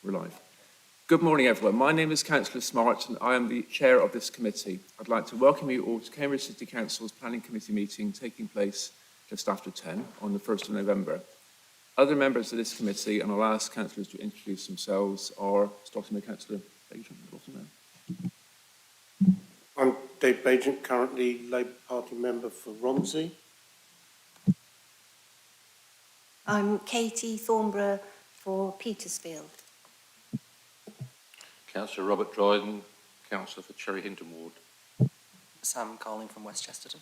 We're live. Good morning, everyone. My name is Councillor Smart and I am the chair of this committee. I'd like to welcome you all to Cambridge City Council's Planning Committee meeting taking place just after 10 on the 1st of November. Other members of this committee, and I'll ask councillors to introduce themselves, are starting with Councillor Bagent. I'm Dave Bagent, currently Labour Party member for Romsey. I'm Katie Thornborough for Petersfield. Councillor Robert Dryden, Councillor for Cherry Hinton Ward. Sam Carling from West Chesterton.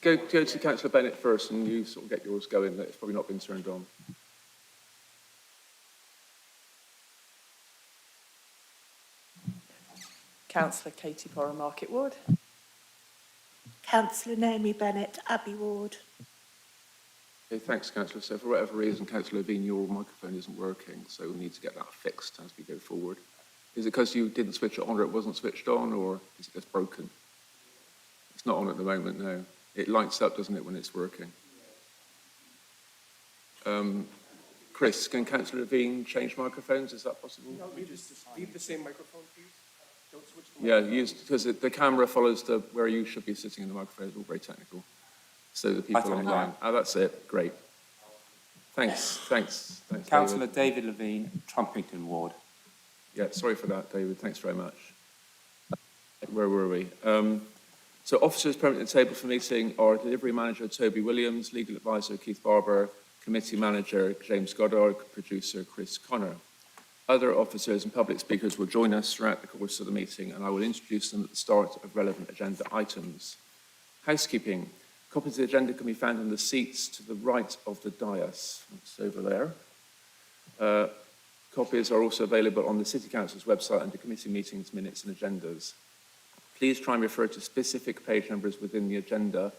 Go to Councillor Bennett first and you sort of get yours going. It's probably not been turned on. Councillor Katie Porra, Market Ward. Councillor Naomi Bennett, Abbey Ward. Okay, thanks, Councillor. So for whatever reason, Councillor Levine, your microphone isn't working, so we'll need to get that fixed as we go forward. Is it because you didn't switch it on or it wasn't switched on, or is it just broken? It's not on at the moment, no. It lights up, doesn't it, when it's working? Chris, can Councillor Levine change microphones? Is that possible? No, we just leave the same microphone, please. Don't switch the Yeah, because the camera follows where you should be sitting in the microphone. It's all very technical. So the people online. Oh, that's it. Great. Thanks. Councillor David Levine, Trumpington Ward. Yeah, sorry for that, David. Thanks very much. Where were we? So officers present at the table for meeting are Delivery Manager Toby Williams, Legal Advisor Keith Barber, Committee Manager James Goddard, Producer Chris Connor. Other officers and public speakers will join us throughout the course of the meeting, and I will introduce them at the start of relevant agenda items. Housekeeping. Copies of the agenda can be found on the seats to the right of the dais. It's over there. Copies are also available on the City Council's website under committee meetings, minutes and agendas. Please try and refer to specific page numbers within the agenda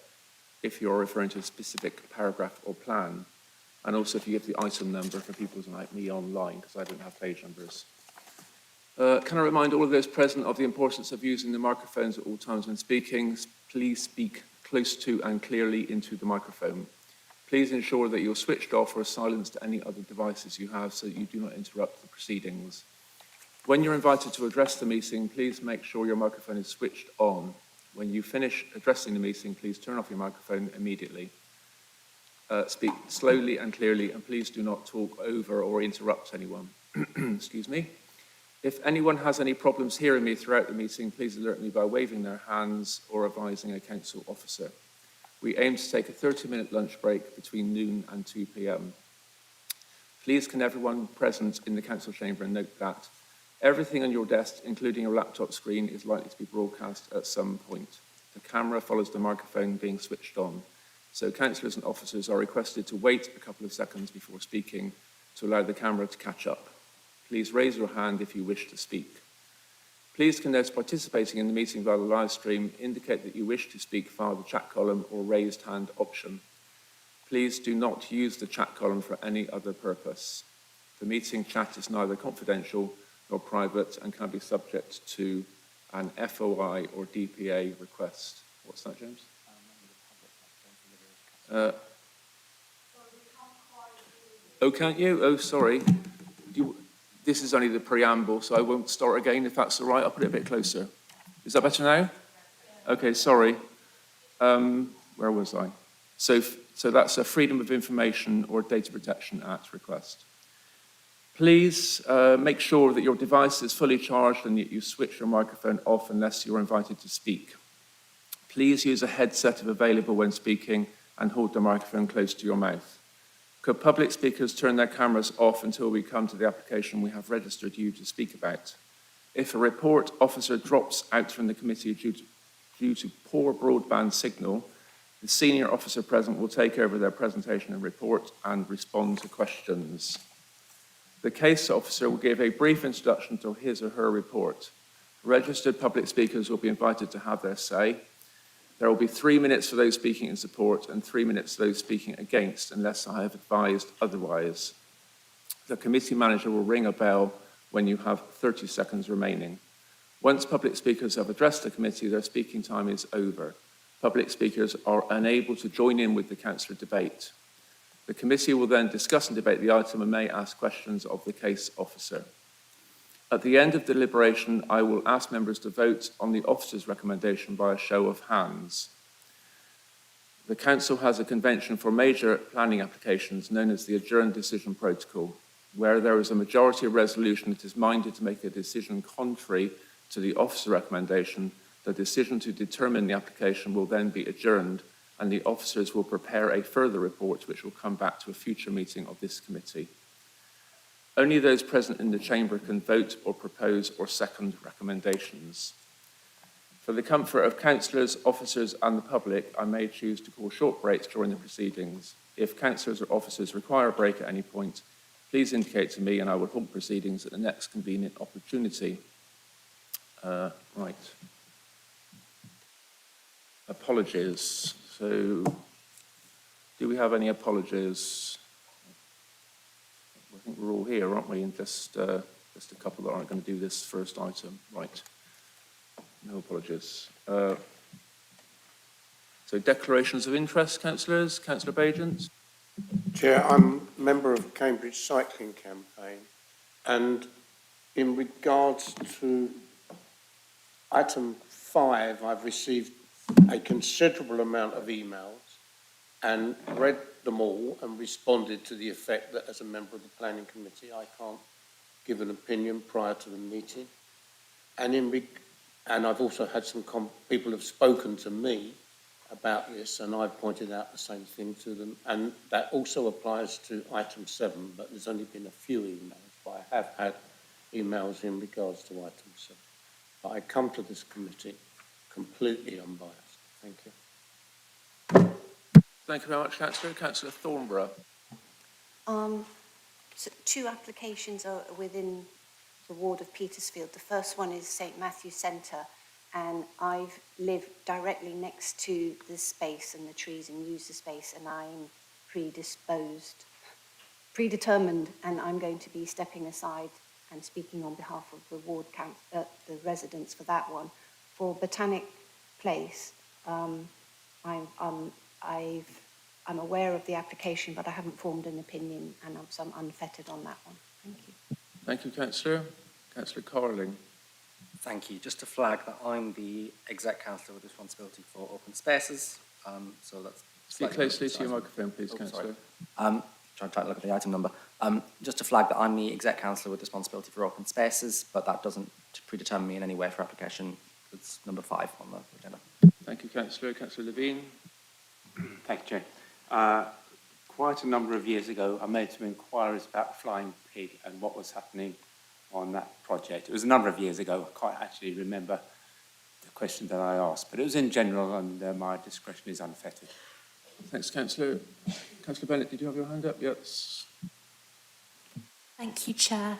if you're referring to a specific paragraph or plan. And also if you give the item number for people like me online, because I don't have page numbers. Can I remind all of those present of the importance of using the microphones at all times when speaking? Please speak close to and clearly into the microphone. Please ensure that you're switched off or silenced any other devices you have so that you do not interrupt the proceedings. When you're invited to address the meeting, please make sure your microphone is switched on. When you finish addressing the meeting, please turn off your microphone immediately. Speak slowly and clearly, and please do not talk over or interrupt anyone. Excuse me. If anyone has any problems hearing me throughout the meeting, please alert me by waving their hands or advising a council officer. We aim to take a 30-minute lunch break between noon and 2 p.m. Please can everyone present in the council chamber note that everything on your desk, including your laptop screen, is likely to be broadcast at some point. The camera follows the microphone being switched on. So councillors and officers are requested to wait a couple of seconds before speaking to allow the camera to catch up. Please raise your hand if you wish to speak. Please can those participating in the meeting via the live stream indicate that you wish to speak via the chat column or raised hand option. Please do not use the chat column for any other purpose. The meeting chat is neither confidential nor private and can be subject to an FOI or DPA request. What's that, James? Oh, can't you? Oh, sorry. This is only the preamble, so I won't start again if that's all right. I'll put it a bit closer. Is that better now? Okay, sorry. Where was I? So that's a Freedom of Information or Data Protection Act request. Please make sure that your device is fully charged and that you switch your microphone off unless you're invited to speak. Please use a headset if available when speaking and hold the microphone close to your mouth. Could public speakers turn their cameras off until we come to the application we have registered you to speak about? If a report officer drops out from the committee due to poor broadband signal, the senior officer present will take over their presentation and report and respond to questions. The case officer will give a brief introduction to his or her report. Registered public speakers will be invited to have their say. There will be 3 minutes for those speaking in support and 3 minutes for those speaking against, unless I have advised otherwise. The committee manager will ring a bell when you have 30 seconds remaining. Once public speakers have addressed the committee, their speaking time is over. public speakers are unable to join in with the councillor debate. The committee will then discuss and debate the item and may ask questions of the case officer. At the end of deliberation, I will ask members to vote on the officer's recommendation by a show of hands. The council has a convention for major planning applications known as the adjourned decision protocol. Where there is a majority of resolution that is minded to make a decision contrary to the officer recommendation, the decision to determine the application will then be adjourned, and the officers will prepare a further report which will come back to a future meeting of this committee. Only those present in the chamber can vote or propose or second recommendations. For the comfort of councillors, officers and the public, I may choose to call short breaks during the proceedings. If councillors or officers require a break at any point, please indicate to me and I will halt proceedings at the next convenient opportunity. Right. Apologies. So, do we have any apologies? I think we're all here, aren't we? And just a couple that aren't going to do this first item. Right. No apologies. So, declarations of interest, councillors. Councillor Bagent. Chair, I'm a member of Cambridge Cycling Campaign, and in regards to item 5, I've received a considerable amount of emails and read them all and responded to the effect that as a member of the planning committee I can't give an opinion prior to the meeting. And I've also had some people have spoken to me about this, and I've pointed out the same thing to them, and that also applies to item 7, but there's only been a few emails, but I have had emails in regards to item 7. But I come to this committee completely unbiased. Thank you. Thank you very much, councillor. Councillor Thornborough. So 2 applications are within the ward of Petersfield. The first one is St Matthew Centre, and I've lived directly next to the space and the trees and use the space, and I'm predetermined, and I'm going to be stepping aside and speaking on behalf of the ward the residents for that one. For Botanic Place, I'm aware of the application, but I haven't formed an opinion, and so I'm unfettered on that one. Thank you. Thank you, councillor. Councillor Carling. Thank you. Just to flag that I'm the exec councillor with responsibility for open spaces. So that's Speak closely to your microphone, please, councillor. Try to look at the item number. Just to flag that I'm the exec councillor with responsibility for open spaces, but that doesn't predetermine me in any way for application. It's number 5 on the agenda. Thank you, councillor. Councillor Levine. Thank you, Chair. Quite a number of years ago, I made some inquiries about Flying Pig and what was happening on that project. It was a number of years ago. I can't actually remember the question that I asked, but it was in general, and my discretion is unfettered. Thanks, councillor. Councillor Bennett, did you have your hand up? Yes. Thank you, Chair.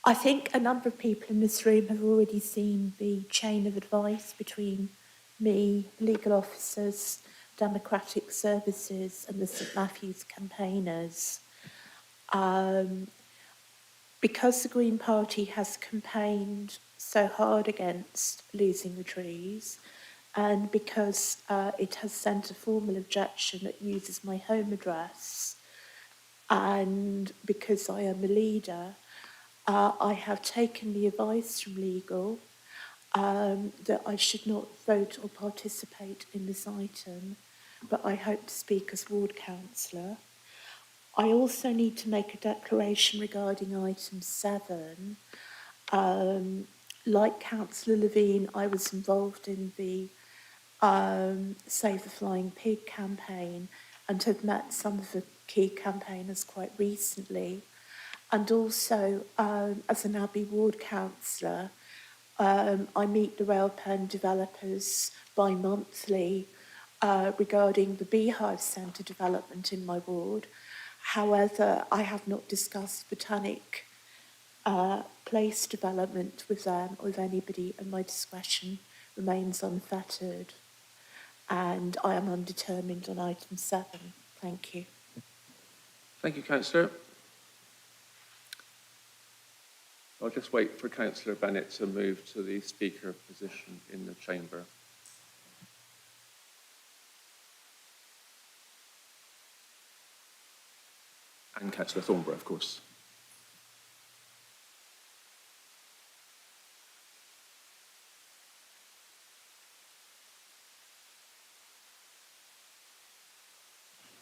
I think a number of people in this room have already seen the chain of advice between me, legal officers, democratic services and the St Matthews campaigners. Because the Green Party has campaigned so hard against losing the trees, and because it has sent a formal objection that uses my home address, and because I am a leader, I have taken the advice from legal that I should not vote or participate in this item, but I hope to speak as ward councillor. I also need to make a declaration regarding item 7. Like Councillor Levine, I was involved in the Save the Flying Pig campaign and have met some of the key campaigners quite recently. And also, as an Abbey ward councillor, I meet the railpen developers bi-monthly regarding the Beehive Centre development in my ward. However, I have not discussed Botanic Place development with them or with anybody, and my discretion remains unfettered. And I am undetermined on item 7. Thank you. Thank you, councillor. I'll just wait for Councillor Bennett to move to the speaker position in the chamber. And Councillor Thornborough, of course.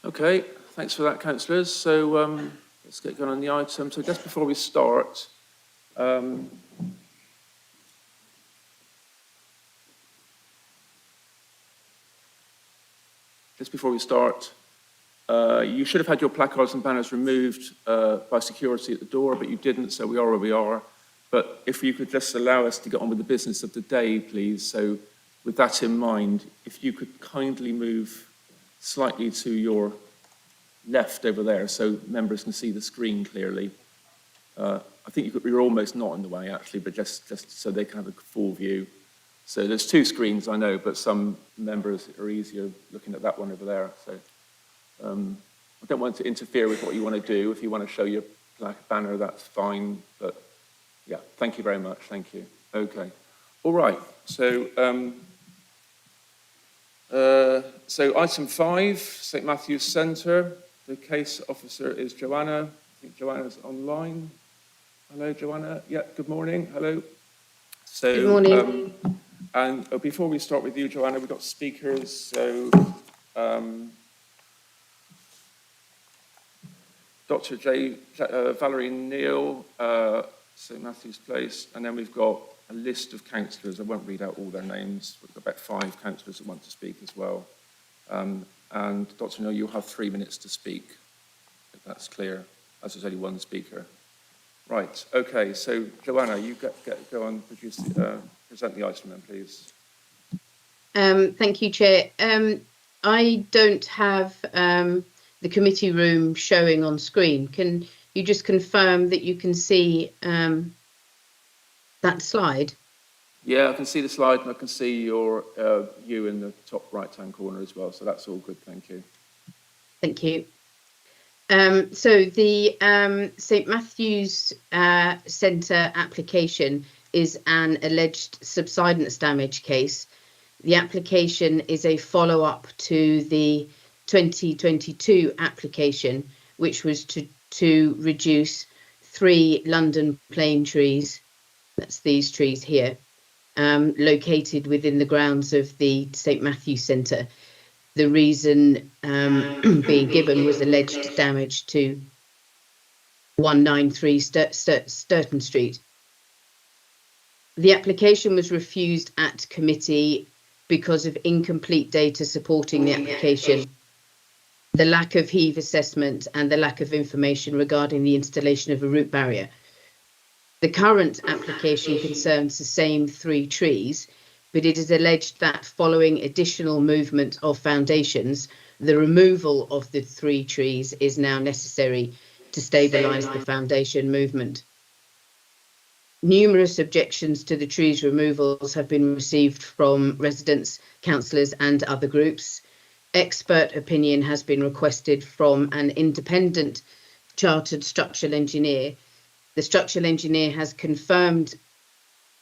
Okay, thanks for that, councillors. So let's get going on the item. So just before we start, you should have had your placards and banners removed by security at the door, but you didn't, so we are where we are. But if you could just allow us to get on with the business of the day, please. So with that in mind, if you could kindly move slightly to your left over there so members can see the screen clearly. I think you're almost not in the way, actually, but just so they can have a full view. So there's two screens, I know, but some members are easier looking at that one over there. So I don't want to interfere with what you want to do. If you want to show your banner, that's fine. But yeah, thank you very much. Thank you. Okay. All right. So item 5, St Matthew's Centre. The case officer is Joanna. I think Joanna's online. Hello, Joanna. Yeah, good morning. Hello. So, good morning. And before we start with you, Joanna, we've got speakers. So, Dr. Valerie Neal, St Matthew's Place, and then we've got a list of councillors. I won't read out all their names. We've got about 5 councillors that want to speak as well. And Dr. Neal, you'll have 3 minutes to speak, if that's clear, as there's only one speaker. Right, okay, so Joanna, you go on, present the item then, please. Thank you, Chair. I don't have the committee room showing on screen. Can you just confirm that you can see that slide? Yeah, I can see the slide and I can see you in the top right-hand corner as well, so that's all good, thank you. Thank you. So the St Matthew's Centre application is an alleged subsidence damage case. The application is a follow-up to the 2022 application, which was to reduce 3 London plane trees, that's these trees here, located within the grounds of the St Matthew's Centre. The reason being given was alleged damage to 193 Sturton Street. The application was refused at committee because of incomplete data supporting the application, the lack of heave assessment and the lack of information regarding the installation of a root barrier. The current application concerns the same 3 trees, but it is alleged that following additional movement of foundations, the removal of the 3 trees is now necessary to stabilise the foundation movement. Numerous objections to the trees removals have been received from residents, councillors and other groups. Expert opinion has been requested from an independent chartered structural engineer. The structural engineer has confirmed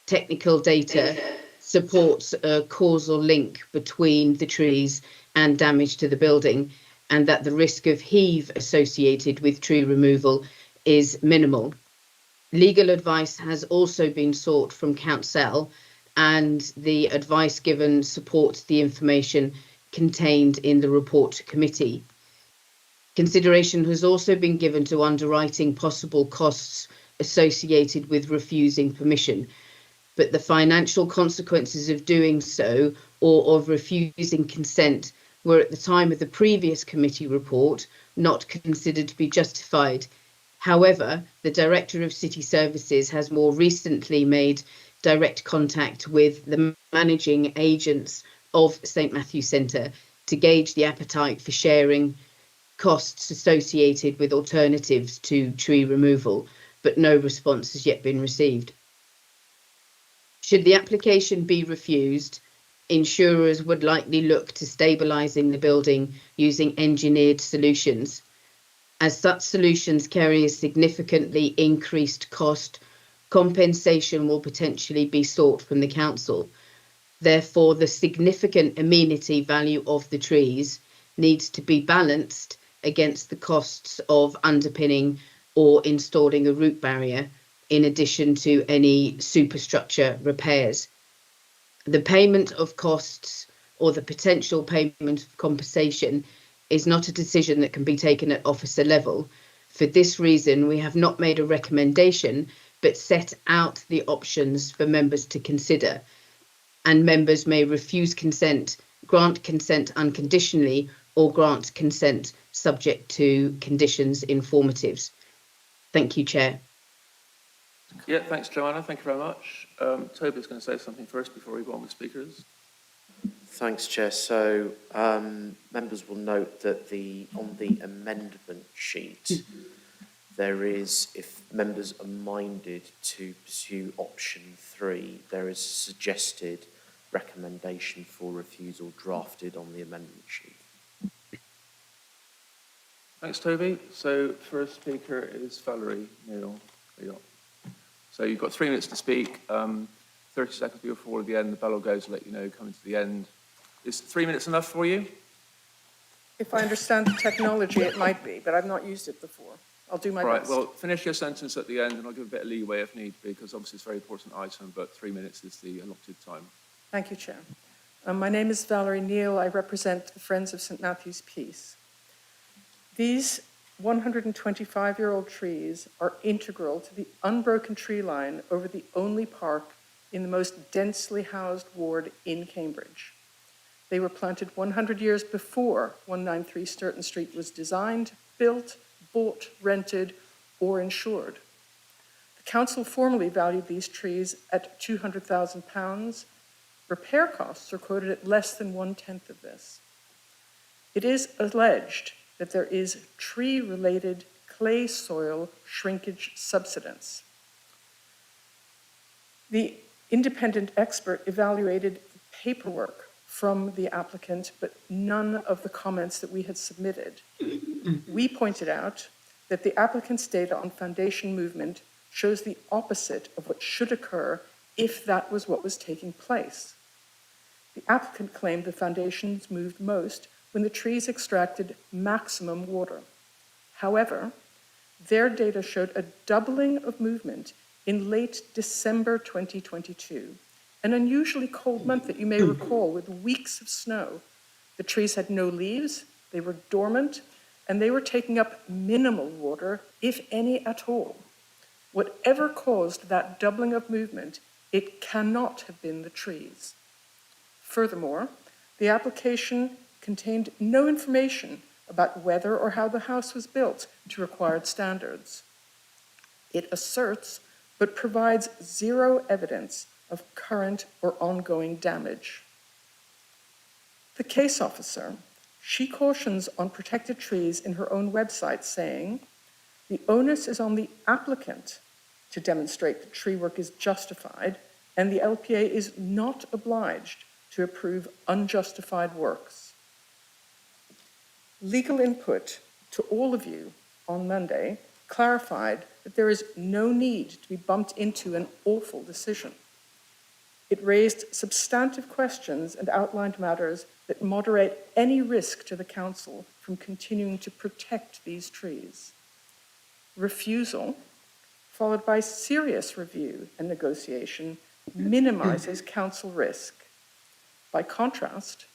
technical data supports a causal link between the trees and damage to the building, and that the risk of heave associated with tree removal is minimal. Legal advice has also been sought from Council, and the advice given supports the information contained in the report to committee. Consideration has also been given to underwriting possible costs associated with refusing permission, but the financial consequences of doing so or of refusing consent were at the time of the previous committee report not considered to be justified. However, the Director of City Services has more recently made direct contact with the managing agents of St Matthew's Centre to gauge the appetite for sharing costs associated with alternatives to tree removal, but no response has yet been received. Should the application be refused, insurers would likely look to stabilising the building using engineered solutions, as such solutions carry a significantly increased cost compensation will potentially be sought from the council. Therefore, the significant amenity value of the trees needs to be balanced against the costs of underpinning or installing a root barrier, in addition to any superstructure repairs. The payment of costs or the potential payment of compensation is not a decision that can be taken at officer level. For this reason, we have not made a recommendation, but set out the options for members to consider. And members may refuse consent, grant consent unconditionally, or grant consent subject to conditions informatives. Thank you, Chair. Yeah, thanks, Joanna. Thank you very much. Toby's going to say something first before we go on with speakers. Thanks, Chair. So members will note that on the amendment sheet, there is, if members are minded to pursue option 3, there is a suggested recommendation for refusal drafted on the amendment sheet. Thanks, Toby. So first speaker is Valerie Neal. So you've got 3 minutes to speak. 30 seconds before the end, the bell will go to let you know coming to the end. Is 3 minutes enough for you? If I understand the technology, it might be, but I've not used it before. I'll do my Right, best. well, finish your sentence at the end and I'll give a bit of leeway if need be, because obviously it's a very important item, but 3 minutes is the allotted time. Thank you, Chair. My name is Valerie Neal. I represent the Friends of St. Matthew's Peace. These 125-year-old trees are integral to the unbroken tree line over the only park in the most densely housed ward in Cambridge. They were planted 100 years before 193 Sturton Street was designed, built, bought, rented, or insured. The council formally valued these trees at £200,000. Repair costs are quoted at less than 1/10 of this. It is alleged that there is tree-related clay soil shrinkage subsidence. The independent expert evaluated the paperwork from the applicant, but none of the comments that we had submitted. We pointed out that the applicant's data on foundation movement shows the opposite of what should occur if that was what was taking place. The applicant claimed the foundations moved most when the trees extracted maximum water. However, their data showed a doubling of movement in late December 2022, an unusually cold month that you may recall with weeks of snow. The trees had no leaves, they were dormant, and they were taking up minimal water, if any at all. Whatever caused that doubling of movement, it cannot have been the trees. Furthermore, the application contained no information about whether or how the house was built to required standards. It asserts, but provides zero evidence of current or ongoing damage. The case officer, she cautions on protected trees in her own website, saying, the onus is on the applicant to demonstrate that tree work is justified, and the LPA is not obliged to approve unjustified works. Legal input to all of you on Monday clarified that there is no need to be bumped into an awful decision. It raised substantive questions and outlined matters that moderate any risk to the council from continuing to protect these trees. Refusal, followed by serious review and negotiation, minimizes council risk. By contrast,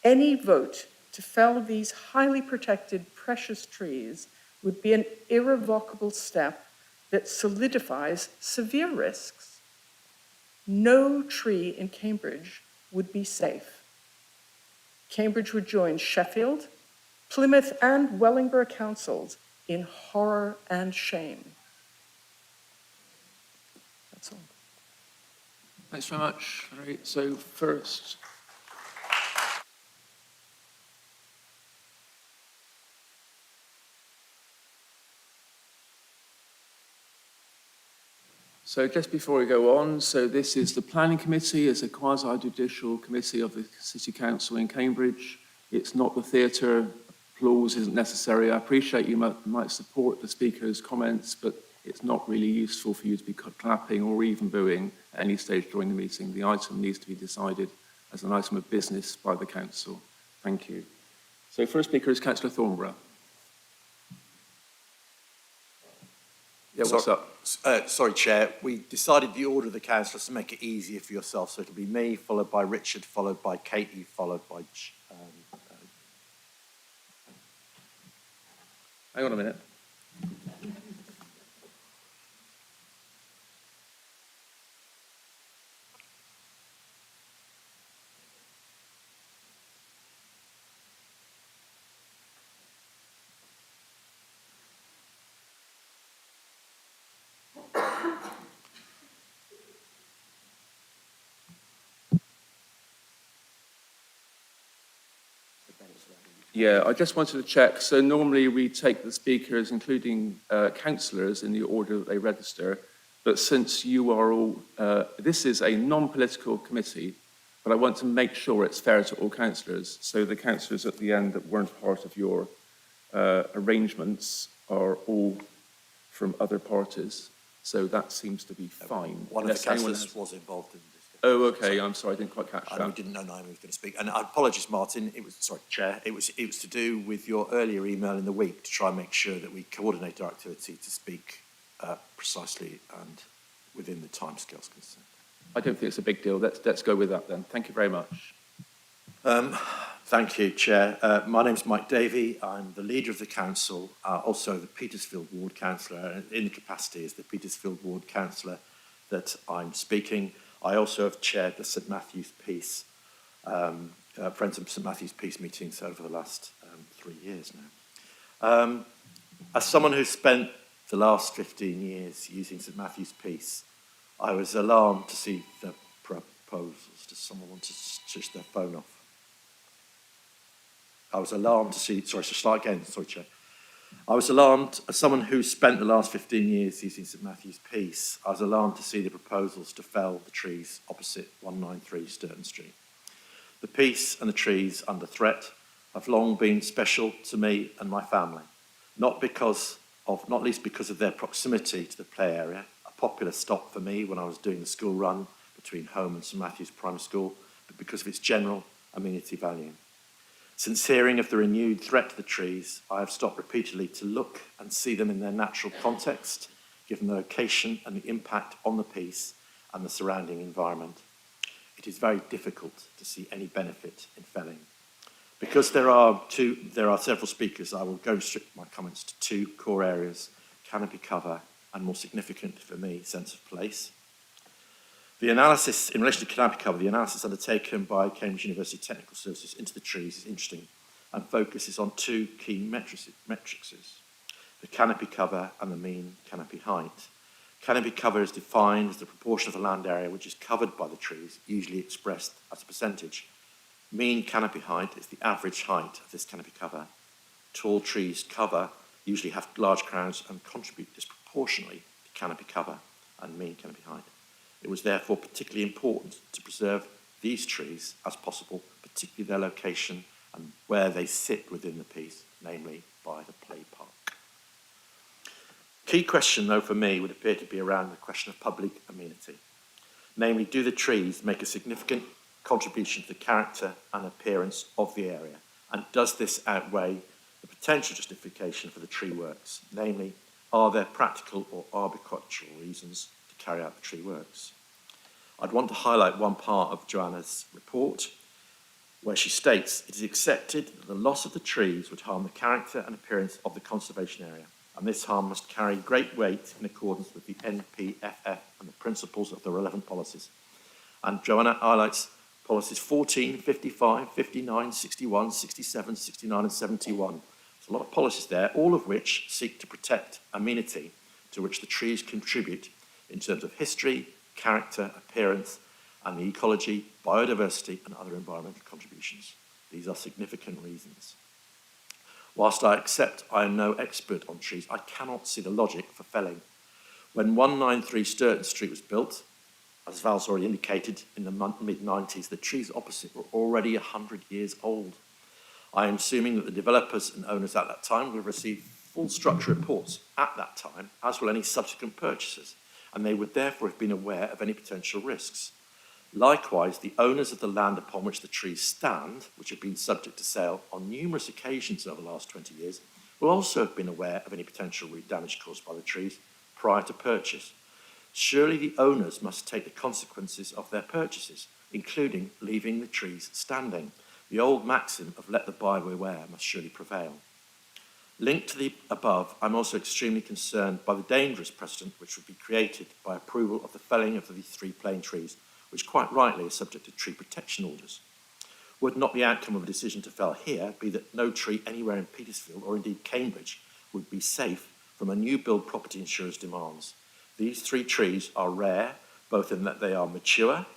any vote to fell these highly protected, precious trees would be an irrevocable step that solidifies severe risks. No tree in Cambridge would be safe. Cambridge would join Sheffield, Plymouth, and Wellingborough councils in horror and shame. That's all. Thanks very much. All right, so first, so just before we go on, so this is the Planning Committee, it's a quasi-judicial committee of the City Council in Cambridge. It's not the theatre, applause isn't necessary. I appreciate you might support the speaker's comments, but it's not really useful for you to be clapping or even booing at any stage during the meeting. The item needs to be decided as an item of business by the council. Thank you. So first speaker is Councillor Thornborough. Yeah, what's up? Sorry, Chair. We decided the order of the councillors to make it easier for yourself. So it'll be me, followed by Richard, followed by Katie, followed by... Hang on a minute. Yeah, I just wanted to check. So normally we take the speakers, including councillors, in the order that they register. But since you are all, this is a non-political committee, but I want to make sure it's fair to all councillors. So the councillors at the end that weren't part of your arrangements are all from other parties. So that seems to be fine. One of the councillors was involved in this. Oh, okay. I'm sorry. I didn't quite catch And that. we didn't know Naomi was going to speak. And apologies, Martin. Chair. It was to do with your earlier email in the week to try and make sure that we coordinate our activity to speak precisely and within the timescales concerned. I don't think it's a big deal. Let's go with that then. Thank you very much. Thank you, Chair. My name's Mike Davey. I'm the leader of the council, also the Petersfield Ward councillor, in the capacity as the Petersfield Ward councillor that I'm speaking. I also have chaired the St Matthew's Peace, Friends of St Matthew's Peace meetings over the last 3 years now. As someone who's spent the last 15 years using St Matthew's Peace, I was alarmed to see the proposals. Does someone want to switch their phone off? I was alarmed to see, sorry, so start again, sorry, Chair. I was alarmed, as someone who spent the last 15 years using St Matthew's Peace, I was alarmed to see the proposals to fell the trees opposite 193 Sturton Street. The peace and the trees under threat have long been special to me and my family, not least because of their proximity to the play area, a popular stop for me when I was doing the school run between home and St Matthew's Primary School, but because of its general amenity value. Since hearing of the renewed threat to the trees, I have stopped repeatedly to look and see them in their natural context, given the location and the impact on the peace and the surrounding environment. It is very difficult to see any benefit in felling. Because there are several speakers, I will go restrict my comments to two core areas: canopy cover and, more significant for me, sense of place. The analysis, in relation to canopy cover, the analysis undertaken by Cambridge University Technical Services into the trees is interesting and focuses on two key metrics: the canopy cover and the mean canopy height. Canopy cover is defined as the proportion of the land area which is covered by the trees, usually expressed as a percentage. Mean canopy height is the average height of this canopy cover. Tall trees usually have large crowns and contribute disproportionately to canopy cover and mean canopy height. It was therefore particularly important to preserve these trees as possible, particularly their location and where they sit within the piece, namely by the play park. Key question, though, for me would appear to be around the question of public amenity. Namely, do the trees make a significant contribution to the character and appearance of the area? And does this outweigh the potential justification for the tree works? Namely, are there practical or arbitral reasons to carry out the tree works? I'd want to highlight one part of Joanna's report, where she states, it is accepted that the loss of the trees would harm the character and appearance of the conservation area, and this harm must carry great weight in accordance with the NPFF and the principles of the relevant policies. And Joanna highlights policies 14, 55, 59, 61, 67, 69 and 71. There's a lot of policies there, all of which seek to protect amenity to which the trees contribute in terms of history, character, appearance, and the ecology, biodiversity, and other environmental contributions. These are significant reasons. Whilst I accept I am no expert on trees, I cannot see the logic for felling. When 193 Sturton Street was built, as Val's already indicated, in the mid-90s, the trees opposite were already 100 years old. I am assuming that the developers and owners at that time would have received full structure reports at that time, as will any subsequent purchasers, and they would therefore have been aware of any potential risks. Likewise, the owners of the land upon which the trees stand, which have been subject to sale on numerous occasions over the last 20 years, will also have been aware of any potential root damage caused by the trees prior to purchase. Surely the owners must take the consequences of their purchases, including leaving the trees standing. The old maxim of let the buyer beware must surely prevail. Linked to the above, I'm also extremely concerned by the dangerous precedent which would be created by approval of the felling of the 3 plane trees, which quite rightly is subject to tree protection orders. Would not the outcome of a decision to fell here be that no tree anywhere in Petersfield or indeed Cambridge would be safe from a new build property insurer's demands? These 3 trees are rare, both in that they are mature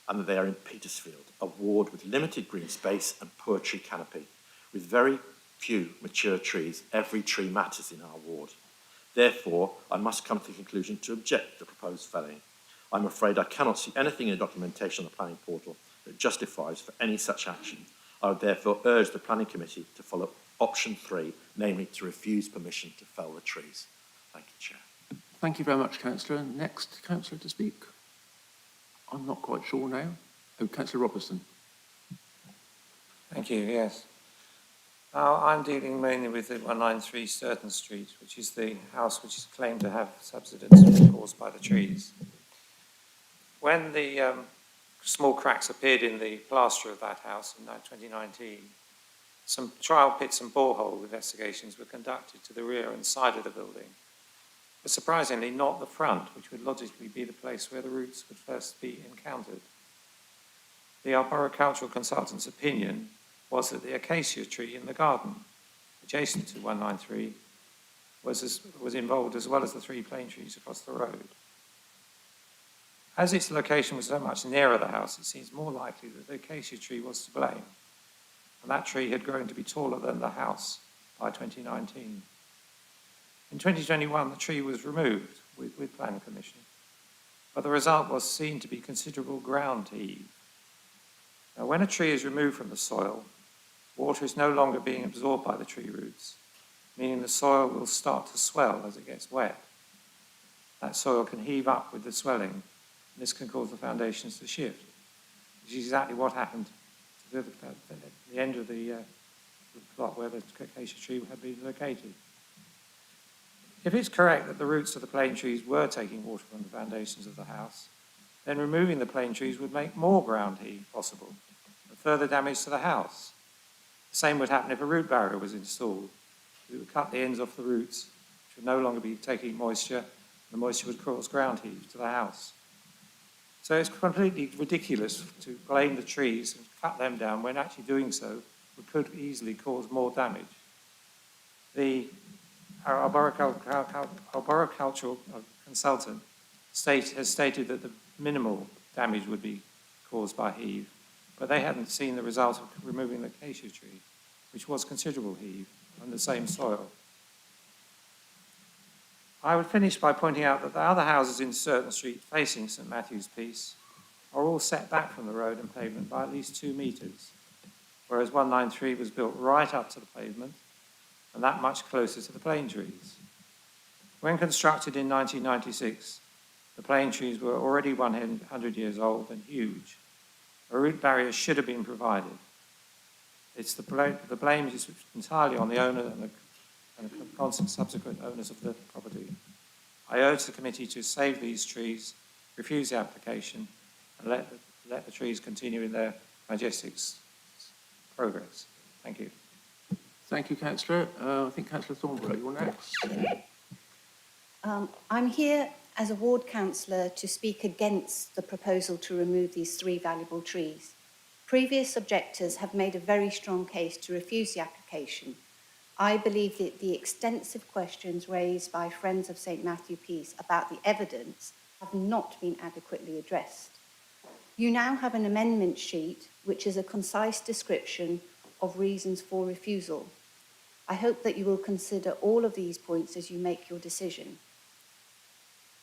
and that they are in Petersfield, a ward with limited green space and poor tree canopy. With very few mature trees, every tree matters in our ward. Therefore, I must come to the conclusion to object to the proposed felling. I'm afraid I cannot see anything in the documentation on the planning portal that justifies for any such action. I would therefore urge the planning committee to follow option 3, namely to refuse permission to fell the trees. Thank you, Chair. Thank you very much, Councillor. Next councillor to speak. I'm not quite sure now. Oh, Councillor Robertson. Thank you, yes. Now, I'm dealing mainly with the 193 Sturton Street, which is the house which is claimed to have subsidence caused by the trees. When the small cracks appeared in the plaster of that house in 2019, some trial pits and borehole investigations were conducted to the rear and side of the building, but surprisingly not the front, which would logically be the place where the roots would first be encountered. The arboricultural consultant's opinion was that the acacia tree in the garden, adjacent to 193, was involved, as well as the 3 plane trees across the road. As its location was so much nearer the house, it seems more likely that the acacia tree was to blame, and that tree had grown to be taller than the house by 2019. In 2021, the tree was removed with planning permission, but the result was seen to be considerable ground heave. Now, when a tree is removed from the soil, water is no longer being absorbed by the tree roots, meaning the soil will start to swell as it gets wet. That soil can heave up with the swelling, and this can cause the foundations to shift, which is exactly what happened to the end of the plot where the acacia tree had been located. If it's correct that the roots of the plane trees were taking water from the foundations of the house, then removing the plane trees would make more ground heave possible and further damage to the house. The same would happen if a root barrier was installed. It would cut the ends off the roots, which would no longer be taking moisture, and the moisture would cause ground heave to the house. So it's completely ridiculous to blame the trees and cut them down when actually doing so could easily cause more damage. Our arboricultural consultant has stated that the minimal damage would be caused by heave, but they hadn't seen the result of removing the acacia tree, which was considerable heave on the same soil. I would finish by pointing out that the other houses in Sturton Street facing St Matthew's Piece are all set back from the road and pavement by at least 2 metres, whereas 193 was built right up to the pavement and that much closer to the plane trees. When constructed in 1996, the plane trees were already 100 years old and huge. A root barrier should have been provided. It's the blame is entirely on the owner and the subsequent owners of the property. I urge the committee to save these trees, refuse the application, and let the trees continue in their majestic progress. Thank you. Thank you, Councillor. I think Councillor Thornborough, you're next. I'm here as a ward councillor to speak against the proposal to remove these 3 valuable trees. Previous objectors have made a very strong case to refuse the application. I believe that the extensive questions raised by Friends of St Matthew Piece about the evidence have not been adequately addressed. You now have an amendment sheet which is a concise description of reasons for refusal. I hope that you will consider all of these points as you make your decision.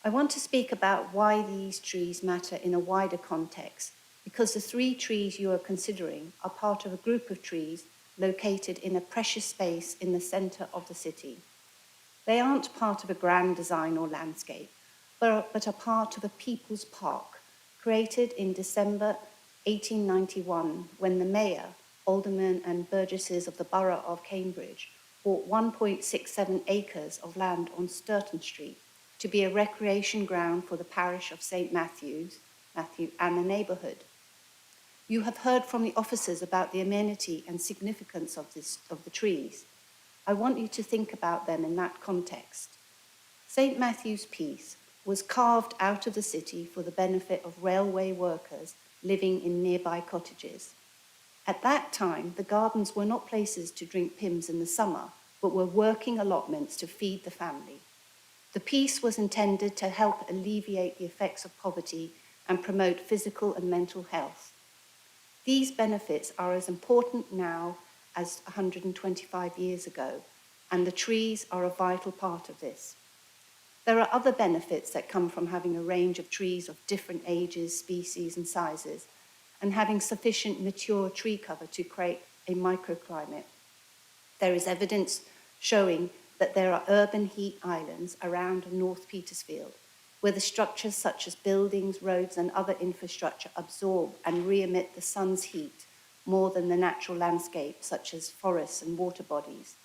I want to speak about why these trees matter in a wider context, because the 3 trees you are considering are part of a group of trees located in a precious space in the centre of the city. They aren't part of a grand design or landscape, but are part of a people's park created in December 1891 when the mayor, aldermen and burgesses of the borough of Cambridge bought 1.67 acres of land on Sturton Street to be a recreation ground for the parish of St. Matthew and the neighbourhood. You have heard from the officers about the amenity and significance of the trees. I want you to think about them in that context. St. Matthew's Piece was carved out of the city for the benefit of railway workers living in nearby cottages. At that time, the gardens were not places to drink Pimm's in the summer, but were working allotments to feed the family. The piece was intended to help alleviate the effects of poverty and promote physical and mental health. These benefits are as important now as 125 years ago, and the trees are a vital part of this. There are other benefits that come from having a range of trees of different ages, species, and sizes, and having sufficient mature tree cover to create a microclimate. There is evidence showing that there are urban heat islands around North Petersfield, where the structures such as buildings, roads, and other infrastructure absorb and re-emit the sun's heat more than the natural landscape, such as forests and water bodies.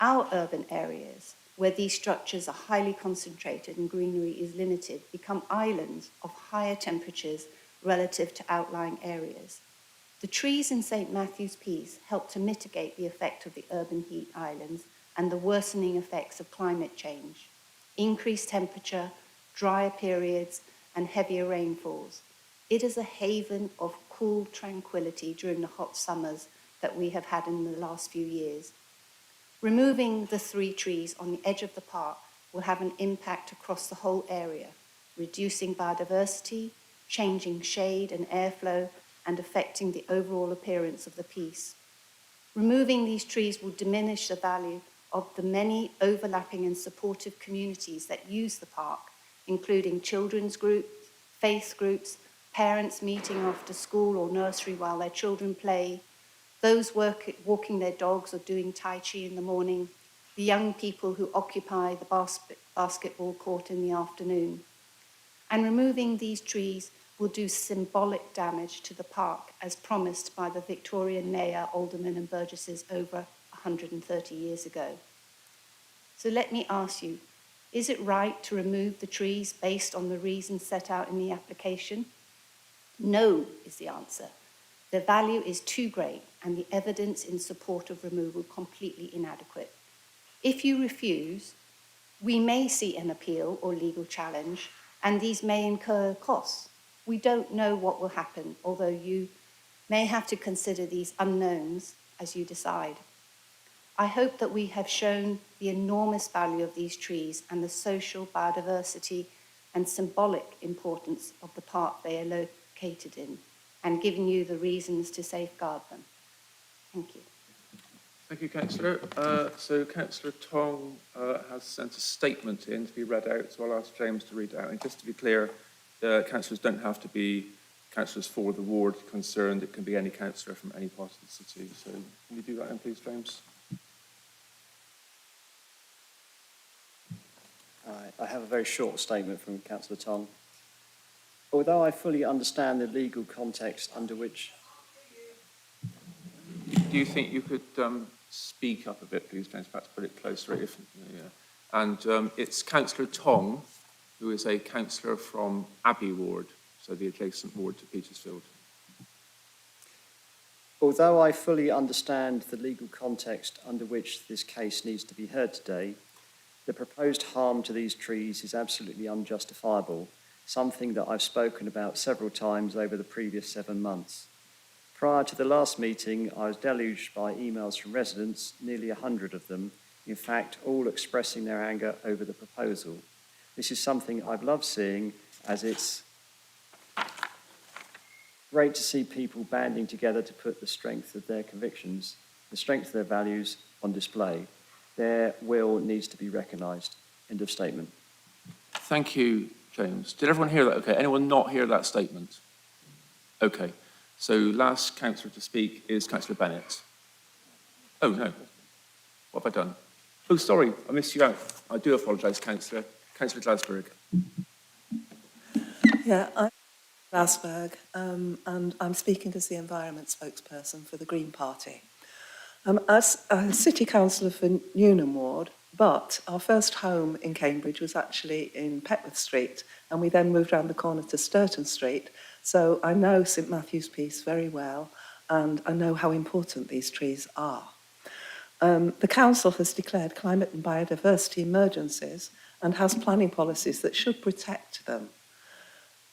Our urban areas, where these structures are highly concentrated and greenery is limited, become islands of higher temperatures relative to outlying areas. The trees in St. Matthew's Piece help to mitigate the effect of the urban heat islands and the worsening effects of climate change, increased temperature, drier periods, and heavier rainfalls. It is a haven of cool tranquility during the hot summers that we have had in the last few years. Removing the 3 trees on the edge of the park will have an impact across the whole area, reducing biodiversity, changing shade and airflow, and affecting the overall appearance of the piece. Removing these trees will diminish the value of the many overlapping and supportive communities that use the park, including children's groups, faith groups, parents meeting after school or nursery while their children play, those walking their dogs or doing Tai Chi in the morning, the young people who occupy the basketball court in the afternoon. And removing these trees will do symbolic damage to the park, as promised by the Victorian mayor, aldermen and burgesses over 130 years ago. So let me ask you, is it right to remove the trees based on the reasons set out in the application? No is the answer. Their value is too great and the evidence in support of removal completely inadequate. If you refuse, we may see an appeal or legal challenge, and these may incur costs. We don't know what will happen, although you may have to consider these unknowns as you decide. I hope that we have shown the enormous value of these trees and the social biodiversity and symbolic importance of the park they are located in, and given you the reasons to safeguard them. Thank you. Thank you, Councillor. So Councillor Tong has sent a statement in to be read out, so I'll ask James to read it out. And just to be clear, councillors don't have to be councillors for the ward concerned. It can be any councillor from any part of the city. So can you do that then, please, James? I have a very short statement from Councillor Tong. Although I fully understand the legal context under which... Do you think you could speak up a bit, please, James? Perhaps put it closer. And it's Councillor Tong, who is a councillor from Abbey Ward, so the adjacent ward to Petersfield. Although I fully understand the legal context under which this case needs to be heard today, the proposed harm to these trees is absolutely unjustifiable, something that I've spoken about several times over the previous 7 months. Prior to the last meeting, I was deluged by emails from residents, nearly 100 of them, in fact, all expressing their anger over the proposal. This is something I've loved seeing, as it's great to see people banding together to put the strength of their convictions, the strength of their values on display. Their will needs to be recognised. End of statement. Thank you, James. Did everyone hear that? Okay. Anyone not hear that statement? Okay. So last councillor to speak is Councillor Bennett. Oh, no. What have I done? Oh, sorry, I missed you out. I do apologise, Councillor. Councillor Glasberg. Yeah, I'm Glasberg, and I'm speaking as the environment spokesperson for the Green Party. As a city councillor for Newnham Ward, but our first home in Cambridge was actually in Petworth Street, and we then moved around the corner to Sturton Street. So I know St Matthew's Piece very well, and I know how important these trees are. The council has declared climate and biodiversity emergencies and has planning policies that should protect them.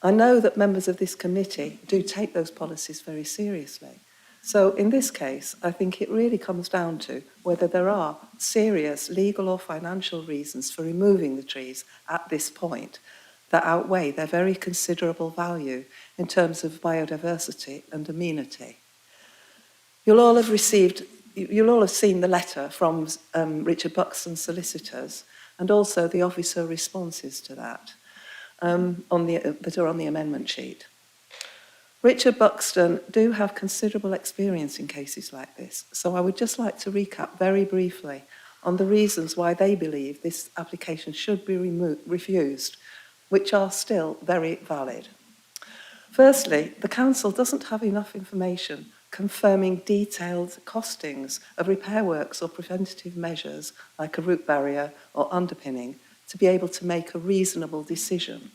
I know that members of this committee do take those policies very seriously. So in this case, I think it really comes down to whether there are serious legal or financial reasons for removing the trees at this point that outweigh their very considerable value in terms of biodiversity and amenity. You'll all have seen the letter from Richard Buxton's solicitors and also the officer responses to that that are on the amendment sheet. Richard Buxton do have considerable experience in cases like this, so I would just like to recap very briefly on the reasons why they believe this application should be refused, which are still very valid. Firstly, the council doesn't have enough information confirming detailed costings of repair works or preventative measures like a root barrier or underpinning to be able to make a reasonable decision.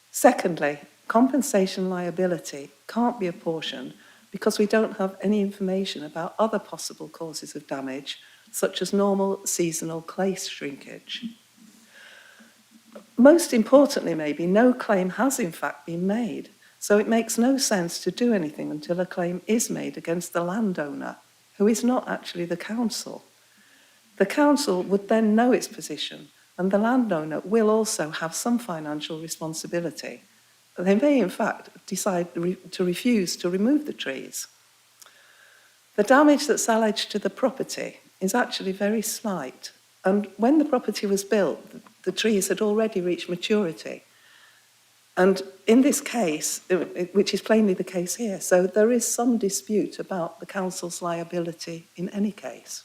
Secondly, compensation liability can't be apportioned because we don't have any information about other possible causes of damage, such as normal seasonal clay shrinkage. Most importantly, maybe, no claim has in fact been made, so it makes no sense to do anything until a claim is made against the landowner, who is not actually the council. The council would then know its position, and the landowner will also have some financial responsibility. They may, in fact, decide to refuse to remove the trees. The damage that's alleged to the property is actually very slight, and when the property was built, the trees had already reached maturity. And in this case, which is plainly the case here, so there is some dispute about the council's liability in any case.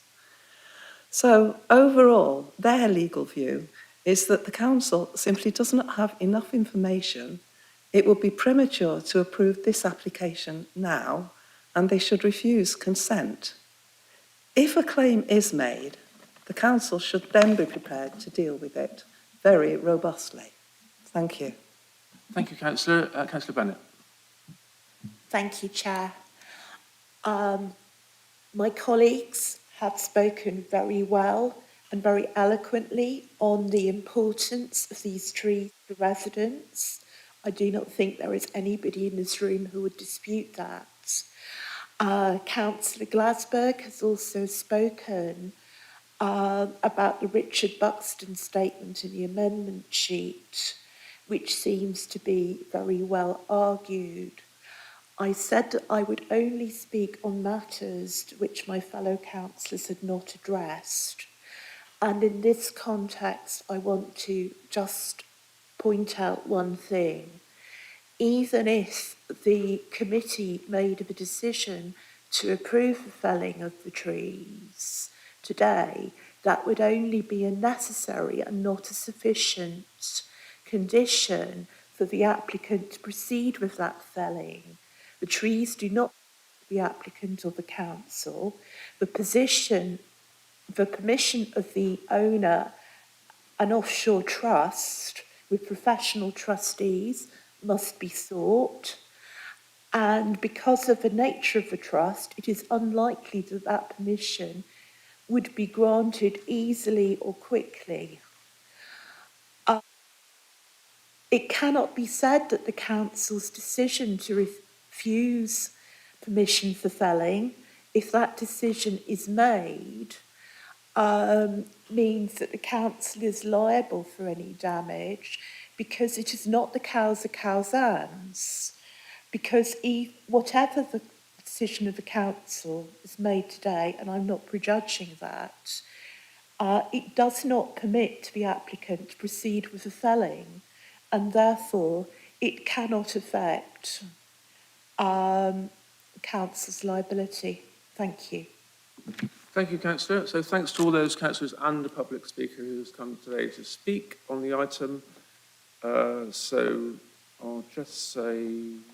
So overall, their legal view is that the council simply does not have enough information. It would be premature to approve this application now, and they should refuse consent. If a claim is made, the council should then be prepared to deal with it very robustly. Thank you. Thank you, Councillor. Councillor Bennett. Thank you, Chair. My colleagues have spoken very well and very eloquently on the importance of these trees for residents. I do not think there is anybody in this room who would dispute that. Councillor Glasberg has also spoken about the Richard Buxton statement in the amendment sheet, which seems to be very well argued. I said that I would only speak on matters which my fellow councillors had not addressed. And in this context, I want to just point out one thing. Even if the committee made a decision to approve the felling of the trees today, that would only be a necessary and not a sufficient condition for the applicant to proceed with that felling. The trees do not the applicant or the council. The permission of the owner, an offshore trust with professional trustees, must be sought. And because of the nature of the trust, it is unlikely that that permission would be granted easily or quickly. It cannot be said that the council's decision to refuse permission for felling, if that decision is made, means that the council is liable for any damage, because it is not the causa causans. Because whatever the decision of the council is made today, and I'm not prejudging that, it does not permit the applicant to proceed with the felling, and therefore it cannot affect council's liability. Thank you. Thank you, councillor. So thanks to all those councillors and the public speaker who's come today to speak on the item. So I'll just say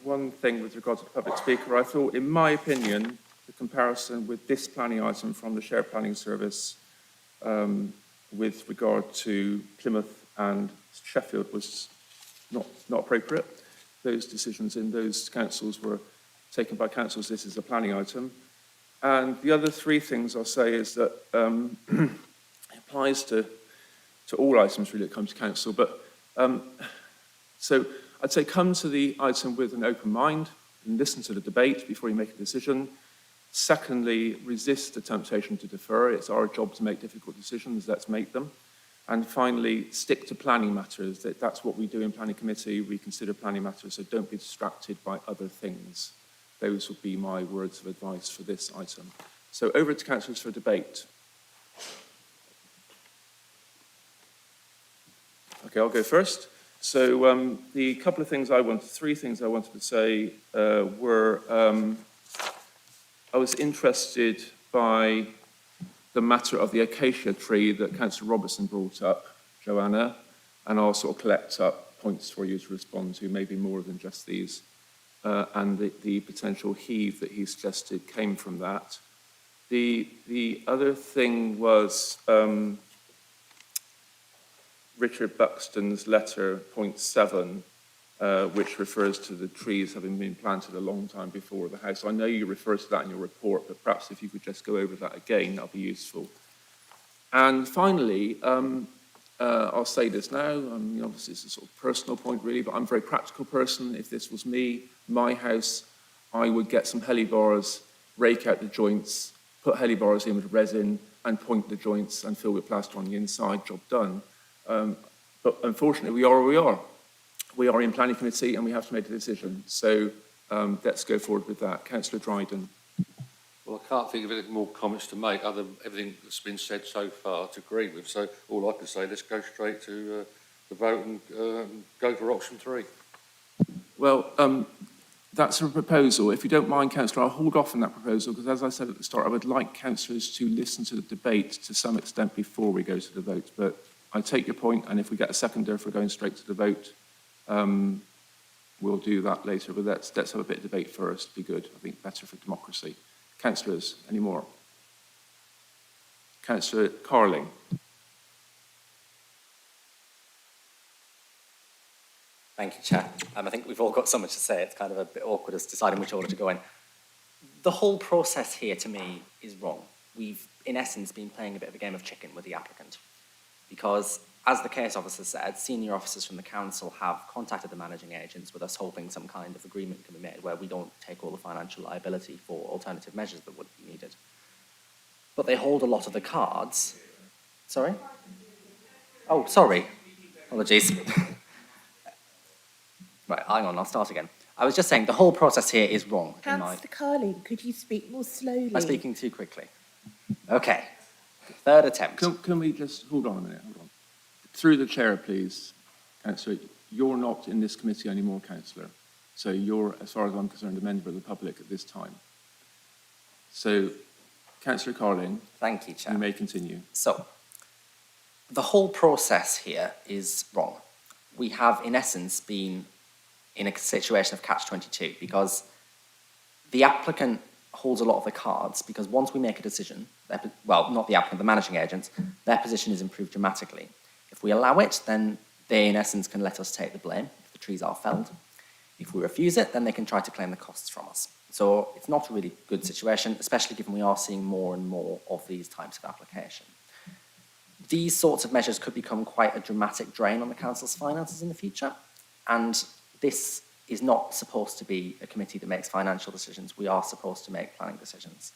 one thing with regard to the public speaker. I thought, in my opinion, the comparison with this planning item from the Shared Planning Service with regard to Plymouth and Sheffield was not appropriate. Those decisions in those councils were taken by councils. This is a planning item. And the other three things I'll say is that it applies to all items really that come to council. But so I'd say come to the item with an open mind and listen to the debate before you make a decision. Secondly, resist the temptation to defer. It's our job to make difficult decisions. Let's make them. And finally, stick to planning matters. That's what we do in planning committee. We consider planning matters, so don't be distracted by other things. Those would be my words of advice for this item. So over to councillors for debate. Okay, I'll go first. So the couple of things three things I wanted to say were, I was interested by the matter of the acacia tree that Councillor Robertson brought up, Joanna, and I'll sort of collect up points for you to respond to, maybe more than just these. And the potential heave that he suggested came from that. The other thing was Richard Buxton's letter, point 7, which refers to the trees having been planted a long time before the house. I know you refer to that in your report, but perhaps if you could just go over that again, that'll be useful. And finally, I'll say this now, obviously it's a sort of personal point really, but I'm a very practical person. If this was me, my house, I would get some helibars, rake out the joints, put helibars in with resin and point the joints and fill with plaster on the inside, job done. But unfortunately, we are where we are. We are in planning committee and we have to make a decision. So let's go forward with that. Councillor Dryden. Well, I can't think of any more comments to make other than everything that's been said so far to agree with. So all I can say, let's go straight to the vote and go for option 3. Well, that's a proposal. If you don't mind, councillor, I'll hold off on that proposal because, as I said at the start, I would like councillors to listen to the debate to some extent before we go to the vote. But I take your point, and if we get a seconder for going straight to the vote, we'll do that later. But let's have a bit of debate first. Be good. I think better for democracy. Councillors, any more? Councillor Carling. Thank you, Chair. I think we've all got so much to say. It's kind of a bit awkward as deciding which order to go in. The whole process here, to me, is wrong. We've, in essence, been playing a bit of a game of chicken with the applicant. Because, as the case officer said, senior officers from the council have contacted the managing agents with us hoping some kind of agreement can be made where we don't take all the financial liability for alternative measures that would be needed. But they hold a lot of the cards. Sorry? Oh, sorry. Apologies. Right, hang on, I'll start again. I was just saying the whole process here is wrong. Councillor Carling, could you speak more slowly? I'm speaking too quickly. Okay, third attempt. Can we just, hold on a minute, hold on. Through the chair, please, councillor, you're not in this committee anymore, councillor. So you're, as far as I'm concerned, a member of the public at this time. So, councillor Carling. Thank you, Chair. You may continue. So, the whole process here is wrong. We have, in essence, been in a situation of catch-22 because the applicant holds a lot of the cards because once we make a decision, well, not the applicant, the managing agents, their position is improved dramatically. If we allow it, then they, in essence, can let us take the blame if the trees are felled. If we refuse it, then they can try to claim the costs from us. So it's not a really good situation, especially given we are seeing more and more of these types of application. These sorts of measures could become quite a dramatic drain on the council's finances in the future, and this is not supposed to be a committee that makes financial decisions. We are supposed to make planning decisions.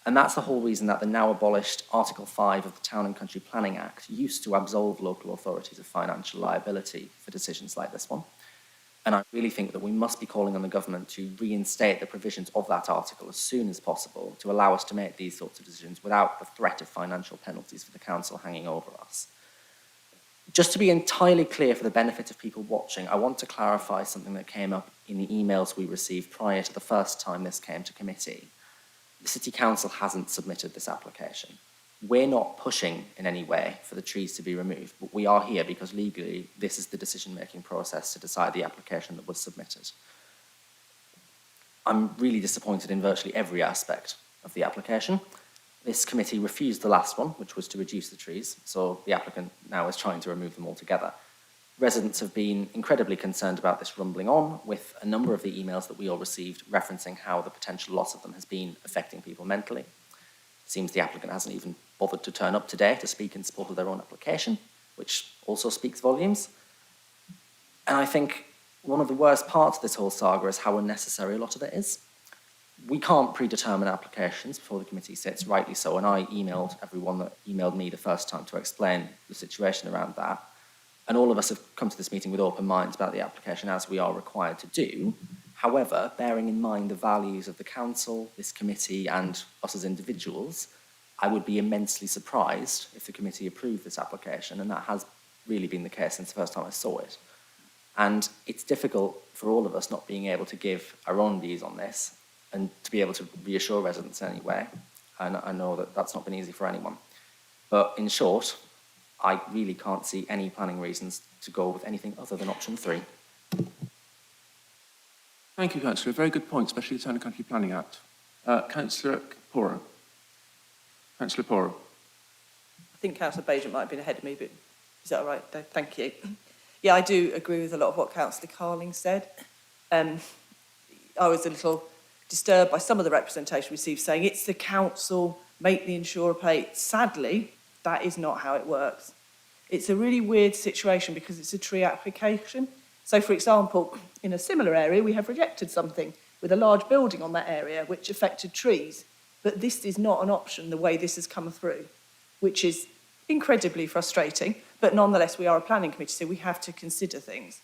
And that's the whole reason that the now abolished Article 5 of the Town and Country Planning Act used to absolve local authorities of financial liability for decisions like this one. And I really think that we must be calling on the government to reinstate the provisions of that article as soon as possible to allow us to make these sorts of decisions without the threat of financial penalties for the council hanging over us. Just to be entirely clear for the benefit of people watching, I want to clarify something that came up in the emails we received prior to the first time this came to committee. the City Council hasn't submitted this application. We're not pushing in any way for the trees to be removed, but we are here because legally this is the decision-making process to decide the application that was submitted. I'm really disappointed in virtually every aspect of the application. This committee refused the last one, which was to reduce the trees, so the applicant now is trying to remove them altogether. Residents have been incredibly concerned about this rumbling on, with a number of the emails that we all received referencing how the potential loss of them has been affecting people mentally. It seems the applicant hasn't even bothered to turn up today to speak in support of their own application, which also speaks volumes. And I think one of the worst parts of this whole saga is how unnecessary a lot of it is. We can't predetermine applications before the committee sits, rightly so, and I emailed everyone that emailed me the first time to explain the situation around that. And all of us have come to this meeting with open minds about the application, as we are required to do. However, bearing in mind the values of the council, this committee, and us as individuals, I would be immensely surprised if the committee approved this application, and that has really been the case since the first time I saw it. And it's difficult for all of us not being able to give our own views on this and to be able to reassure residents anyway. And I know that that's not been easy for anyone. But in short, I really can't see any planning reasons to go with anything other than option 3. Thank you, Councillor. Very good point, especially the Town and Country Planning Act. Councillor Pora. Councillor Pora. I think Councillor Bajan might have been ahead of me, but is that all right? Thank you. Yeah, I do agree with a lot of what Councillor Carling said. I was a little disturbed by some of the representation received saying it's the council, make the insurer pay. Sadly, that is not how it works. It's a really weird situation because it's a tree application. So, for example, in a similar area, we have rejected something with a large building on that area which affected trees. But this is not an option the way this has come through, which is incredibly frustrating. But nonetheless, we are a planning committee, so we have to consider things.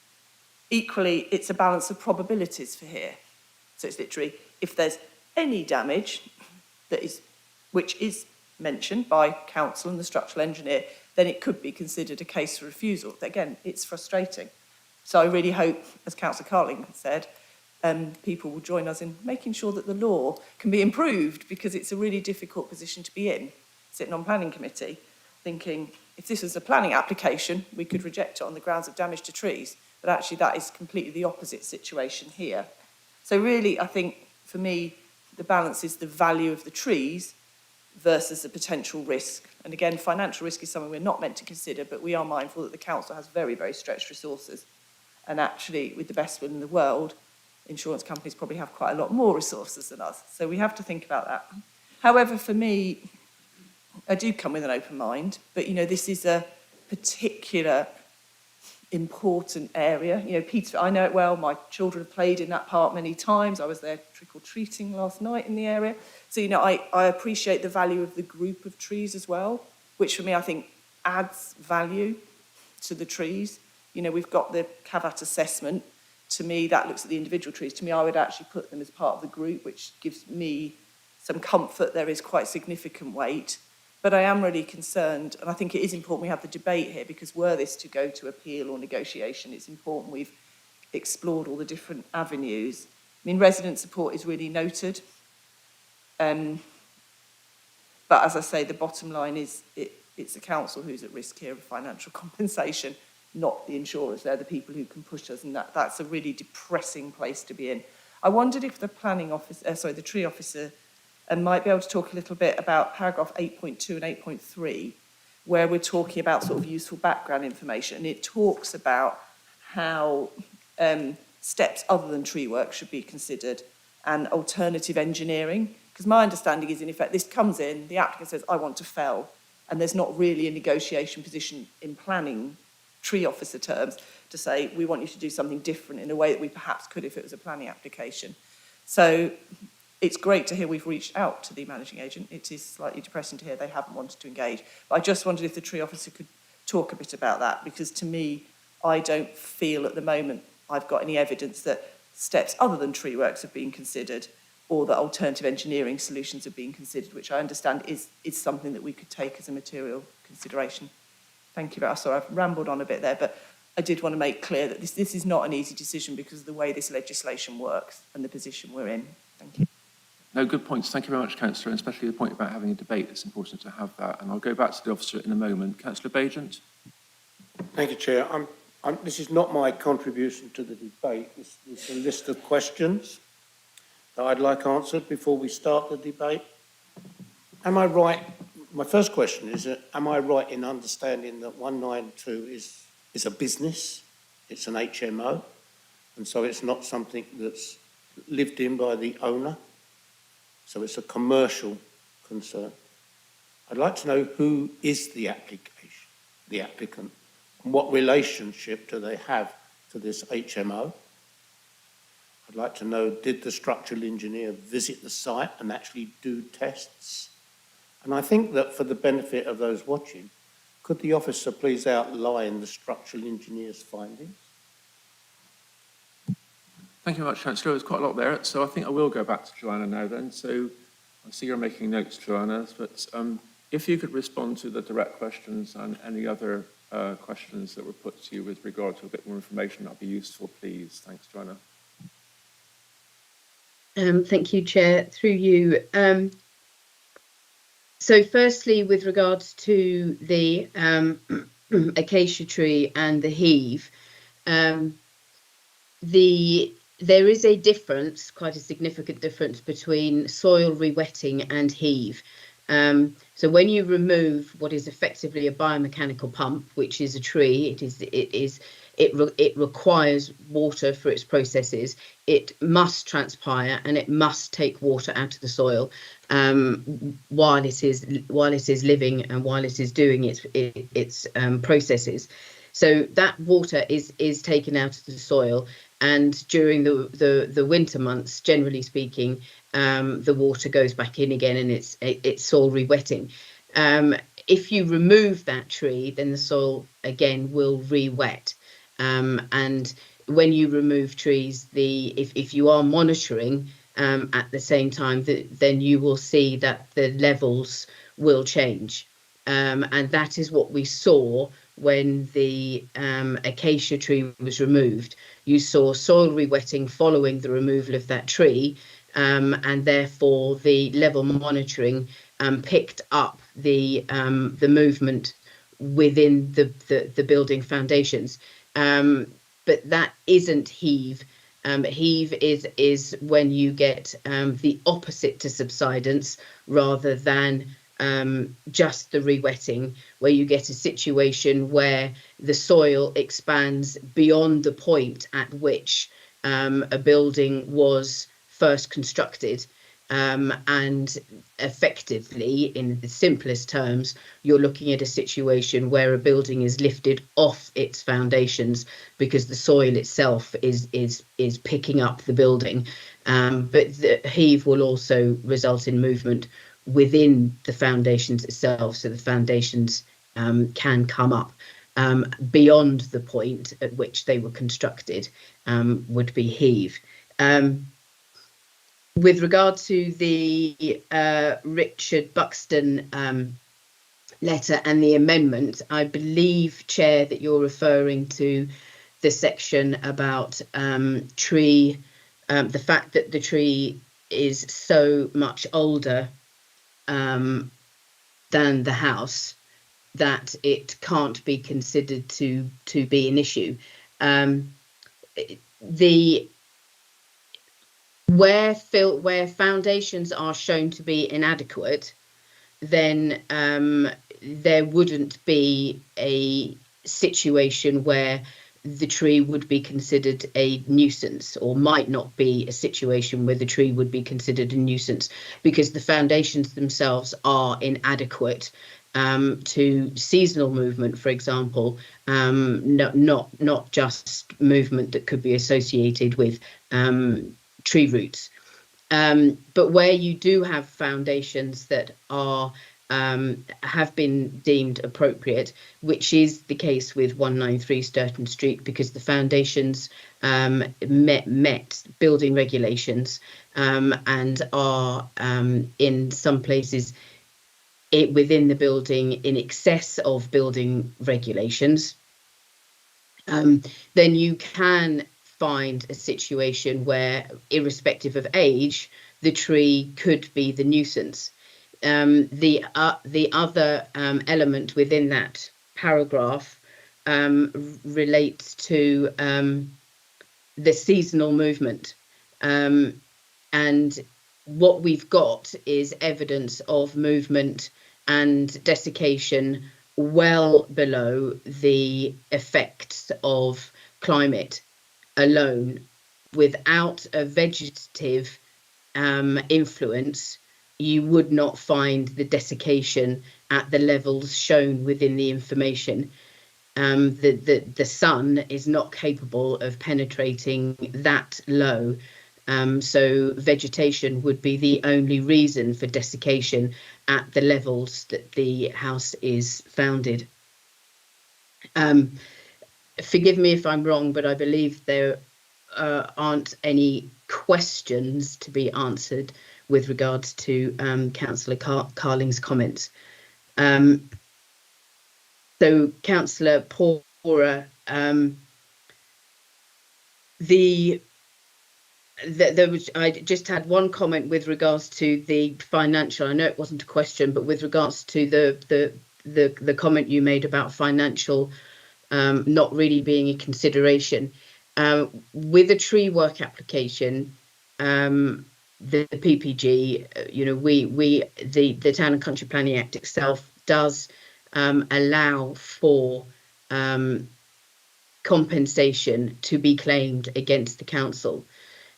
Equally, it's a balance of probabilities for here. So it's literally, if there's any damage which is mentioned by council and the structural engineer, then it could be considered a case for refusal. Again, it's frustrating. So I really hope, as Councillor Carling said, people will join us in making sure that the law can be improved, because it's a really difficult position to be in, sitting on planning committee, thinking if this was a planning application, we could reject it on the grounds of damage to trees, but actually that is completely the opposite situation here. So really, I think, for me, the balance is the value of the trees versus the potential risk. And again, financial risk is something we're not meant to consider, but we are mindful that the council has very, very stretched resources. And actually, with the best will in the world, insurance companies probably have quite a lot more resources than us. So we have to think about that. However, for me, I do come with an open mind, but, you know, this is a particular important area. You know, Petersfield, I know it well. My children have played in that park many times. I was there trick-or-treating last night in the area. So, you know, I appreciate the value of the group of trees as well, which for me, I think, adds value to the trees. You know, we've got the CAVAT assessment. To me, that looks at the individual trees. To me, I would actually put them as part of the group, which gives me some comfort. There is quite significant weight. But I am really concerned, and I think it is important we have the debate here, because were this to go to appeal or negotiation, it's important we've explored all the different avenues. I mean, resident support is really noted. But as I say, the bottom line is it's the council who's at risk here of financial compensation, not the insurers. They're the people who can push us, and that's a really depressing place to be in. I wondered if the the tree officer, might be able to talk a little bit about paragraph 8.2 and 8.3, where we're talking about sort of useful background information. And it talks about how steps other than tree work should be considered and alternative engineering. Because my understanding is, in effect, this comes in, the applicant says, I want to fell, and there's not really a negotiation position in planning tree officer terms to say, we want you to do something different in a way that we perhaps could if it was a planning application. So it's great to hear we've reached out to the managing agent. It is slightly depressing to hear they haven't wanted to engage. But I just wondered if the tree officer could talk a bit about that, because to me, I don't feel at the moment I've got any evidence that steps other than tree works have been considered, or that alternative engineering solutions have been considered, which I understand is something that we could take as a material consideration. Thank you. Sorry, I've rambled on a bit there, but I did want to make clear that this is not an easy decision because of the way this legislation works and the position we're in. Thank you. No, good points. Thank you very much, Councillor, and especially the point about having a debate. It's important to have that. And I'll go back to the officer in a moment. Councillor Bagent. Thank you, Chair. This is not my contribution to the debate. This is a list of questions that I'd like answered before we start the debate. Am I right? My first question is, am I right in understanding that 192 is a business? It's an HMO, and so it's not something that's lived in by the owner? So it's a commercial concern. I'd like to know who is the applicant, and what relationship do they have to this HMO? I'd like to know, did the structural engineer visit the site and actually do tests? And I think that for the benefit of those watching, could the officer please outline the structural engineer's findings? Thank you very much, Councillor. There's quite a lot there. So I think I will go back to Joanna now then. So I see you're making notes, Joanna, but if you could respond to the direct questions and any other questions that were put to you with regard to a bit more information, that'd be useful, please. Thanks, Joanna. Thank you, Chair. Through you. So firstly, with regards to the acacia tree and the heave, there is a difference, quite a significant difference, between soil rewetting and heave. So when you remove what is effectively a biomechanical pump, which is a tree, it requires water for its processes. It must transpire and it must take water out of the soil while it is living and while it is doing its processes. So that water is taken out of the soil, and during the winter months, generally speaking, the water goes back in again, and it's soil rewetting. If you remove that tree, then the soil again will re-wet. And when you remove trees, if you are monitoring at the same time, then you will see that the levels will change. And that is what we saw when the acacia tree was removed. You saw soil rewetting following the removal of that tree, and therefore the level monitoring picked up the movement within the building foundations. But that isn't heave. Heave is when you get the opposite to subsidence rather than just the rewetting, where you get a situation where the soil expands beyond the point at which a building was first constructed. And effectively, in the simplest terms, you're looking at a situation where a building is lifted off its foundations because the soil itself is picking up the building. But the heave will also result in movement within the foundations itself, so the foundations can come up beyond the point at which they were constructed, would be heave. With regard to the Richard Buxton letter and the amendment, I believe, Chair, that you're referring to the section about tree, the fact that the tree is so much older than the house that it can't be considered to be an issue. Where foundations are shown to be inadequate, then there wouldn't be a situation where the tree would be considered a nuisance, or might not be a situation where the tree would be considered a nuisance, because the foundations themselves are inadequate to seasonal movement, for example, not just movement that could be associated with tree roots. But where you do have foundations that are have been deemed appropriate, which is the case with 193 Sturton Street, because the foundations met building regulations and are in some places within the building in excess of building regulations, then you can find a situation where, irrespective of age, the tree could be the nuisance. The other element within that paragraph relates to the seasonal movement, and what we've got is evidence of movement and desiccation well below the effects of climate alone. Without a vegetative influence, you would not find the desiccation at the levels shown within the information. The sun is not capable of penetrating that low. So vegetation would be the only reason for desiccation at the levels that the house is founded. Forgive me if I'm wrong, but I believe there aren't any questions to be answered with regards to Councillor Carling's comments. So Councillor Pora, I just had one comment with regards to the financial. I know it wasn't a question, but with regards to the comment you made about financial not really being a consideration. With a tree work application, the PPG, you know, the Town and Country Planning Act itself does allow for compensation to be claimed against the council,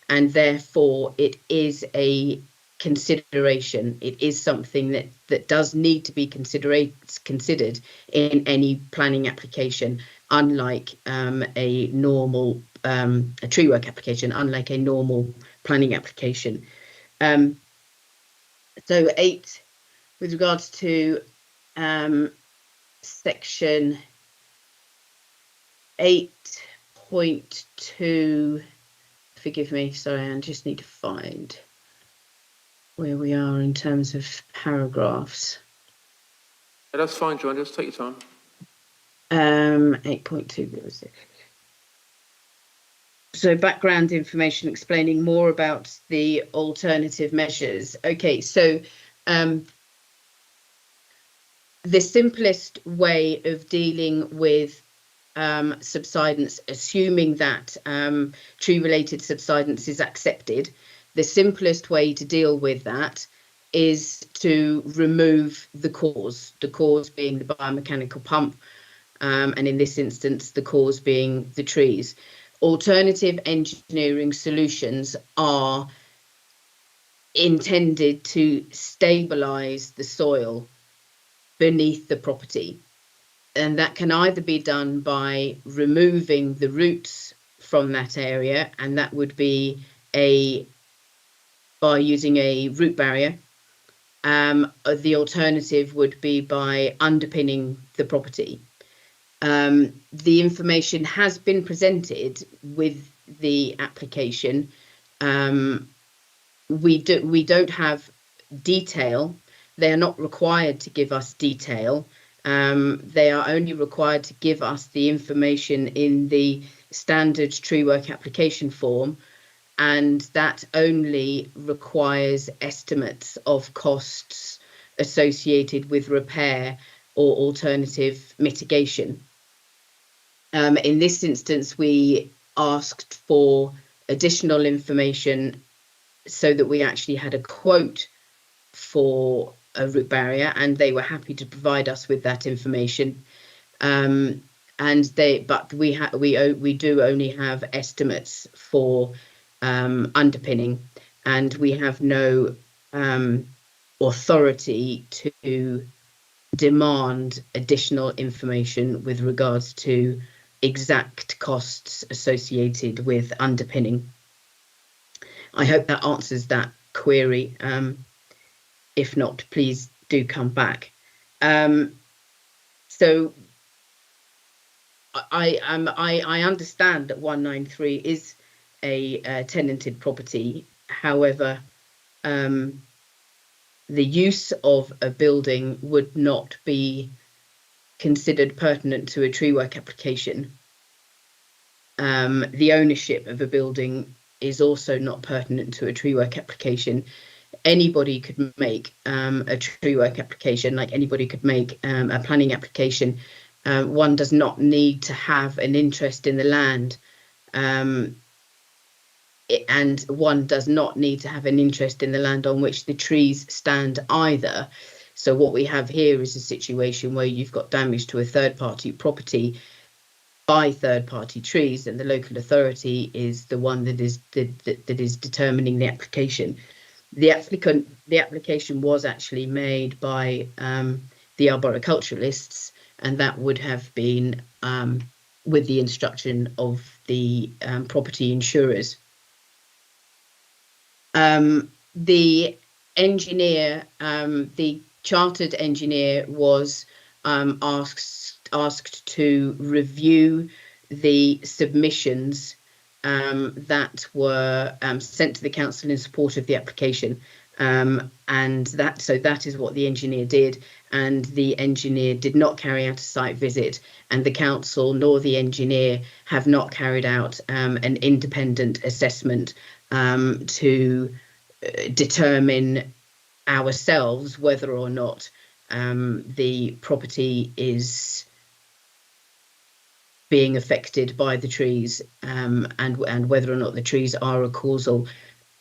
and therefore it is a consideration. It is something that does need to be considered in any planning application, unlike a normal a tree work application, unlike a normal planning application. So 8, with regards to section 8.2, forgive me, sorry, I just need to find where we are in terms of paragraphs. Yeah, that's fine, Joanne, just take your time. 8.2, what was it? So background information explaining more about the alternative measures. Okay, so the simplest way of dealing with subsidence, assuming that tree-related subsidence is accepted, the simplest way to deal with that is to remove the cause being the biomechanical pump, and in this instance, the cause being the trees. Alternative engineering solutions are intended to stabilise the soil beneath the property. And that can either be done by removing the roots from that area, and that would be by using a root barrier. The alternative would be by underpinning the property. The information has been presented with the application. We don't have detail. They are not required to give us detail. They are only required to give us the information in the standard tree work application form, and that only requires estimates of costs associated with repair or alternative mitigation. In this instance, we asked for additional information so that we actually had a quote for a root barrier, and they were happy to provide us with that information. But we do only have estimates for underpinning, and we have no authority to demand additional information with regards to exact costs associated with underpinning. I hope that answers that query. If not, please do come back. So I understand that 193 is a tenanted property. However, the use of a building would not be considered pertinent to a tree work application. The ownership of a building is also not pertinent to a tree work application. Anybody could make a tree work application, like anybody could make a planning application. One does not need to have an interest in the land, and one does not need to have an interest in the land on which the trees stand either. So what we have here is a situation where you've got damage to a third-party property by third-party trees, and the local authority is the one that is determining the application. The application was actually made by the arboriculturalists, and that would have been with the instruction of the property insurers. The engineer, the chartered engineer, was asked to review the submissions that were sent to the council in support of the application, and that is what the engineer did. And the engineer did not carry out a site visit, and the council nor the engineer have not carried out an independent assessment to determine ourselves whether or not the property is being affected by the trees, and whether or not the trees are a causal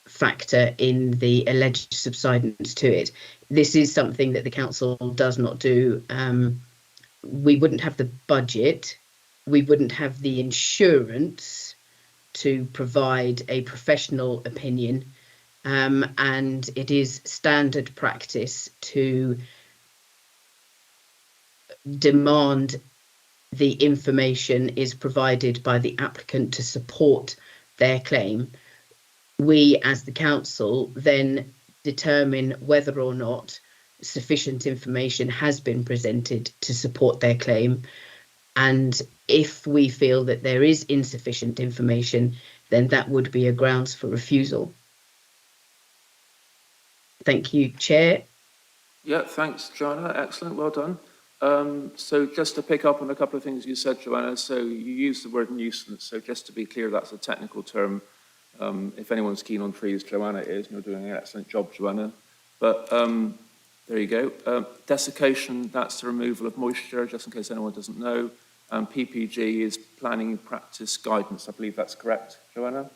factor in the alleged subsidence to it. This is something that the council does not do. We wouldn't have the budget, we wouldn't have the insurance to provide a professional opinion, and it is standard practice to demand the information is provided by the applicant to support their claim. We, as the council, then determine whether or not sufficient information has been presented to support their claim. And if we feel that there is insufficient information, then that would be a grounds for refusal. Thank you, Chair. Yeah, thanks, Joanna. Excellent, well done. So just to pick up on a couple of things you said, Joanna, so you used the word nuisance. So just to be clear, that's a technical term. If anyone's keen on trees, Joanna is, and you're doing an excellent job, Joanna. But there you go. Desiccation, that's the removal of moisture, just in case anyone doesn't know. PPG is planning practice guidance. I believe that's correct, Joanna?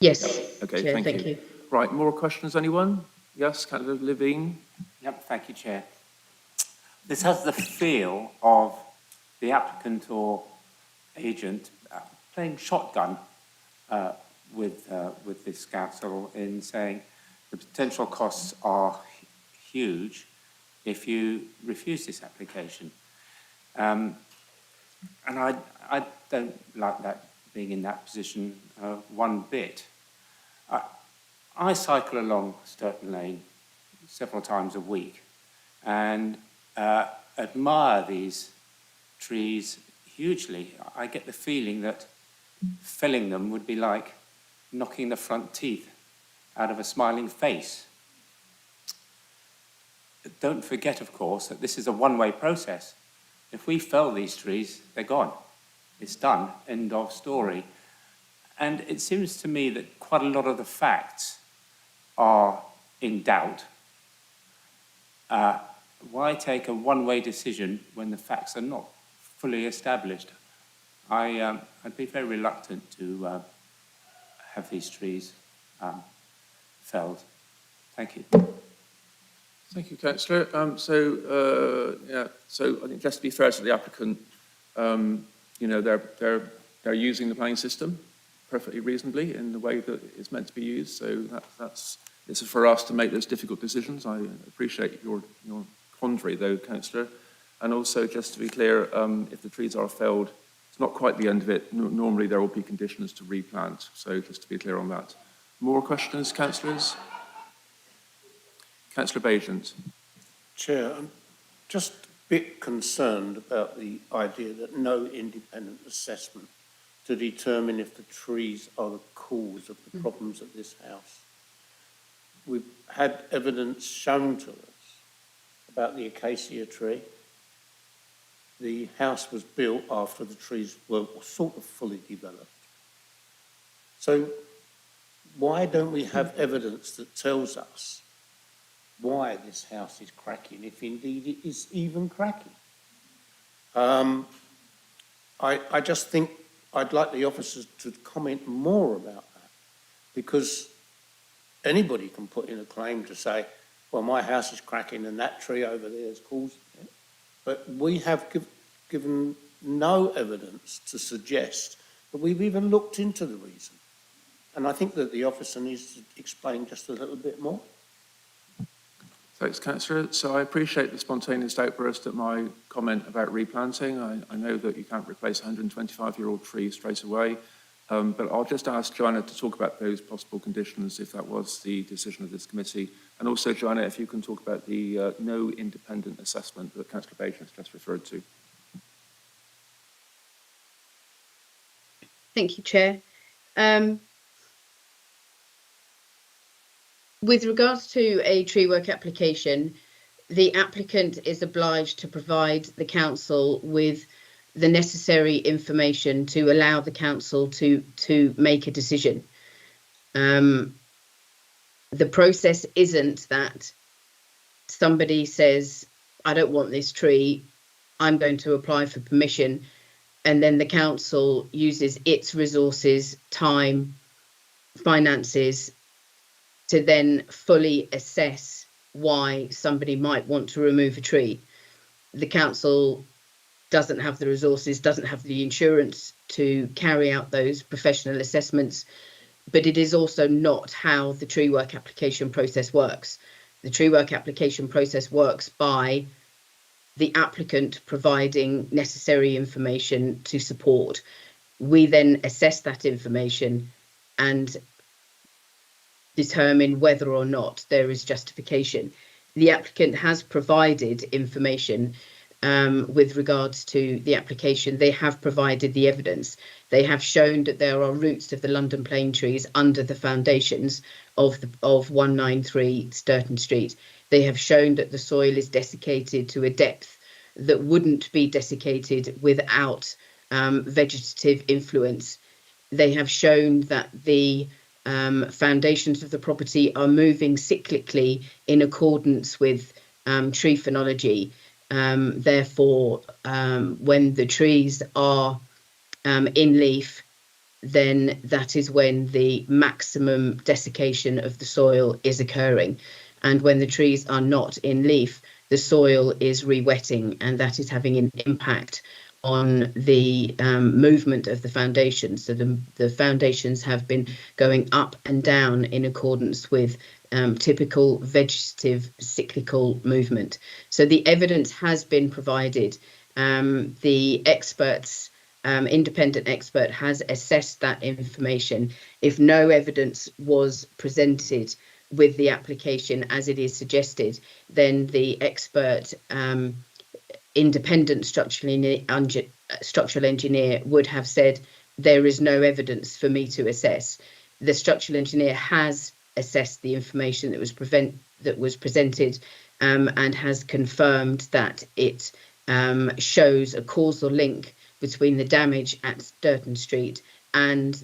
Yes. Yep. Okay, Chair, thank you. Right, more questions, anyone? Yes, Councillor Levine? Yep, thank you, Chair. This has the feel of the applicant or agent playing shotgun with this council in saying the potential costs are huge if you refuse this application. And I don't like that, being in that position one bit. I cycle along Sturton Lane several times a week and admire these trees hugely. I get the feeling that felling them would be like knocking the front teeth out of a smiling face. But don't forget, of course, that this is a one-way process. If we fell these trees, they're gone. It's done, end of story. And it seems to me that quite a lot of the facts are in doubt. Why take a one-way decision when the facts are not fully established? I'd be very reluctant to have these trees felled. Thank you. Thank you, Councillor. So I think just to be fair to the applicant, you know, they're using the planning system perfectly reasonably in the way that it's meant to be used. So this is for us to make those difficult decisions. I appreciate your quandary, though, Councillor. And also, just to be clear, if the trees are felled, it's not quite the end of it. Normally, there will be conditions to replant. So just to be clear on that. More questions, councillors? Councillor Bajent. Chair, I'm just a bit concerned about the idea that no independent assessment to determine if the trees are the cause of the problems at this house. We've had evidence shown to us about the acacia tree. The house was built after the trees were sort of fully developed. So why don't we have evidence that tells us why this house is cracking, if indeed it is even cracking? I just think I'd like the officers to comment more about that, because anybody can put in a claim to say, well, my house is cracking and that tree over there is causing it. But we have given no evidence to suggest that we've even looked into the reason. And I think that the officer needs to explain just a little bit more. Thanks, Councillor. So I appreciate the spontaneous outburst at my comment about replanting. I know that you can't replace 125-year-old trees straight away, but I'll just ask Joanna to talk about those possible conditions if that was the decision of this committee. And also, Joanna, if you can talk about the no independent assessment that Councillor Bajan has just referred to. Thank you, Chair. With regards to a tree work application, the applicant is obliged to provide the council with the necessary information to allow the council to make a decision. The process isn't that somebody says, I don't want this tree, I'm going to apply for permission, and then the council uses its resources, time, finances to then fully assess why somebody might want to remove a tree. The council doesn't have the resources, doesn't have the insurance to carry out those professional assessments, but it is also not how the tree work application process works. The tree work application process works by the applicant providing necessary information to support. We then assess that information and determine whether or not there is justification. The applicant has provided information with regards to the application. They have provided the evidence. They have shown that there are roots of the London plane trees under the foundations of 193 Sturton Street. They have shown that the soil is desiccated to a depth that wouldn't be desiccated without vegetative influence. They have shown that the foundations of the property are moving cyclically in accordance with tree phenology. Therefore, when the trees are in leaf, then that is when the maximum desiccation of the soil is occurring. And when the trees are not in leaf, the soil is re-wetting, and that is having an impact on the movement of the foundations. So the foundations have been going up and down in accordance with typical vegetative cyclical movement. So the evidence has been provided. The experts, independent expert has assessed that information. If no evidence was presented with the application as it is suggested, then the expert independent structural engineer would have said there is no evidence for me to assess. The structural engineer has assessed the information that was presented and has confirmed that it shows a causal link between the damage at Sturton Street and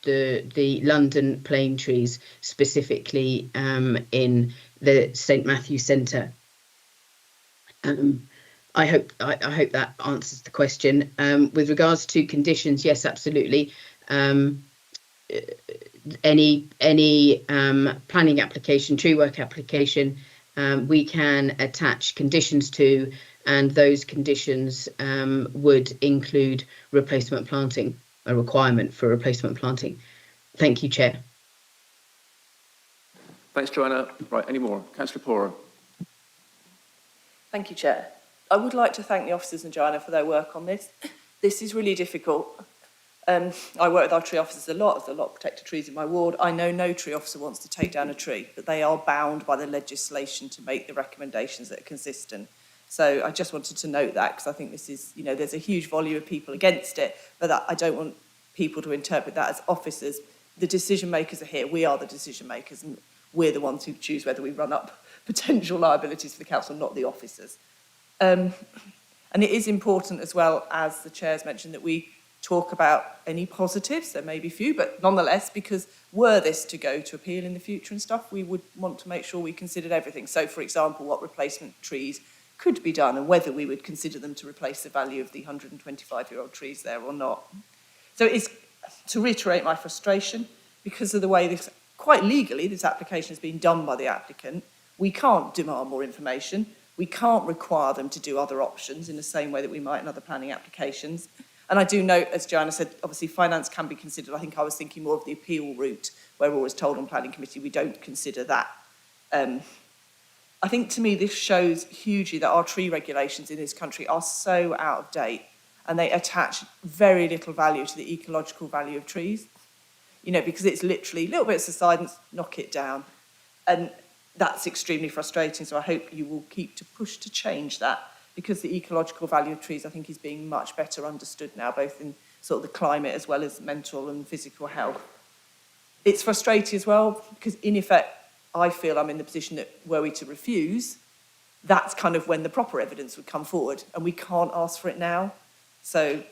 the London plane trees, specifically in the St Matthew Centre. I hope that answers the question. With regards to conditions, yes, absolutely. Any planning application, tree work application, we can attach conditions to, and those conditions would include replacement planting, a requirement for replacement planting. Thank you, Chair. Thanks, Joanna. Right, any more? Councillor Pora. Thank you, Chair. I would like to thank the officers and Joanna for their work on this. This is really difficult. I work with our tree officers a lot. There's a lot of protected trees in my ward. I know no tree officer wants to take down a tree, but they are bound by the legislation to make the recommendations that are consistent. So I just wanted to note that, because I think this is, there's a huge volume of people against it, but I don't want people to interpret that as officers. The decision makers are here. We are the decision makers, and we're the ones who choose whether we run up potential liabilities for the council, not the officers. And it is important as well, as the Chair's mentioned, that we talk about any positives. There may be few, but nonetheless, because were this to go to appeal in the future and stuff, we would want to make sure we considered everything. So, for example, what replacement trees could be done and whether we would consider them to replace the value of the 125-year-old trees there or not. So it's, to reiterate my frustration, because of the way this, quite legally, this application has been done by the applicant, we can't demand more information. We can't require them to do other options in the same way that we might in other planning applications. And I do note, as Joanna said, obviously finance can be considered. I think I was thinking more of the appeal route, where we're always told on planning committee we don't consider that. I think to me this shows hugely that our tree regulations in this country are so out of date and they attach very little value to the ecological value of trees. You know, because it's literally little bits of subsidence, knock it down. And that's extremely frustrating. So I hope you will keep to push to change that, because the ecological value of trees, I think, is being much better understood now, both in sort of the climate as well as mental and physical health. It's frustrating as well, because in effect, I feel I'm in the position that were we to refuse, that's kind of when the proper evidence would come forward, and we can't ask for it now. So,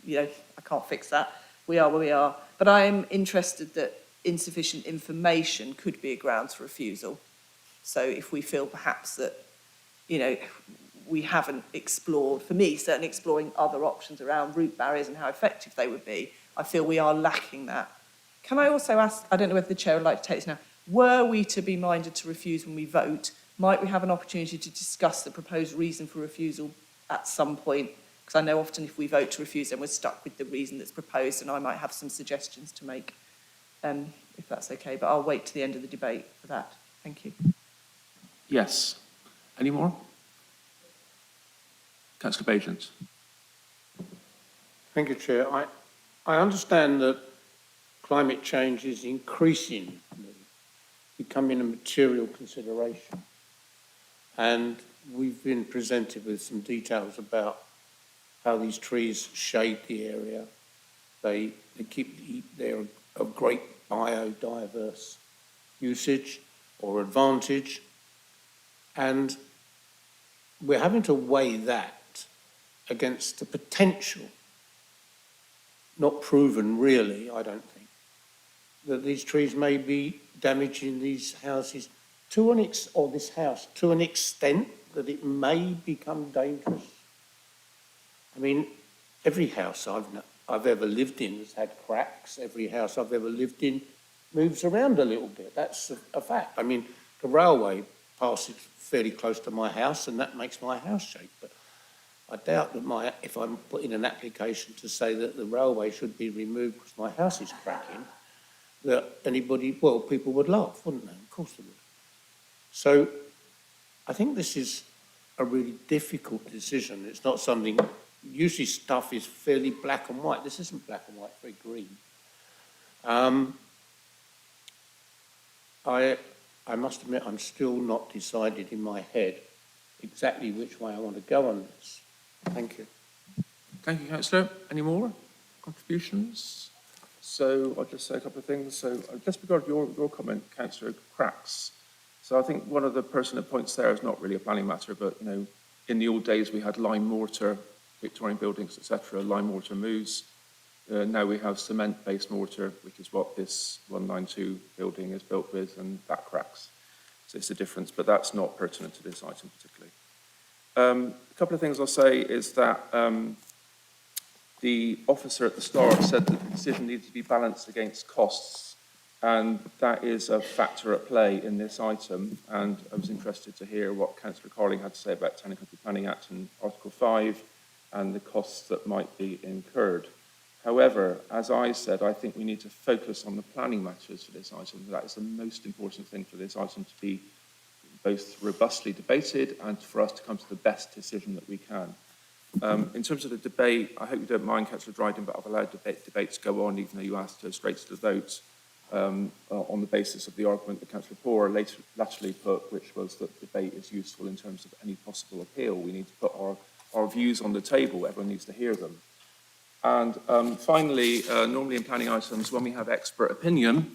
you know, I can't fix that. We are where we are. But I am interested that insufficient information could be a grounds for refusal. So if we feel perhaps that, you know, we haven't explored, for me, certainly exploring other options around root barriers and how effective they would be, I feel we are lacking that. Can I also ask, I don't know whether the chair would like to take this now, were we to be minded to refuse when we vote, might we have an opportunity to discuss the proposed reason for refusal at some point? Because I know often if we vote to refuse, then we're stuck with the reason that's proposed, and I might have some suggestions to make, if that's okay. But I'll wait to the end of the debate for that. Thank you. Yes. Any more? Councillor Bajent. Thank you, Chair. I understand that climate change is increasingly becoming a material consideration. And we've been presented with some details about how these trees shade the area. They're of great biodiverse usage or advantage. And we're having to weigh that against the potential, not proven really, I don't think, that these trees may be damaging these houses to an extent that it may become dangerous. I mean, every house I've ever lived in has had cracks. Every house I've ever lived in moves around a little bit. That's a fact. I mean, the railway passes fairly close to my house, and that makes my house shake. But I doubt that if I'm putting an application to say that the railway should be removed because my house is cracking, that people would laugh, wouldn't they? Of course they would. So I think this is a really difficult decision. It's not something, usually stuff is fairly black and white. This isn't black and white, it's very green. I must admit, I'm still not decided in my head exactly which way I want to go on this. Thank you. Thank you, Councillor. Any more contributions? So I'll just say a couple of things. So just regarding your comment, Councillor, cracks. So I think one of the pertinent points there is not really a planning matter, but you know, in the old days we had lime mortar, Victorian buildings, etc. Lime mortar moves. Now we have cement-based mortar, which is what this 192 building is built with, and that cracks. So it's a difference, but that's not pertinent to this item particularly. A couple of things I'll say is that the officer at the start said that the decision needed to be balanced against costs, and that is a factor at play in this item. And I was interested to hear what Councillor Carling had to say about Town and Country Planning Act and Article 5 and the costs that might be incurred. However, as I said, I think we need to focus on the planning matters for this item. That is the most important thing for this item to be both robustly debated and for us to come to the best decision that we can. In terms of the debate, I hope you don't mind, Councillor Dryden, but I've allowed debate to go on, even though you asked to straight to the vote, on the basis of the argument that Councillor Poore latterly put, which was that debate is useful in terms of any possible appeal. We need to put our views on the table. Everyone needs to hear them. And finally, normally in planning items, when we have expert opinion,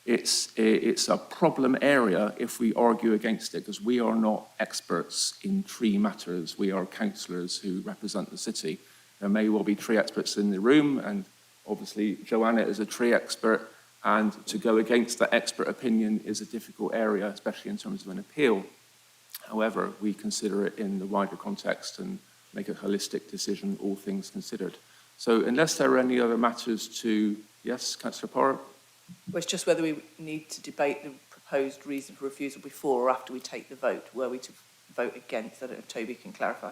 it's a problem area if we argue against it, because we are not experts in tree matters. We are councillors who represent the city. There may well be tree experts in the room, and obviously Joanna is a tree expert, and to go against that expert opinion is a difficult area, especially in terms of an appeal. However, we consider it in the wider context and make a holistic decision, all things considered. So unless there are any other matters to, yes, Councillor Parr? Well, it's just whether we need to debate the proposed reason for refusal before or after we take the vote. Were we to vote against? I don't know if Toby can clarify.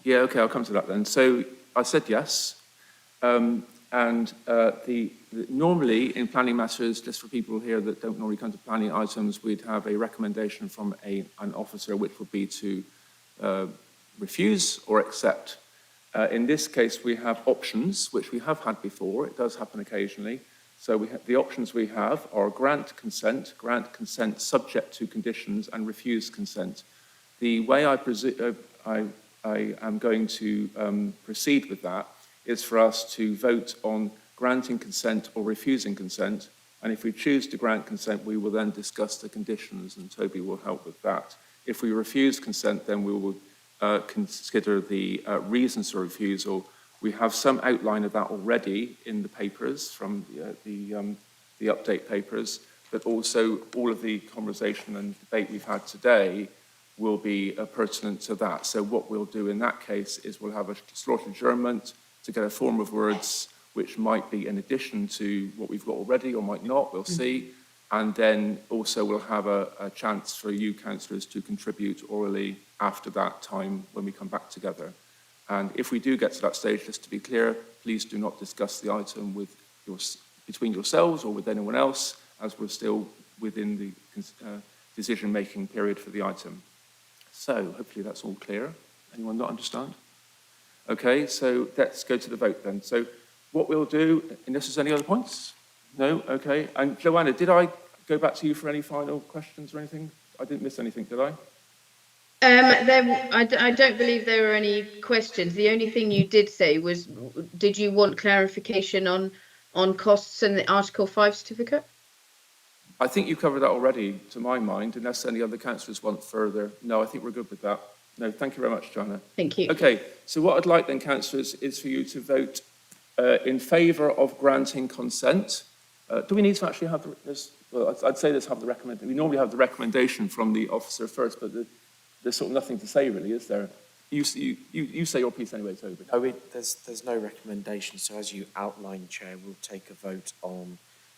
Yeah, okay, I'll come to that then. So I said yes. Normally in planning matters, just for people here that don't normally come to planning items, we'd have a recommendation from an officer, which would be to refuse or accept. In this case, we have options, which we have had before. It does happen occasionally. So the options we have are grant consent subject to conditions, and refuse consent. The way I am going to proceed with that is for us to vote on granting consent or refusing consent. And if we choose to grant consent, we will then discuss the conditions, and Toby will help with that. If we refuse consent, then we will consider the reasons for refusal. We have some outline of that already in the papers from the update papers, but also all of the conversation and debate we've had today will be pertinent to that. So what we'll do in that case is we'll have a slot adjournment to get a form of words which might be in addition to what we've got already or might not, we'll see. And then also we'll have a chance for you councillors to contribute orally after that time when we come back together. And if we do get to that stage, just to be clear, please do not discuss the item with between yourselves or with anyone else, as we're still within the decision-making period for the item. So hopefully that's all clear. Anyone not understand? Okay, so let's go to the vote then. So what we'll do, unless there's any other points? No? Okay. And Joanna, did I go back to you for any final questions or anything? I didn't miss anything, did I? I don't believe there were any questions. The only thing you did say was, did you want clarification on costs and the Article 5 certificate? I think you covered that already, to my mind, unless any other councillors want further. No, I think we're good with that. No, thank you very much, Joanna. Thank you. Okay, so what I'd like then, councillors, is for you to vote in favour of granting consent. Do we need to actually have this? Well, I'd say let's have the recommendation. We normally have the recommendation from the officer first, but there's sort of nothing to say, really, is there? You say your piece anyway, Toby. No, there's no recommendation. So as you outlined, Chair, we'll take a vote on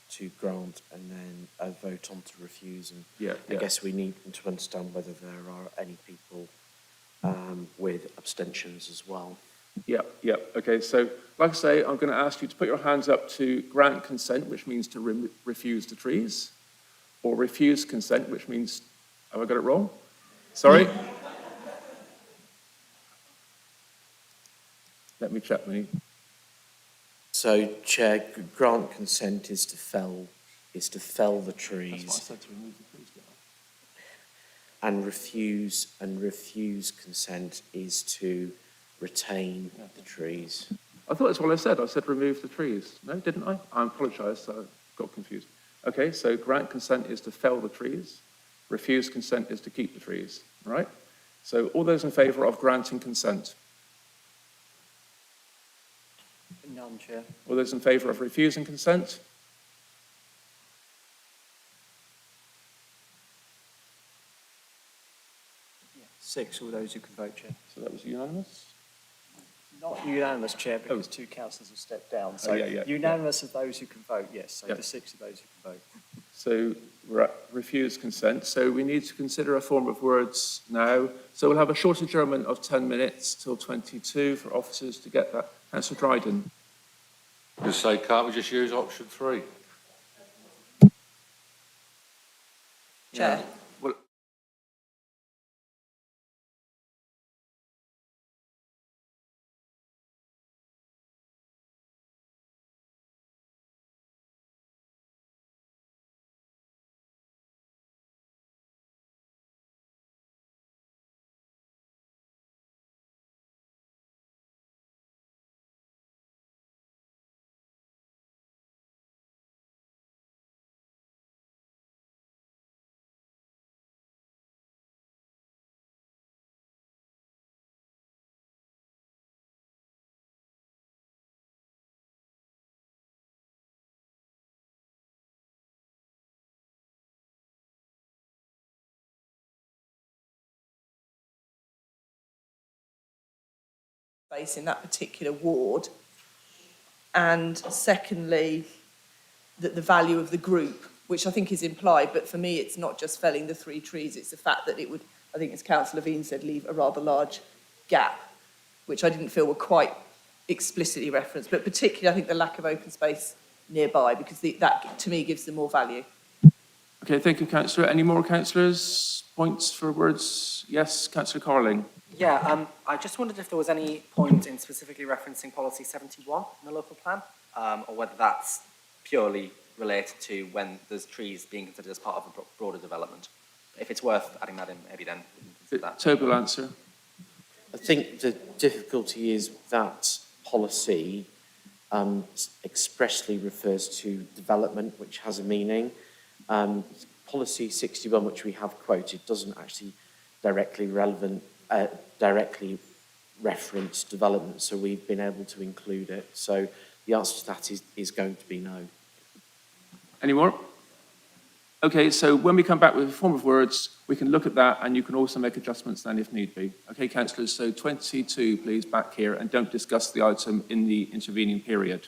to grant and then a vote on to refuse. And I guess we need to understand whether there are any people with abstentions as well. Yeah. Okay, so like I say, I'm going to ask you to put your hands up to grant consent, which means to refuse the trees, or refuse consent, which means, have I got it wrong? Sorry? Let me check me. So, Chair, grant consent is to fell the trees. That's what I said, to remove the trees. And refuse consent is to retain the trees. I thought that's what I said. I said remove the trees. No, didn't I? I apologise, I got confused. Okay, so grant consent is to fell the trees. Refuse consent is to keep the trees, all right? So all those in favour of granting consent? None, Chair. All those in favour of refusing consent? Six, all those who can vote, Chair. So that was unanimous? Not unanimous, Chair, because two councillors have stepped down. So yeah. unanimous of those who can vote, yes. So Yeah. the six of those who can vote. So we're at refuse consent. So we need to consider a form of words now. So we'll have a short adjournment of 10 minutes till 22 for officers to get that. Councillor Dryden. Just say, can't we just use option 3? Chair. space in that particular ward. And secondly, that the value of the group, which I think is implied, but for me, it's not just felling the 3 trees, it's the fact that it would, I think as Councillor Veen said, leave a rather large gap, which I didn't feel were quite explicitly referenced, but particularly I think the lack of open space nearby, because that to me gives them more value. Okay, thank you, Councillor. Any more councillors? Points for words? Yes, Councillor Carling. Yeah, I just wondered if there was any point in specifically referencing policy 71 in the local plan, or whether that's purely related to when there's trees being considered as part of a broader development. If it's worth adding that in, maybe then we can consider that. Toby will answer. I think the difficulty is that policy expressly refers to development, which has a meaning. Policy 61, which we have quoted, doesn't actually directly reference development, so we've been able to include it. So the answer to that is going to be no. Any more? Okay, so when we come back with a form of words, we can look at that and you can also make adjustments then if need be. Okay, councillors, so 22, please, back here, and don't discuss the item in the intervening period.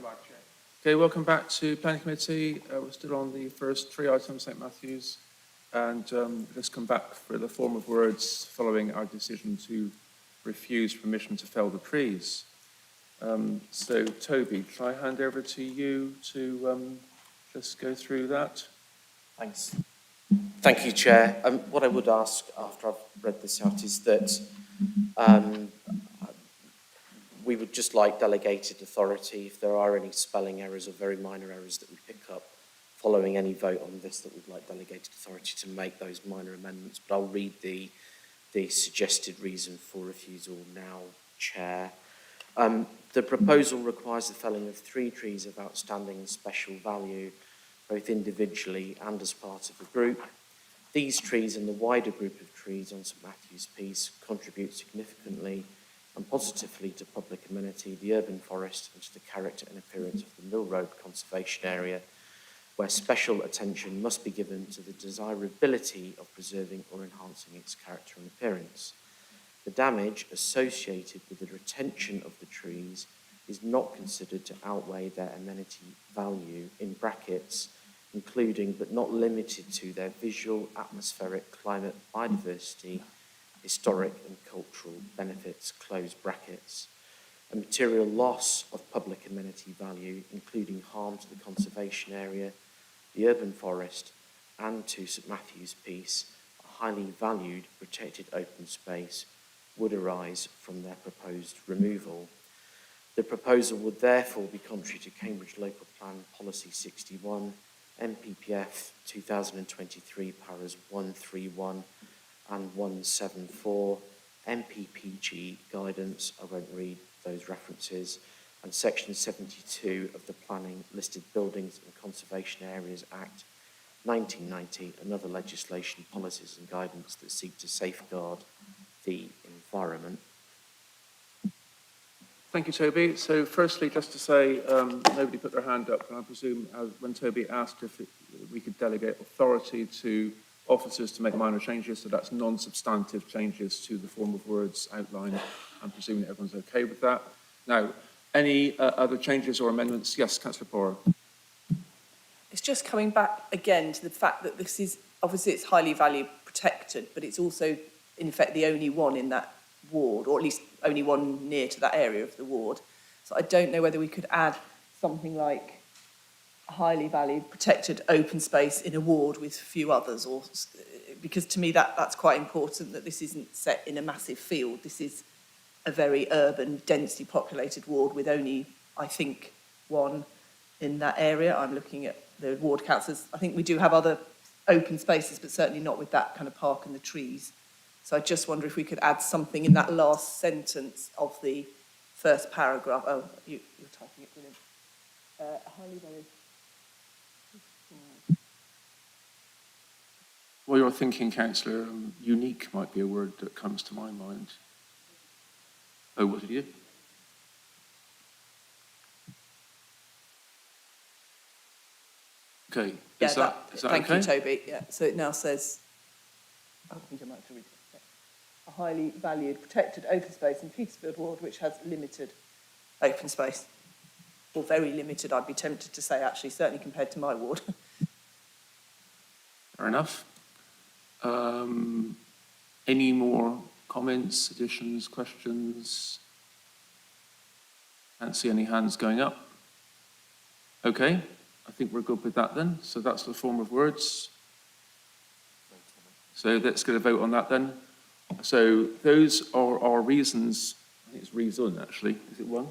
much, Chair. Okay, welcome back to Planning Committee. We're still on the first three items, St Matthews. And let's come back for the form of words following our decision to refuse permission to fell the trees. So, Toby, shall I hand over to you to just go through that? Thanks. Thank you, Chair. What I would ask after I've read this out is that we would just like delegated authority if there are any spelling errors or very minor errors that we pick up following any vote on this, that we'd like delegated authority to make those minor amendments. But I'll read the suggested reason for refusal now, Chair. The proposal requires the felling of 3 trees of outstanding special value, both individually and as part of a group. These trees and the wider group of trees on St Matthew's Piece contribute significantly and positively to public amenity, the urban forest, and to the character and appearance of the Mill Road Conservation Area, where special attention must be given to the desirability of preserving or enhancing its character and appearance. The damage associated with the retention of the trees is not considered to outweigh their amenity value, in brackets, including but not limited to their visual, atmospheric, climate, biodiversity, historic and cultural benefits, close brackets. A material loss of public amenity value, including harm to the conservation area, the urban forest, and to St Matthew's Piece, a highly valued protected open space, would arise from their proposed removal. The proposal would therefore be contrary to Cambridge Local Plan Policy 61, NPPF 2023 paras 131 and 174, MPPG guidance, I won't read those references, and Section 72 of the Planning, Listed Buildings and Conservation Areas Act 1990, and other legislation, policies and guidance that seek to safeguard the environment. Thank you, Toby. So firstly, just to say, nobody put their hand up, and I presume when Toby asked if we could delegate authority to officers to make minor changes, so that's non-substantive changes to the form of words outlined. I'm presuming that everyone's okay with that. Now, any other changes or amendments? Yes, Councillor Power. It's just coming back again to the fact that this is, obviously it's highly value protected, but it's also in effect the only one in that ward, or at least only one near to that area of the ward. So I don't know whether we could add something like a highly valued protected open space in a ward with a few others, or because to me that's quite important, that this isn't set in a massive field. This is a very urban, densely populated ward with only, I think, one in that area. I'm looking at the ward councillors. I think we do have other open spaces, but certainly not with that kind of park and the trees. So I just wonder if we could add something in that last sentence of the first paragraph. Oh, you're typing it, brilliant. Highly valued. While you're thinking, Councillor, unique might be a word that comes to my mind. Oh, what did you do? Okay, Yeah, is that thank okay? you, Toby. Yeah, so it now says, I think I might have to read it. Yeah. A highly valued protected open space in Petersfield Ward, which has limited open space. Or very limited, I'd be tempted to say, actually, certainly compared to my ward. Fair enough. Any more comments, additions, questions? Can't see any hands going up. Okay, I think we're good with that then. So that's the form of words. So let's get a vote on that then. So those are our reasons. I think it's reason actually. Is it one?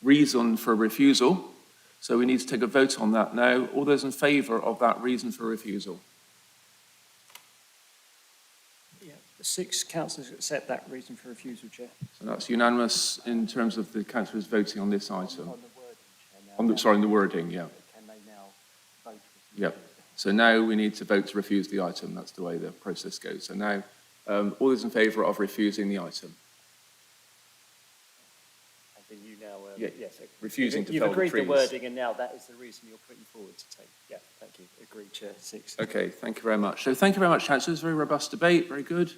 Reason for refusal. So we need to take a vote on that now. All those in favour of that reason for refusal? Yeah, 6 councillors accept that reason for refusal, Chair. So that's unanimous in terms of the councillors voting on this item. On the wording, Chair. On the wording, yeah. Can they now vote? Yep. So now we need to vote to refuse the item. That's the way the process goes. So now, all those in favour of refusing the item? And then you now, Yes, refusing to you've fell the agreed trees. the wording, and now that is the reason you're putting forward to take. Yeah, thank you. Agreed, Chair. 6. Okay, thank you very much. So thank you very much, Councillors. Very robust debate, very good.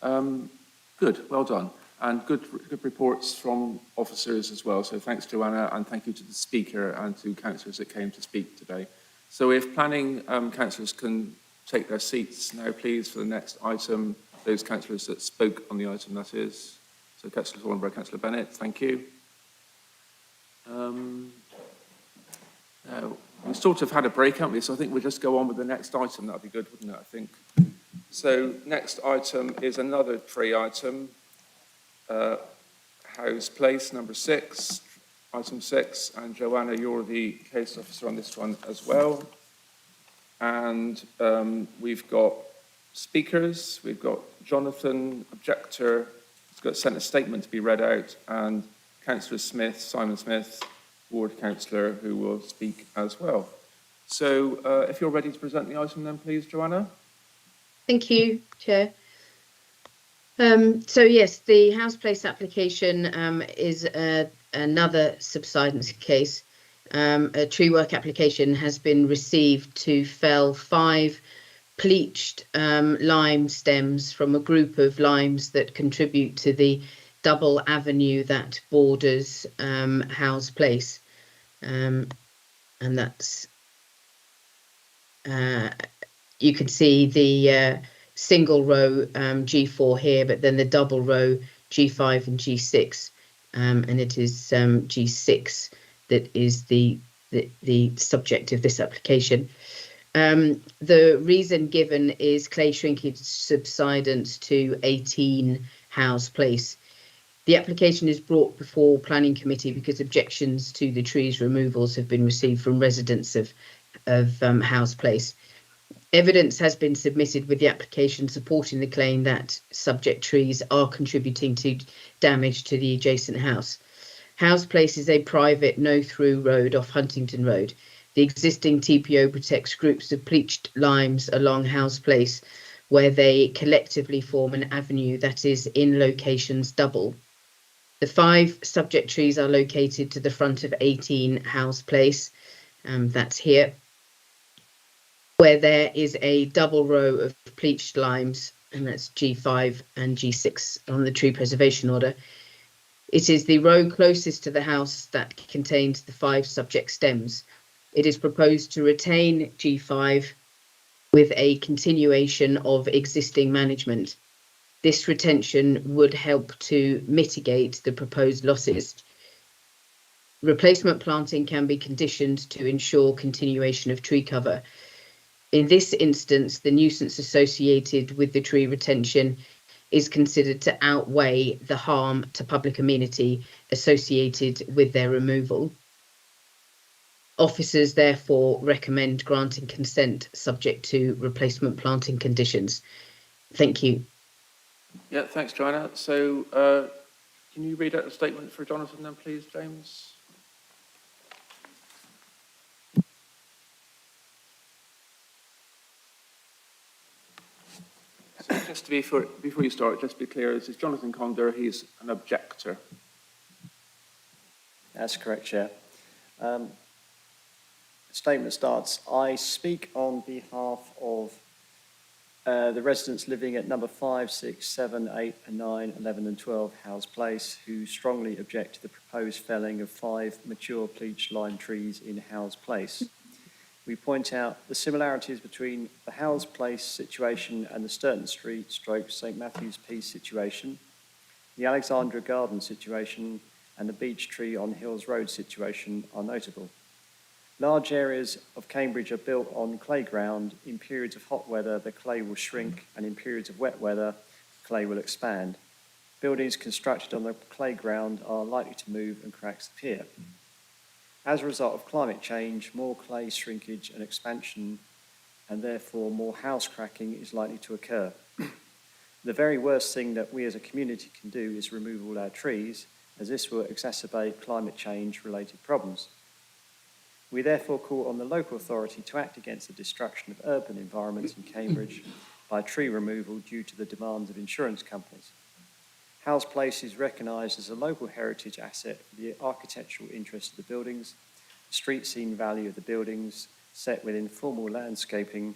Good, well done. and good reports from officers as well. So thanks, Joanna, and thank you to the speaker and to councillors that came to speak today. So if planning councillors can take their seats now, please, for the next item, those councillors that spoke on the item, that is. So Councillor Thornberry, Councillor Bennett, thank you. Now, we sort of had a break, haven't we? So I think we'll just go on with the next item. That would be good, wouldn't it, I think? So next item is another tree item. House Place, number 6, item 6. And Joanna, you're the case officer on this one as well. And we've got speakers. We've got Jonathan, objector. He's got sent a statement to be read out. And Councillor Smith, Simon Smith, ward councillor, who will speak as well. So if you're ready to present the item then, please, Joanna. Thank you, Chair. So yes, the House Place application is another subsidence case. A tree work application has been received to fell 5 pleached lime stems from a group of limes that contribute to the double avenue that borders House Place. And that's, you can see the single row G4 here, but then the double row G5 and G6, and it is G6 that is the subject of this application. The reason given is clay shrinkage subsidence to 18 House Place. The application is brought before Planning Committee because objections to the trees removals have been received from residents of House Place. Evidence has been submitted with the application supporting the claim that subject trees are contributing to damage to the adjacent house. House Place is a private no-through road off Huntington Road. The existing TPO protects groups of pleached limes along House Place, where they collectively form an avenue that is in locations double. The 5 subject trees are located to the front of 18 House Place, that's here, where there is a double row of pleached limes, and that's G5 and G6 on the tree preservation order. It is the row closest to the house that contains the 5 subject stems. It is proposed to retain G5 with a continuation of existing management. This retention would help to mitigate the proposed losses. Replacement planting can be conditioned to ensure continuation of tree cover. In this instance, the nuisance associated with the tree retention is considered to outweigh the harm to public amenity associated with their removal. Officers therefore recommend granting consent subject to replacement planting conditions. Thank you. Yeah, thanks, Joanna. So can you read out the statement for Jonathan then, please, James? So just to be before you start, just to be clear, this is Jonathan Conder. He's an objector. That's correct, Chair. The statement starts, I speak on behalf of the residents living at number 5, 6, 7, 8, and 9, 11 and 12 House Place, who strongly object to the proposed felling of 5 mature pleached lime trees in House Place. We point out the similarities between the House Place situation and the Sturton Street / St Matthew's Peace situation, the Alexandra Garden situation, and the beech tree on Hills Road situation are notable. Large areas of Cambridge are built on clay ground. In periods of hot weather, the clay will shrink, and in periods of wet weather, clay will expand. Buildings constructed on the clay ground are likely to move and cracks appear. As a result of climate change, more clay shrinkage and expansion, and therefore more house cracking is likely to occur. The very worst thing that we as a community can do is remove all our trees, as this will exacerbate climate change related problems. We therefore call on the local authority to act against the destruction of urban environments in Cambridge by tree removal due to the demands of insurance companies. House Place is recognised as a local heritage asset for the architectural interest of the buildings, the street scene value of the buildings set within formal landscaping,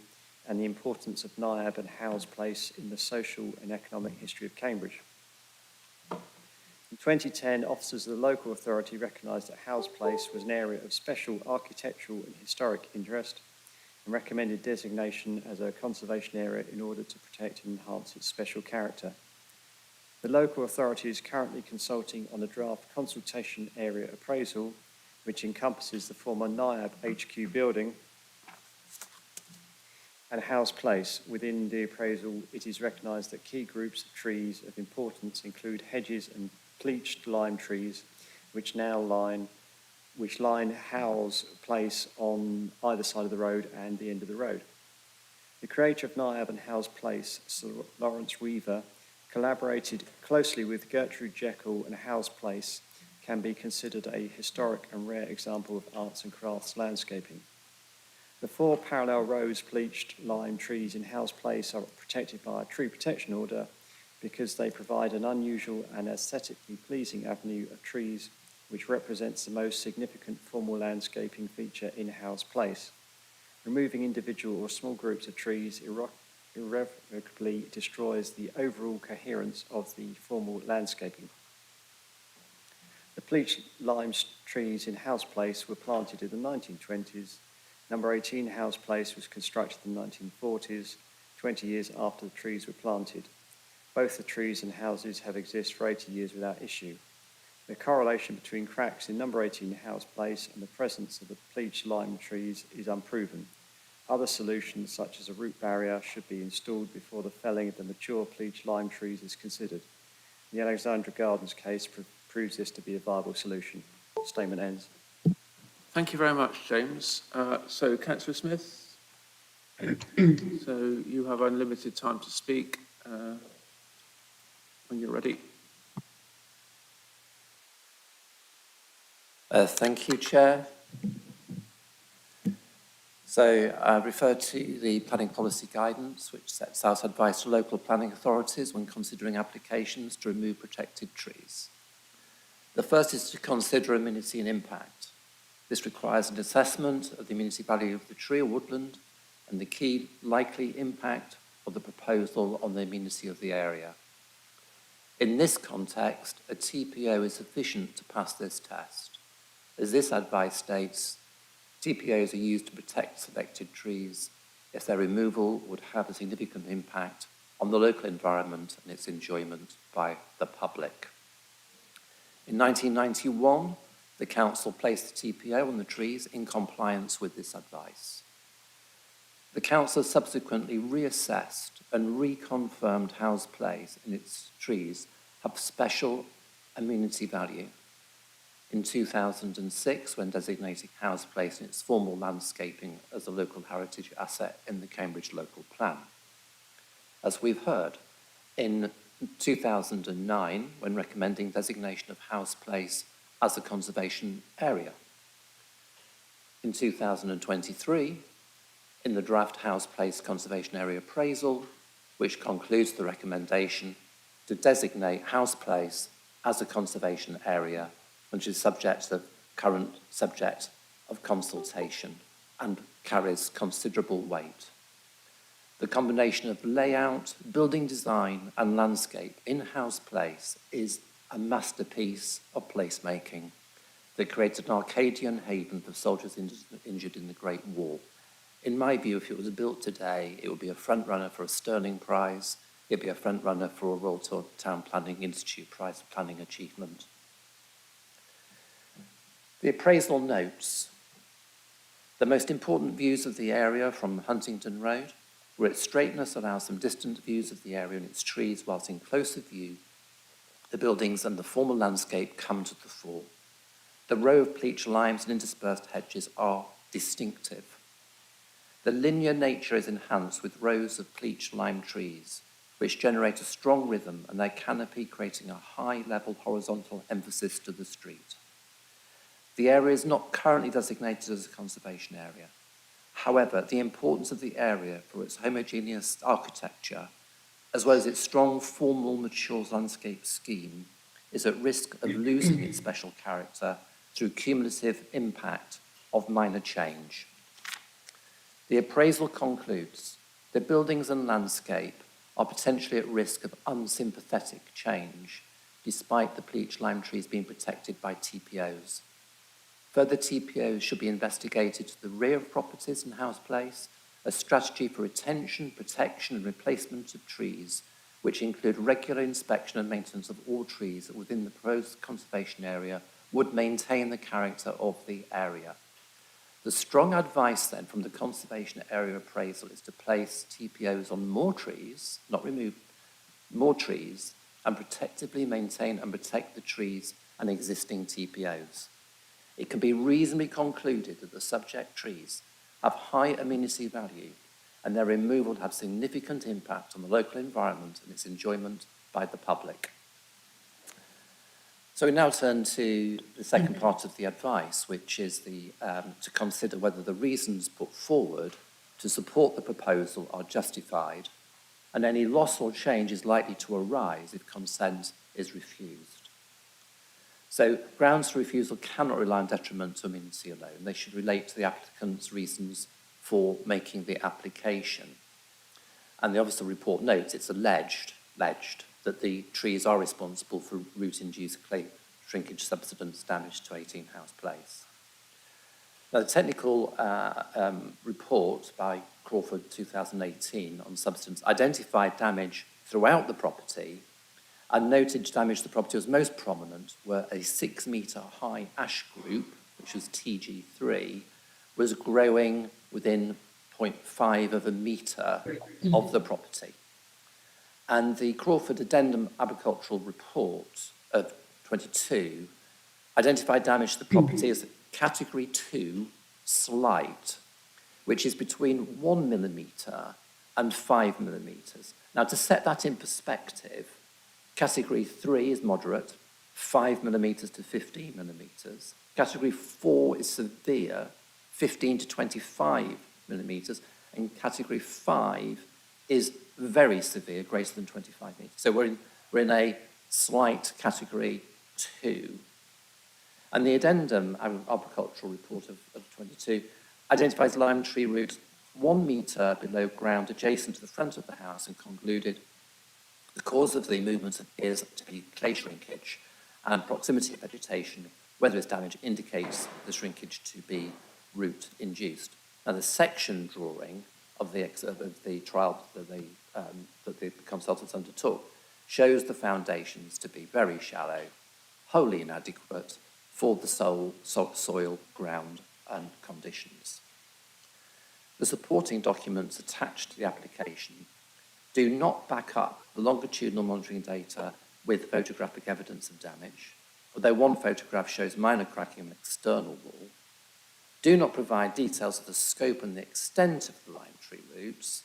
and the importance of NIAB and House Place in the social and economic history of Cambridge. In 2010, officers of the local authority recognised that Howes Place was an area of special architectural and historic interest and recommended designation as a conservation area in order to protect and enhance its special character. The local authority is currently consulting on a draft consultation area appraisal, which encompasses the former NIAB HQ building and Howes Place. Within the appraisal, it is recognised that key groups of trees of importance include hedges and bleached lime trees, which line Howes Place on either side of the road and the end of the road. The creator of NIAB and Howes Place, Sir Lawrence Weaver, collaborated closely with Gertrude Jekyll, and Howes Place can be considered a historic and rare example of arts and crafts landscaping. The 4 parallel rows bleached lime trees in Howes Place are protected by a tree protection order because they provide an unusual and aesthetically pleasing avenue of trees which represents the most significant formal landscaping feature in Howes Place. Removing individual or small groups of trees irrevocably destroys the overall coherence of the formal landscaping. The bleached lime trees in Howes Place were planted in the 1920s. Number 18 Howes Place was constructed in the 1940s, 20 years after the trees were planted. Both the trees and houses have existed for 80 years without issue. The correlation between cracks in number 18 Howes Place and the presence of the bleached lime trees is unproven. Other solutions, such as a root barrier, should be installed before the felling of the mature bleached lime trees is considered. The Alexandra Gardens case proves this to be a viable solution. Statement ends. Thank you very much, James. So, Councillor Smith, so you have unlimited time to speak when you're ready. Thank you, Chair. So I refer to the planning policy guidance, which sets out advice to local planning authorities when considering applications to remove protected trees. The first is to consider amenity and impact. This requires an assessment of the amenity value of the tree or woodland and the key likely impact of the proposal on the amenity of the area. In this context, a TPO is sufficient to pass this test. As this advice states, TPOs are used to protect selected trees if their removal would have a significant impact on the local environment and its enjoyment by the public. In 1991, the Council placed the TPO on the trees in compliance with this advice. The Council subsequently reassessed and reconfirmed Howes Place and its trees have special amenity value. In 2006, when designating Howes Place and its formal landscaping as a local heritage asset in the Cambridge Local Plan. As we've heard, in 2009, when recommending designation of Howes Place as a conservation area. In 2023, in the draft Howes Place Conservation Area Appraisal, which concludes the recommendation to designate Howes Place as a conservation area, which is current subject of consultation and carries considerable weight. The combination of layout, building design and landscape in Howes Place is a masterpiece of placemaking that creates an Arcadian haven for soldiers injured in the Great War. In my view, if it was built today, it would be a front runner for a Stirling Prize, it'd be a front runner for a Royal Town Planning Institute Prize for Planning Achievement. The appraisal notes the most important views of the area from Huntington Road, where its straightness allows some distant views of the area and its trees, whilst in closer view, the buildings and the formal landscape come to the fore. The row of bleached limes and interspersed hedges are distinctive. The linear nature is enhanced with rows of bleached lime trees, which generate a strong rhythm and their canopy creating a high-level horizontal emphasis to the street. The area is not currently designated as a conservation area. However, the importance of the area for its homogeneous architecture, as well as its strong, formal, mature landscape scheme, is at risk of losing its special character through cumulative impact of minor change. The appraisal concludes the buildings and landscape are potentially at risk of unsympathetic change despite the bleached lime trees being protected by TPOs. Further TPOs should be investigated to the rear of properties and house place, a strategy for retention, protection and replacement of trees, which include regular inspection and maintenance of all trees within the proposed conservation area, would maintain the character of the area. The strong advice then from the conservation area appraisal is to place TPOs on more trees, not remove more trees, and protectively maintain and protect the trees and existing TPOs. It can be reasonably concluded that the subject trees have high amenity value and their removal would have significant impact on the local environment and its enjoyment by the public. So we now turn to the second part of the advice, which is to consider whether the reasons put forward to support the proposal are justified and any loss or change is likely to arise if consent is refused. So grounds for refusal cannot rely on detriment to amenity alone. They should relate to the applicant's reasons for making the application. And the officer report notes it's alleged that the trees are responsible for root-induced clay shrinkage subsidence damage to 18 House Place. Now, the technical report by Crawford 2018 on subsidence identified damage throughout the property and noted damage to the property was most prominent where a 6-metre high ash group, which was TG3, was growing within 0.5 of a metre of the property. And the Crawford Addendum Agricultural Report of 22 identified damage to the property as Category 2 slight, which is between 1 millimetre and 5 millimetres. Now, to set that in perspective, Category 3 is moderate, 5 millimetres to 15 millimetres. Category 4 is severe, 15 to 25 millimetres, and Category 5 is very severe, greater than 25 metres. So we're in a slight Category 2. And the Addendum Agricultural Report of 22 identifies lime tree roots 1 metre below ground adjacent to the front of the house and concluded the cause of the movement appears to be clay shrinkage and proximity of vegetation. Whether it's damage indicates the shrinkage to be root-induced. Now, the section drawing of the trial that the consultants undertook shows the foundations to be very shallow, wholly inadequate for the soil, ground and conditions. The supporting documents attached to the application do not back up the longitudinal monitoring data with photographic evidence of damage, although one photograph shows minor cracking of an external wall, do not provide details of the scope and the extent of the lime tree roots,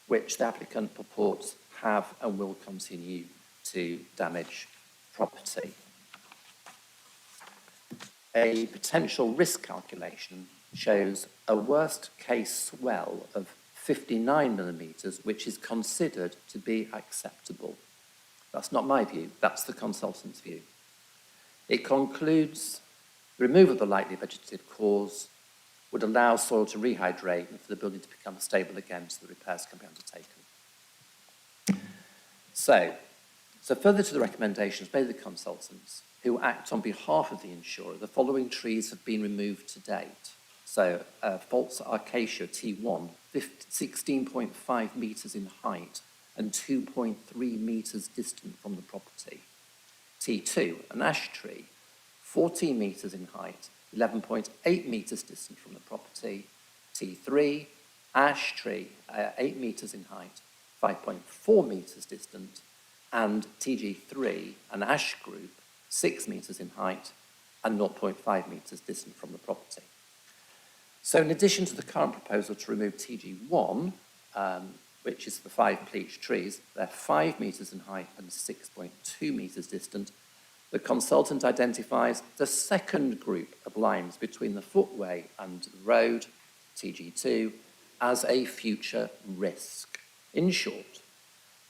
which the applicant purports have and will continue to damage property. A potential risk calculation shows a worst case swell of 59 millimetres, which is considered to be acceptable. That's not my view, that's the consultant's view. It concludes the removal of the lightly vegetative cause would allow soil to rehydrate and for the building to become stable again so the repairs can be undertaken. So further to the recommendations made by the consultants who act on behalf of the insurer, the following trees have been removed to date. So False Acacia T1, 16.5 metres in height and 2.3 metres distant from the property. T2, an ash tree, 14 metres in height, 11.8 metres distant from the property. T3, ash tree, 8 metres in height, 5.4 metres distant. And TG3, an ash group, 6 metres in height and 0.5 metres distant from the property. So in addition to the current proposal to remove TG1, which is the 5 bleached trees, they're 5 metres in height and 6.2 metres distant, the consultant identifies the second group of limes between the footway and the road, TG2, as a future risk. In short,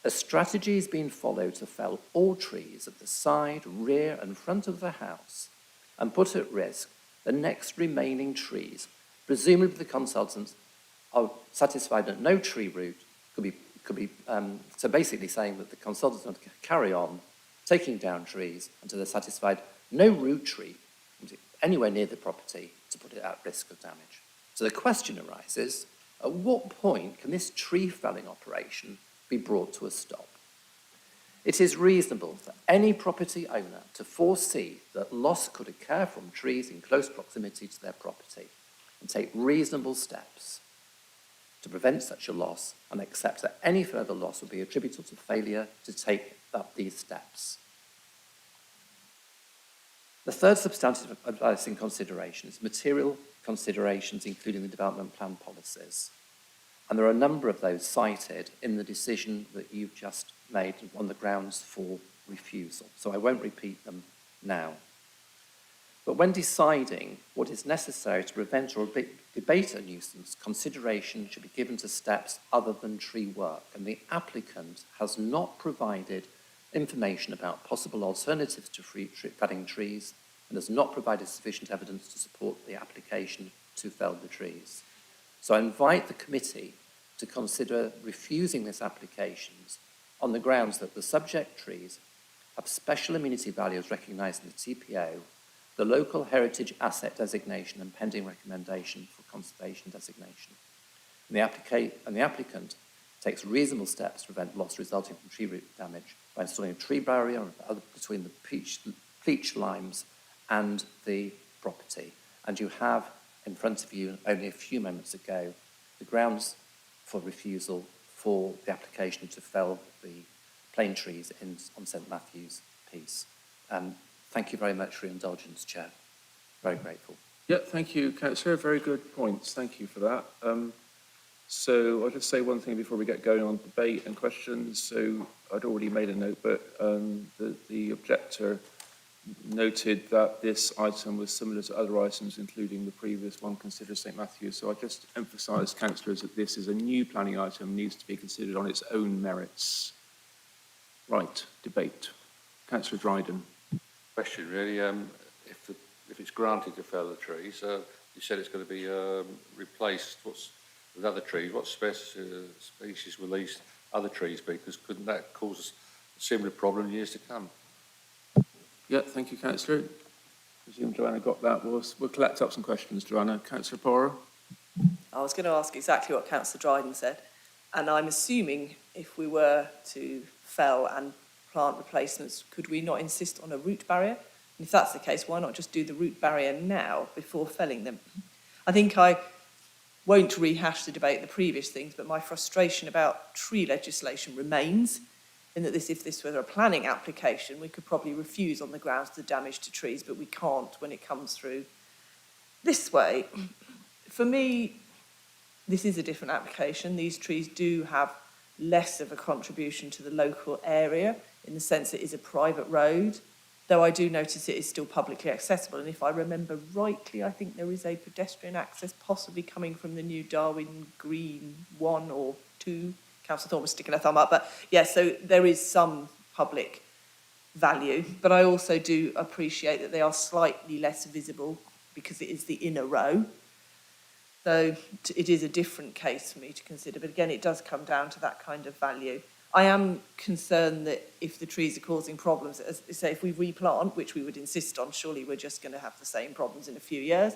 a strategy is being followed to fell all trees at the side, rear and front of the house and put at risk the next remaining trees. Presumably the consultants are satisfied that no tree root could be so basically saying that the consultants want to carry on taking down trees until they're satisfied no root tree is anywhere near the property to put it at risk of damage. So the question arises, at what point can this tree felling operation be brought to a stop? It is reasonable for any property owner to foresee that loss could occur from trees in close proximity to their property and take reasonable steps to prevent such a loss and accept that any further loss will be attributable to failure to take up these steps. The third substantive advice in consideration is material considerations, including the development plan policies. And there are a number of those cited in the decision that you've just made on the grounds for refusal. So I won't repeat them now. But when deciding what is necessary to prevent or debate a nuisance, consideration should be given to steps other than tree work. And the applicant has not provided information about possible alternatives to felling trees and has not provided sufficient evidence to support the application to fell the trees. So I invite the committee to consider refusing this application on the grounds that the subject trees have special amenity values recognised in the TPO, the local heritage asset designation and pending recommendation for conservation designation. And the applicant takes reasonable steps to prevent loss resulting from tree root damage by installing a tree barrier between the pleach limes and the property. And you have in front of you, only a few moments ago, the grounds for refusal for the application to fell the plane trees on St Matthew's piece. Thank you very much for your indulgence, Chair. Very grateful. Yeah, thank you, Councillor. Very good points. Thank you for that. So I'll just say one thing before we get going on debate and questions. So I'd already made a note, but the objector noted that this item was similar to other items, including the previous one considered St Matthew's. So I just emphasise, councillors, that this is a new planning item, needs to be considered on its own merits. Right, debate. Councillor Dryden. Question really, if it's granted to fell the trees, you said it's going to be replaced with other trees. What species will these other trees be? Because couldn't that cause a similar problem in years to come? Yeah, thank you, Councillor. I presume Joanna got that. We'll collect up some questions, Joanna. Councillor Porrer. I was going to ask exactly what Councillor Dryden said, and I'm assuming if we were to fell and plant replacements, could we not insist on a root barrier? And if that's the case, why not just do the root barrier now before felling them? I think I won't rehash the debate the previous things, but my frustration about tree legislation remains, in that if this were a planning application, we could probably refuse on the grounds of the damage to trees, but we can't when it comes through this way. For me, this is a different application. These trees do have less of a contribution to the local area in the sense it is a private road, though I do notice it is still publicly accessible. And if I remember rightly, I think there is a pedestrian access possibly coming from the new Darwin Green 1 or 2. Councillor Thorne was sticking a thumb up, but yes, so there is some public value, but I also do appreciate that they are slightly less visible because it is the inner row. So it is a different case for me to consider, but again, it does come down to that kind of value. I am concerned that if the trees are causing problems, as say if we replant, which we would insist on, surely we're just going to have the same problems in a few years.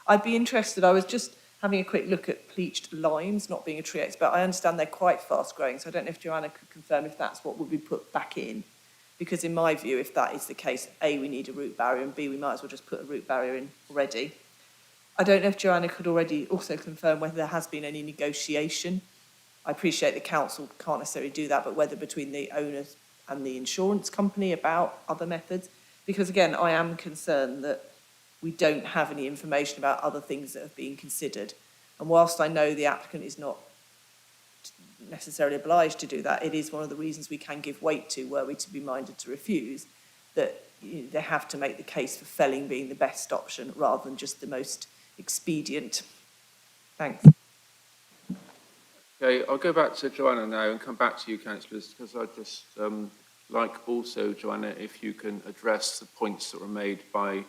I'd be interested, I was just having a quick look at pleached limes, not being a tree expert, I understand they're quite fast growing, so I don't know if Joanna could confirm if that's what would be put back in. Because in my view, if that is the case, A, we need a root barrier, and B, we might as well just put a root barrier in already. I don't know if Joanna could already also confirm whether there has been any negotiation. I appreciate the council can't necessarily do that, but whether between the owners and the insurance company about other methods. Because again, I am concerned that we don't have any information about other things that have been considered. And whilst I know the applicant is not necessarily obliged to do that, it is one of the reasons we can give weight to, were we to be minded to refuse, that they have to make the case for felling being the best option rather than just the most expedient. Thanks. Okay, I'll go back to Joanna now and come back to you, councillors, because I'd just like also, Joanna, if you can address the points that were made by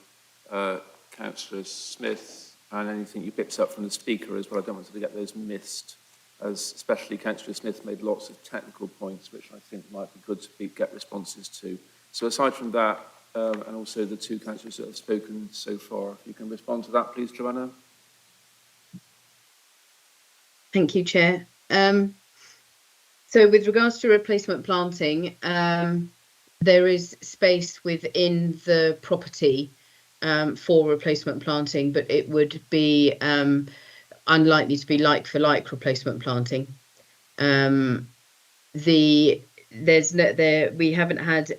Councillor Smith and anything you picked up from the speaker as well. I don't want to get those missed, as especially Councillor Smith made lots of technical points, which I think might be good to get responses to. So aside from that, and also the two councillors that have spoken so far, if you can respond to that, please, Joanna. Thank you, Chair. So with regards to replacement planting, there is space within the property for replacement planting, but it would be unlikely to be like for like replacement planting. We haven't had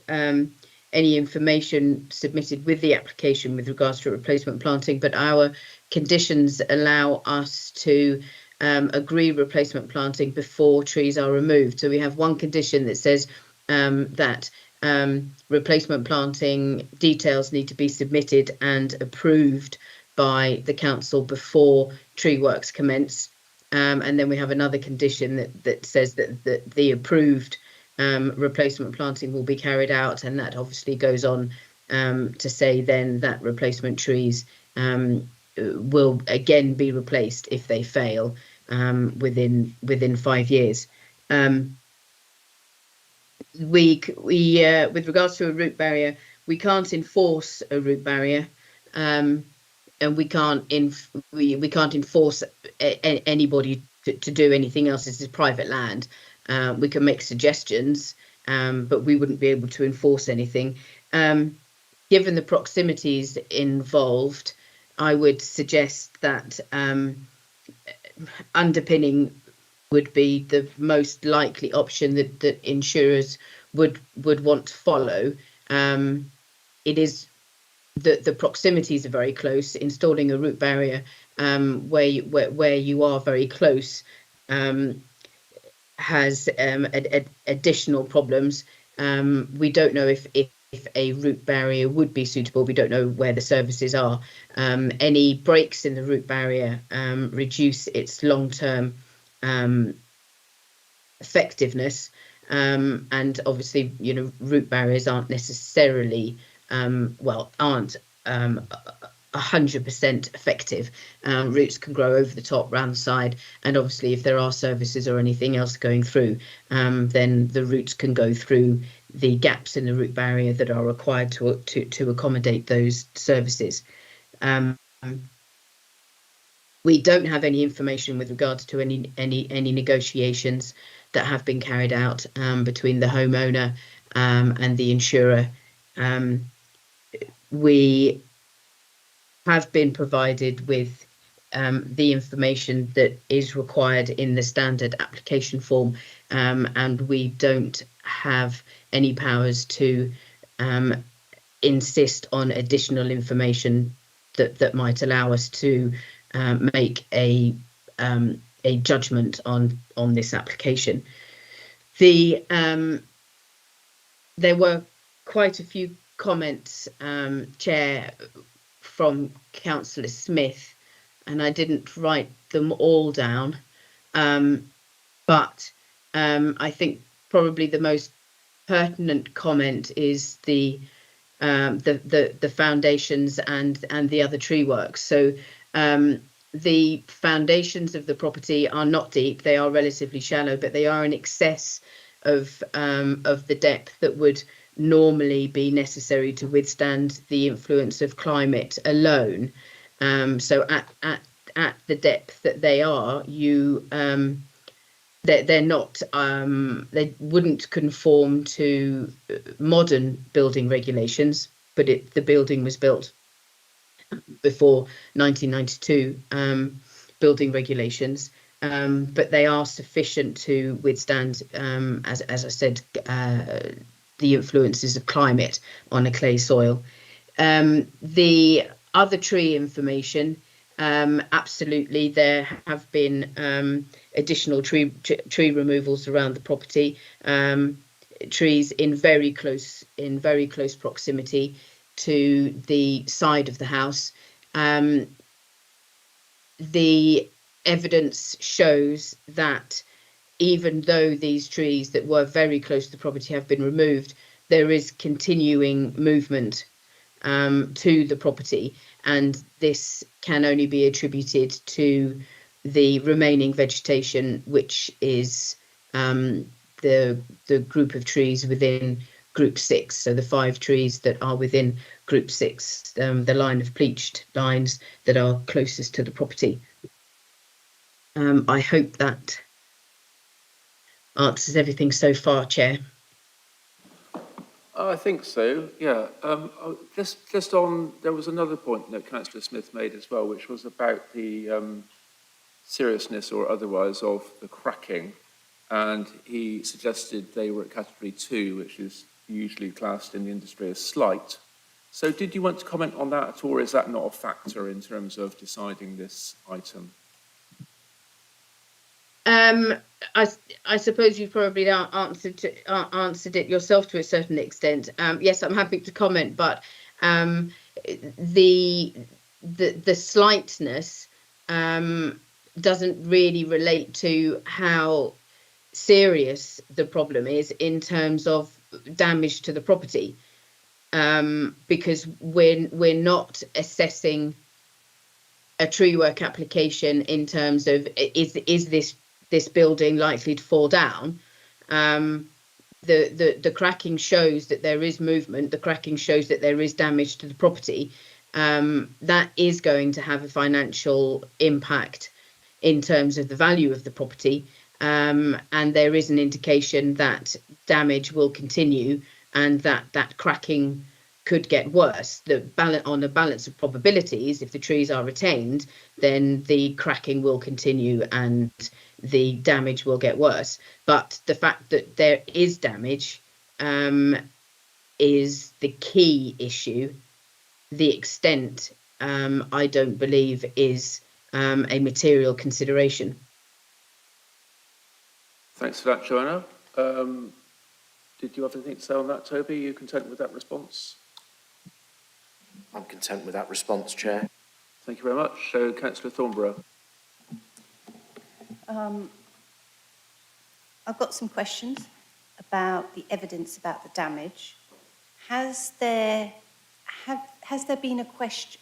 any information submitted with the application with regards to replacement planting, but our conditions allow us to agree replacement planting before trees are removed. So we have one condition that says that replacement planting details need to be submitted and approved by the council before tree works commence. And then we have another condition that says that the approved replacement planting will be carried out, and that obviously goes on to say then that replacement trees will again be replaced if they fail within 5 years. With regards to a root barrier, we can't enforce a root barrier, and we can't enforce anybody to do anything else. This is private land. We can make suggestions, but we wouldn't be able to enforce anything. Given the proximities involved, I would suggest that underpinning would be the most likely option that insurers would want to follow. It is the proximities are very close. Installing a root barrier where you are very close has additional problems. We don't know if a root barrier would be suitable. We don't know where the services are. Any breaks in the root barrier reduce its long-term effectiveness, and obviously, root barriers aren't necessarily aren't 100% effective. Roots can grow over the top, round the side, and obviously if there are services or anything else going through, then the roots can go through the gaps in the root barrier that are required to accommodate those services. We don't have any information with regards to any negotiations that have been carried out between the homeowner and the insurer. We have been provided with the information that is required in the standard application form, and we don't have any powers to insist on additional information that might allow us to make a judgment on this application. There were quite a few comments, Chair, from Councillor Smith, and I didn't write them all down, but I think probably the most pertinent comment is the foundations and the other tree works. So the foundations of the property are not deep; they are relatively shallow, but they are in excess of the depth that would normally be necessary to withstand the influence of climate alone. So at the depth that they are, they're not, they wouldn't conform to modern building regulations, but the building was built before 1992 building regulations, but they are sufficient to withstand, as I said, the influences of climate on a clay soil. The other tree information, absolutely, there have been additional tree removals around the property. Trees in very close proximity to the side of the house. The evidence shows that even though these trees that were very close to the property have been removed, there is continuing movement to the property, and this can only be attributed to the remaining vegetation, which is the group of trees within Group 6, so the 5 trees that are within Group 6, the line of pleached lines that are closest to the property. I hope that answers everything so far, Chair. I think so, yeah. Just on, there was another point that Councillor Smith made as well, which was about the seriousness or otherwise of the cracking. And he suggested they were at category 2, which is usually classed in the industry as slight. So did you want to comment on that at all, or is that not a factor in terms of deciding this item? I suppose you've probably answered it yourself to a certain extent. Yes, I'm happy to comment, but the slightness doesn't really relate to how serious the problem is in terms of damage to the property, because we're not assessing a tree work application in terms of is this building likely to fall down. The cracking shows that there is movement. The cracking shows that there is damage to the property. That is going to have a financial impact in terms of the value of the property. And there is an indication that damage will continue and that cracking could get worse. On the balance of probabilities, if the trees are retained, then the cracking will continue and the damage will get worse. But the fact that there is damage is the key issue. The extent, I don't believe, is a material consideration. Thanks for that, Joanna. Did you have anything to say on that, Toby? Are you content with that response? I'm content with that response, Chair. Thank you very much. So, Councillor Thornborough. I've got some questions about the evidence about the damage. Has there been a question?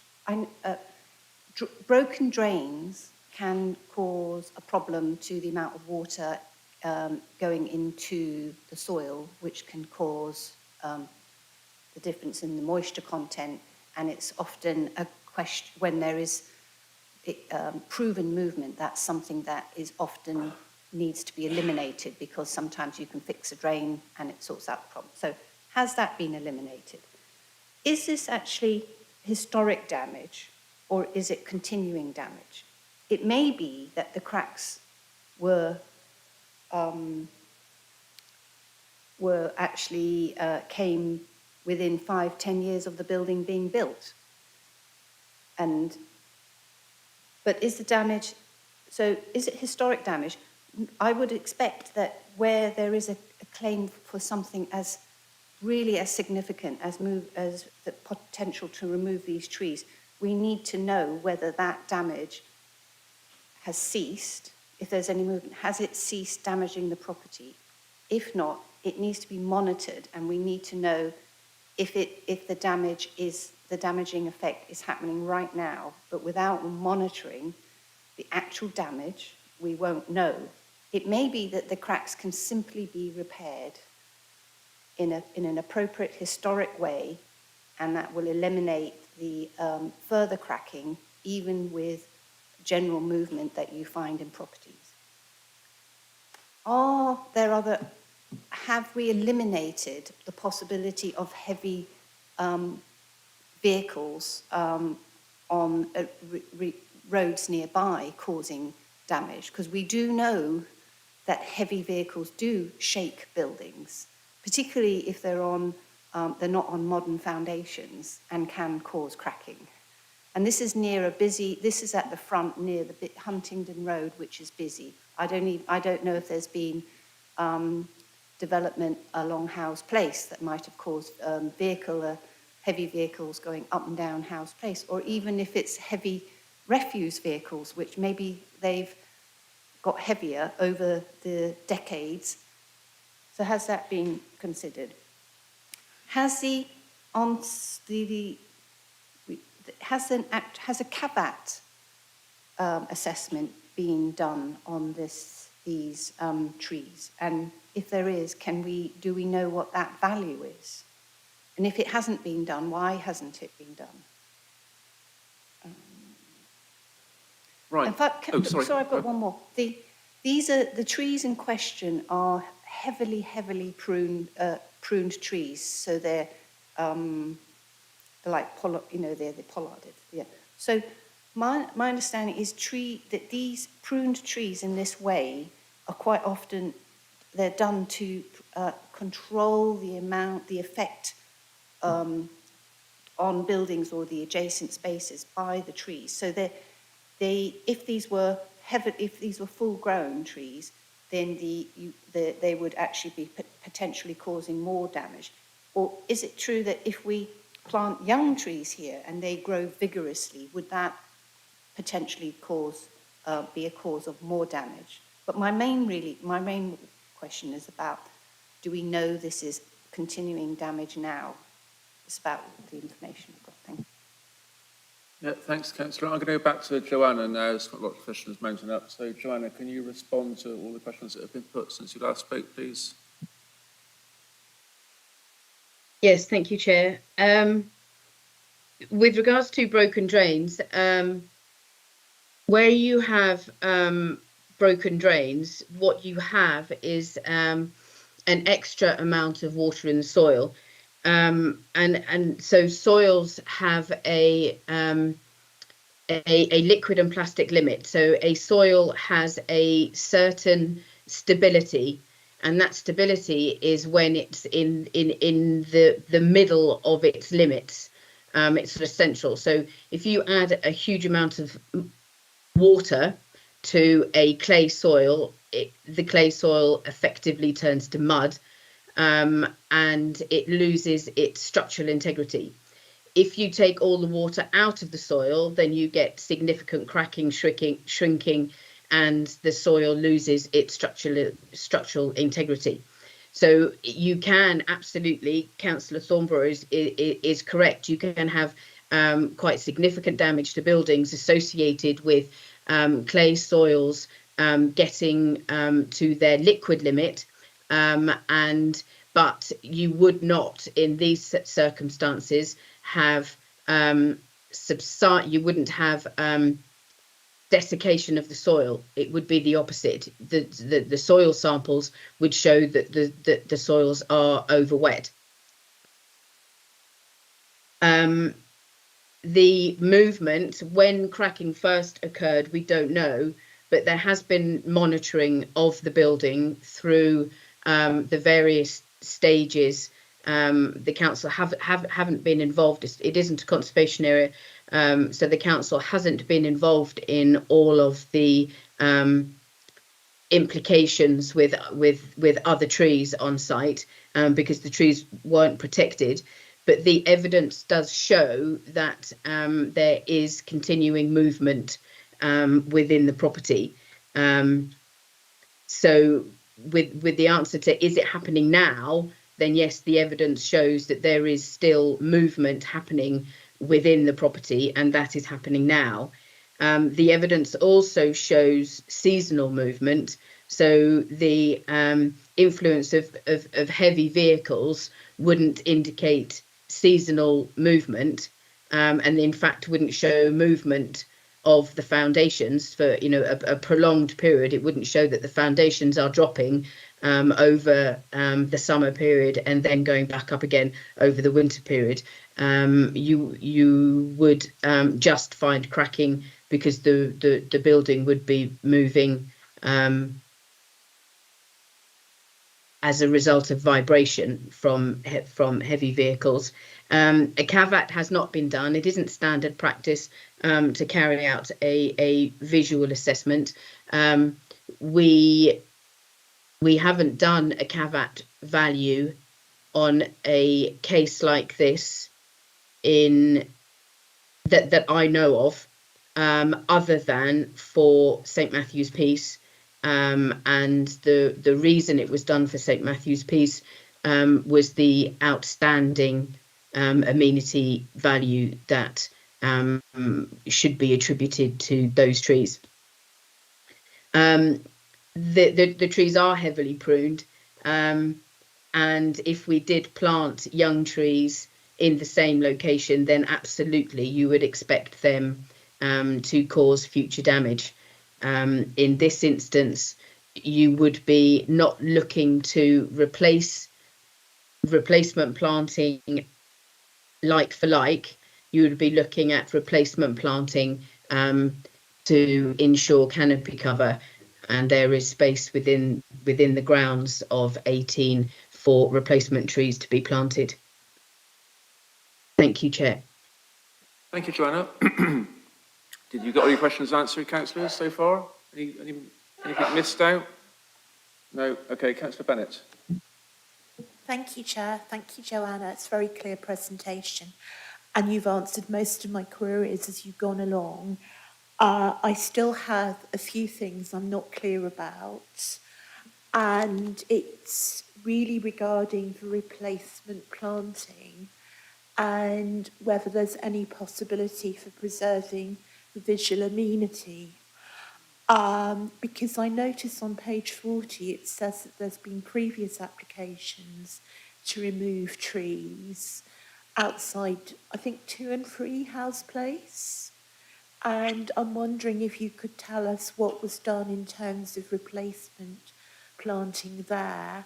Broken drains can cause a problem to the amount of water going into the soil, which can cause the difference in the moisture content. And it's often a question when there is proven movement, that's something that is often needs to be eliminated, because sometimes you can fix a drain and it sorts out the problem. So has that been eliminated? Is this actually historic damage or is it continuing damage? It may be that the cracks were actually came within 5-10 years of the building being built. But is the damage, so is it historic damage? I would expect that where there is a claim for something as really as significant as the potential to remove these trees, we need to know whether that damage has ceased. If there's any movement, has it ceased damaging the property? If not, it needs to be monitored, and we need to know if the damaging effect is happening right now, but without monitoring the actual damage, we won't know. It may be that the cracks can simply be repaired in an appropriate historic way, and that will eliminate the further cracking, even with general movement that you find in properties. Have we eliminated the possibility of heavy vehicles on roads nearby causing damage? Because we do know that heavy vehicles do shake buildings, particularly if they're not on modern foundations, and can cause cracking. And this is this is at the front near the Huntingdon Road, which is busy. I don't know if there's been development along Howes Place that might have caused heavy vehicles going up and down Howes Place, or even if it's heavy refuse vehicles, which maybe they've got heavier over the decades. So has that been considered? Has a CAVAT assessment been done on these trees? And if there is, do we know what that value is? And if it hasn't been done, why hasn't it been done? Right. In fact, Oh, sorry. I've got one more. The trees in question are heavily pruned trees, so they're like they're pollarded. Yeah. So my understanding is that these pruned trees in this way are quite often they're done to control the effect on buildings or the adjacent spaces by the trees. So if these were full-grown trees, then they would actually be potentially causing more damage. Or is it true that if we plant young trees here and they grow vigorously, would that potentially be a cause of more damage? But my main question is about, do we know this is continuing damage now? It's about the information we've got. Thank you. Yeah, thanks, Councillor. I'm going to go back to Joanna now. There's got a lot of questions mounting up. So, Joanna, can you respond to all the questions that have been put since you last spoke, please? Yes, thank you, Chair. With regards to broken drains, where you have broken drains, what you have is an extra amount of water in the soil. And so soils have a liquid and plastic limit. So a soil has a certain stability, and that stability is when it's in the middle of its limits. It's sort of central. So if you add a huge amount of water to a clay soil, the clay soil effectively turns to mud. And it loses its structural integrity. If you take all the water out of the soil, then you get significant cracking, shrinking, and the soil loses its structural integrity. So you can absolutely, Councillor Thornborough is correct, you can have quite significant damage to buildings associated with clay soils getting to their liquid limit. But you would not, in these circumstances, have you wouldn't have desiccation of the soil. It would be the opposite. The soil samples would show that the soils are over wet. The movement, when cracking first occurred, we don't know, but there has been monitoring of the building through the various stages. The council haven't been involved. It isn't a conservation area, so the council hasn't been involved in all of the implications with other trees on site because the trees weren't protected. But the evidence does show that there is continuing movement within the property. So with the answer to is it happening now, then yes, the evidence shows that there is still movement happening within the property, and that is happening now. The evidence also shows seasonal movement. So the influence of heavy vehicles wouldn't indicate seasonal movement, and in fact wouldn't show movement of the foundations for a prolonged period. It wouldn't show that the foundations are dropping over the summer period and then going back up again over the winter period. You would just find cracking because the building would be moving as a result of vibration from heavy vehicles. A CAVAT has not been done. It isn't standard practice to carry out a visual assessment. We haven't done a CAVAT value on a case like this that I know of, other than for St Matthew's Piece. And the reason it was done for St Matthew's Piece was the outstanding amenity value that should be attributed to those trees. The trees are heavily pruned, And if we did plant young trees in the same location, then absolutely you would expect them to cause future damage. In this instance, you would be not looking to replacement planting like for like. You would be looking at replacement planting to ensure canopy cover, and there is space within the grounds of 18 for replacement trees to be planted. Thank you, Chair. Thank you, Joanna. Did you get all your questions answered, councillors, so far? Anything missed out? No? Okay, Councillor Bennett. Thank you, Chair. Thank you, Joanna. It's a very clear presentation. And you've answered most of my queries as you've gone along. I still have a few things I'm not clear about. And it's really regarding the replacement planting and whether there's any possibility for preserving the visual amenity. Because I notice on page 40 it says that there's been previous applications to remove trees outside, I think, 2 and 3 House Place. And I'm wondering if you could tell us what was done in terms of replacement planting there.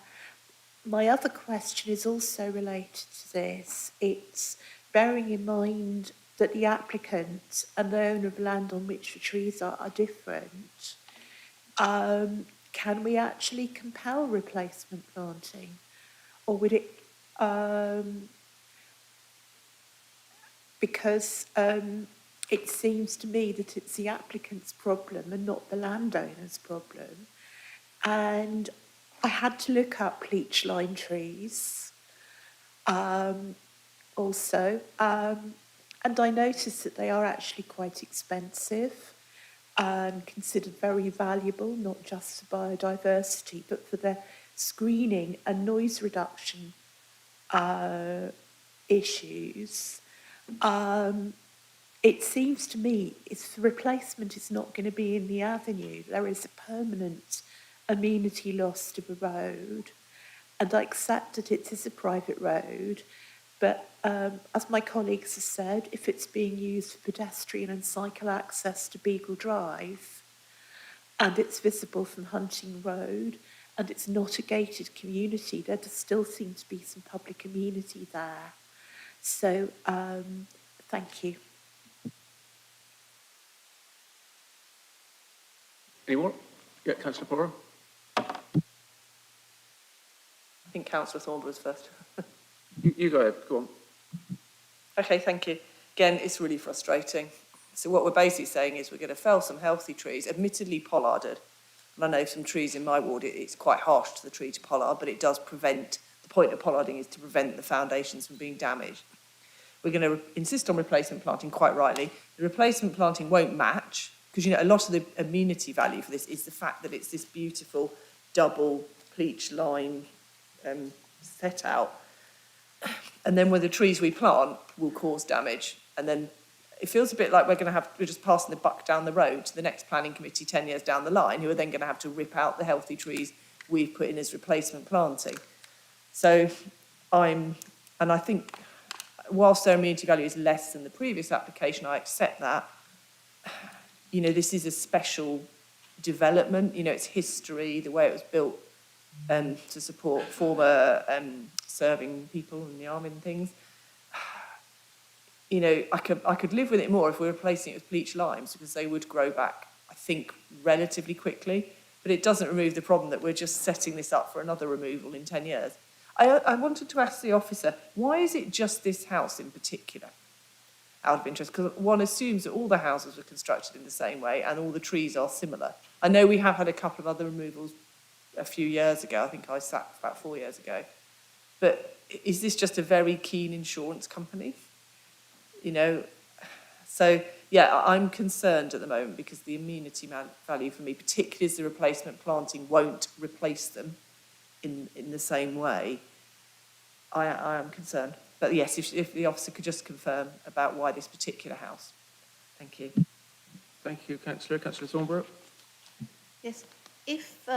My other question is also related to this. It's bearing in mind that the applicant and the owner of land on which the trees are different. Can we actually compel replacement planting? Or would it, because it seems to me that it's the applicant's problem and not the landowner's problem. And I had to look up pleach line trees also. And I noticed that they are actually quite expensive and considered very valuable, not just for biodiversity, but for their screening and noise reduction issues. It seems to me if the replacement is not going to be in the avenue, there is a permanent amenity loss to the road. And I accept that it is a private road, but as my colleagues have said, if it's being used for pedestrian and cycle access to Beagle Drive, and it's visible from Hunting Road, and it's not a gated community, there does still seem to be some public amenity there. So, thank you. Anyone? Yeah, Councillor Porter. I think Councillor Thornberry was first. You go ahead, go on. Okay, thank you. Again, it's really frustrating. So what we're basically saying is we're going to fell some healthy trees, admittedly pollarded. And I know some trees in my ward, it's quite harsh to the tree to pollard, but it does prevent, the point of pollarding is to prevent the foundations from being damaged. We're going to insist on replacement planting, quite rightly. The replacement planting won't match, because, you know, a lot of the amenity value for this is the fact that it's this beautiful double pleach line set out. And then when the trees we plant will cause damage. And then it feels a bit like we're just passing the buck down the road to the next planning committee 10 years down the line, who are then going to have to rip out the healthy trees we've put in as replacement planting. So I think whilst their amenity value is less than the previous application, I accept that. You know, this is a special development, you know, it's history, the way it was built to support former serving people in the army and things. You know, I could live with it more if we were replacing it with bleach limes, because they would grow back, I think, relatively quickly. But it doesn't remove the problem that we're just setting this up for another removal in 10 years. I wanted to ask the officer, why is it just this house in particular? Out of interest, because one assumes that all the houses were constructed in the same way and all the trees are similar. I know we have had a couple of other removals a few years ago. I think I sat about 4 years ago. But is this just a very keen insurance company? You know, so yeah, I'm concerned at the moment because the amenity value for me, particularly as the replacement planting won't replace them in the same way. I am concerned. But yes, if the officer could just confirm about why this particular house. Thank you. Thank you, Councillor. Councillor Thornborough. Yes, if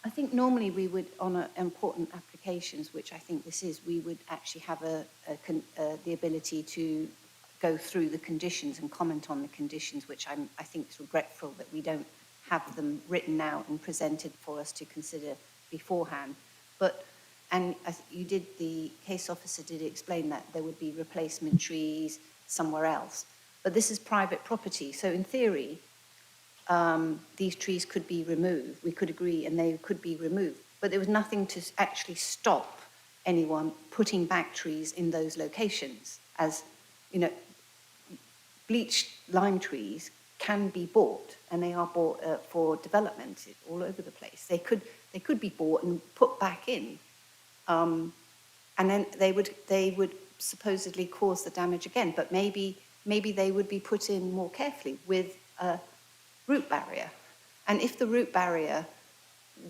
I think normally we would, on important applications, which I think this is, we would actually have the ability to go through the conditions and comment on the conditions, which I think is regretful that we don't have them written out and presented for us to consider beforehand. The case officer did explain that there would be replacement trees somewhere else. But this is private property, so in theory, these trees could be removed. We could agree, and they could be removed. But there was nothing to actually stop anyone putting back trees in those locations. As you know, bleached lime trees can be bought, and they are bought for development all over the place. They could be bought and put back in, and then they would supposedly cause the damage again. But maybe they would be put in more carefully with a root barrier. And if the root barrier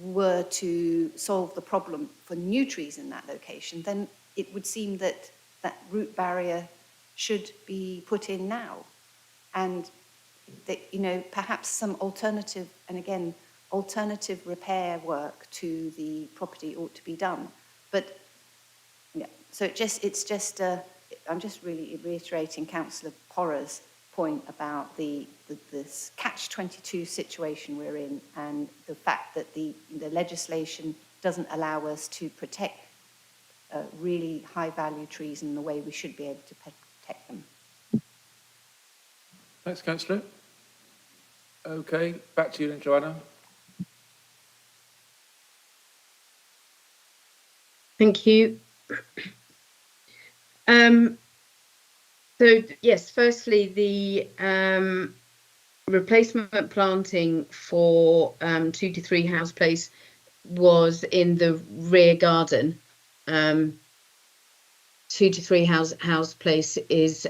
were to solve the problem for new trees in that location, then it would seem that that root barrier should be put in now. And that, you know, perhaps some alternative repair work to the property ought to be done. But yeah, so I'm just really reiterating Councillor Porra's point about this catch-22 situation we're in, and the fact that the legislation doesn't allow us to protect really high-value trees in the way we should be able to protect them. Thanks, Councillor. Okay, back to you then, Joanna. Thank you. So yes, firstly, the replacement planting for 2 to 3 House Place was in the rear garden. 2 to 3 House Place is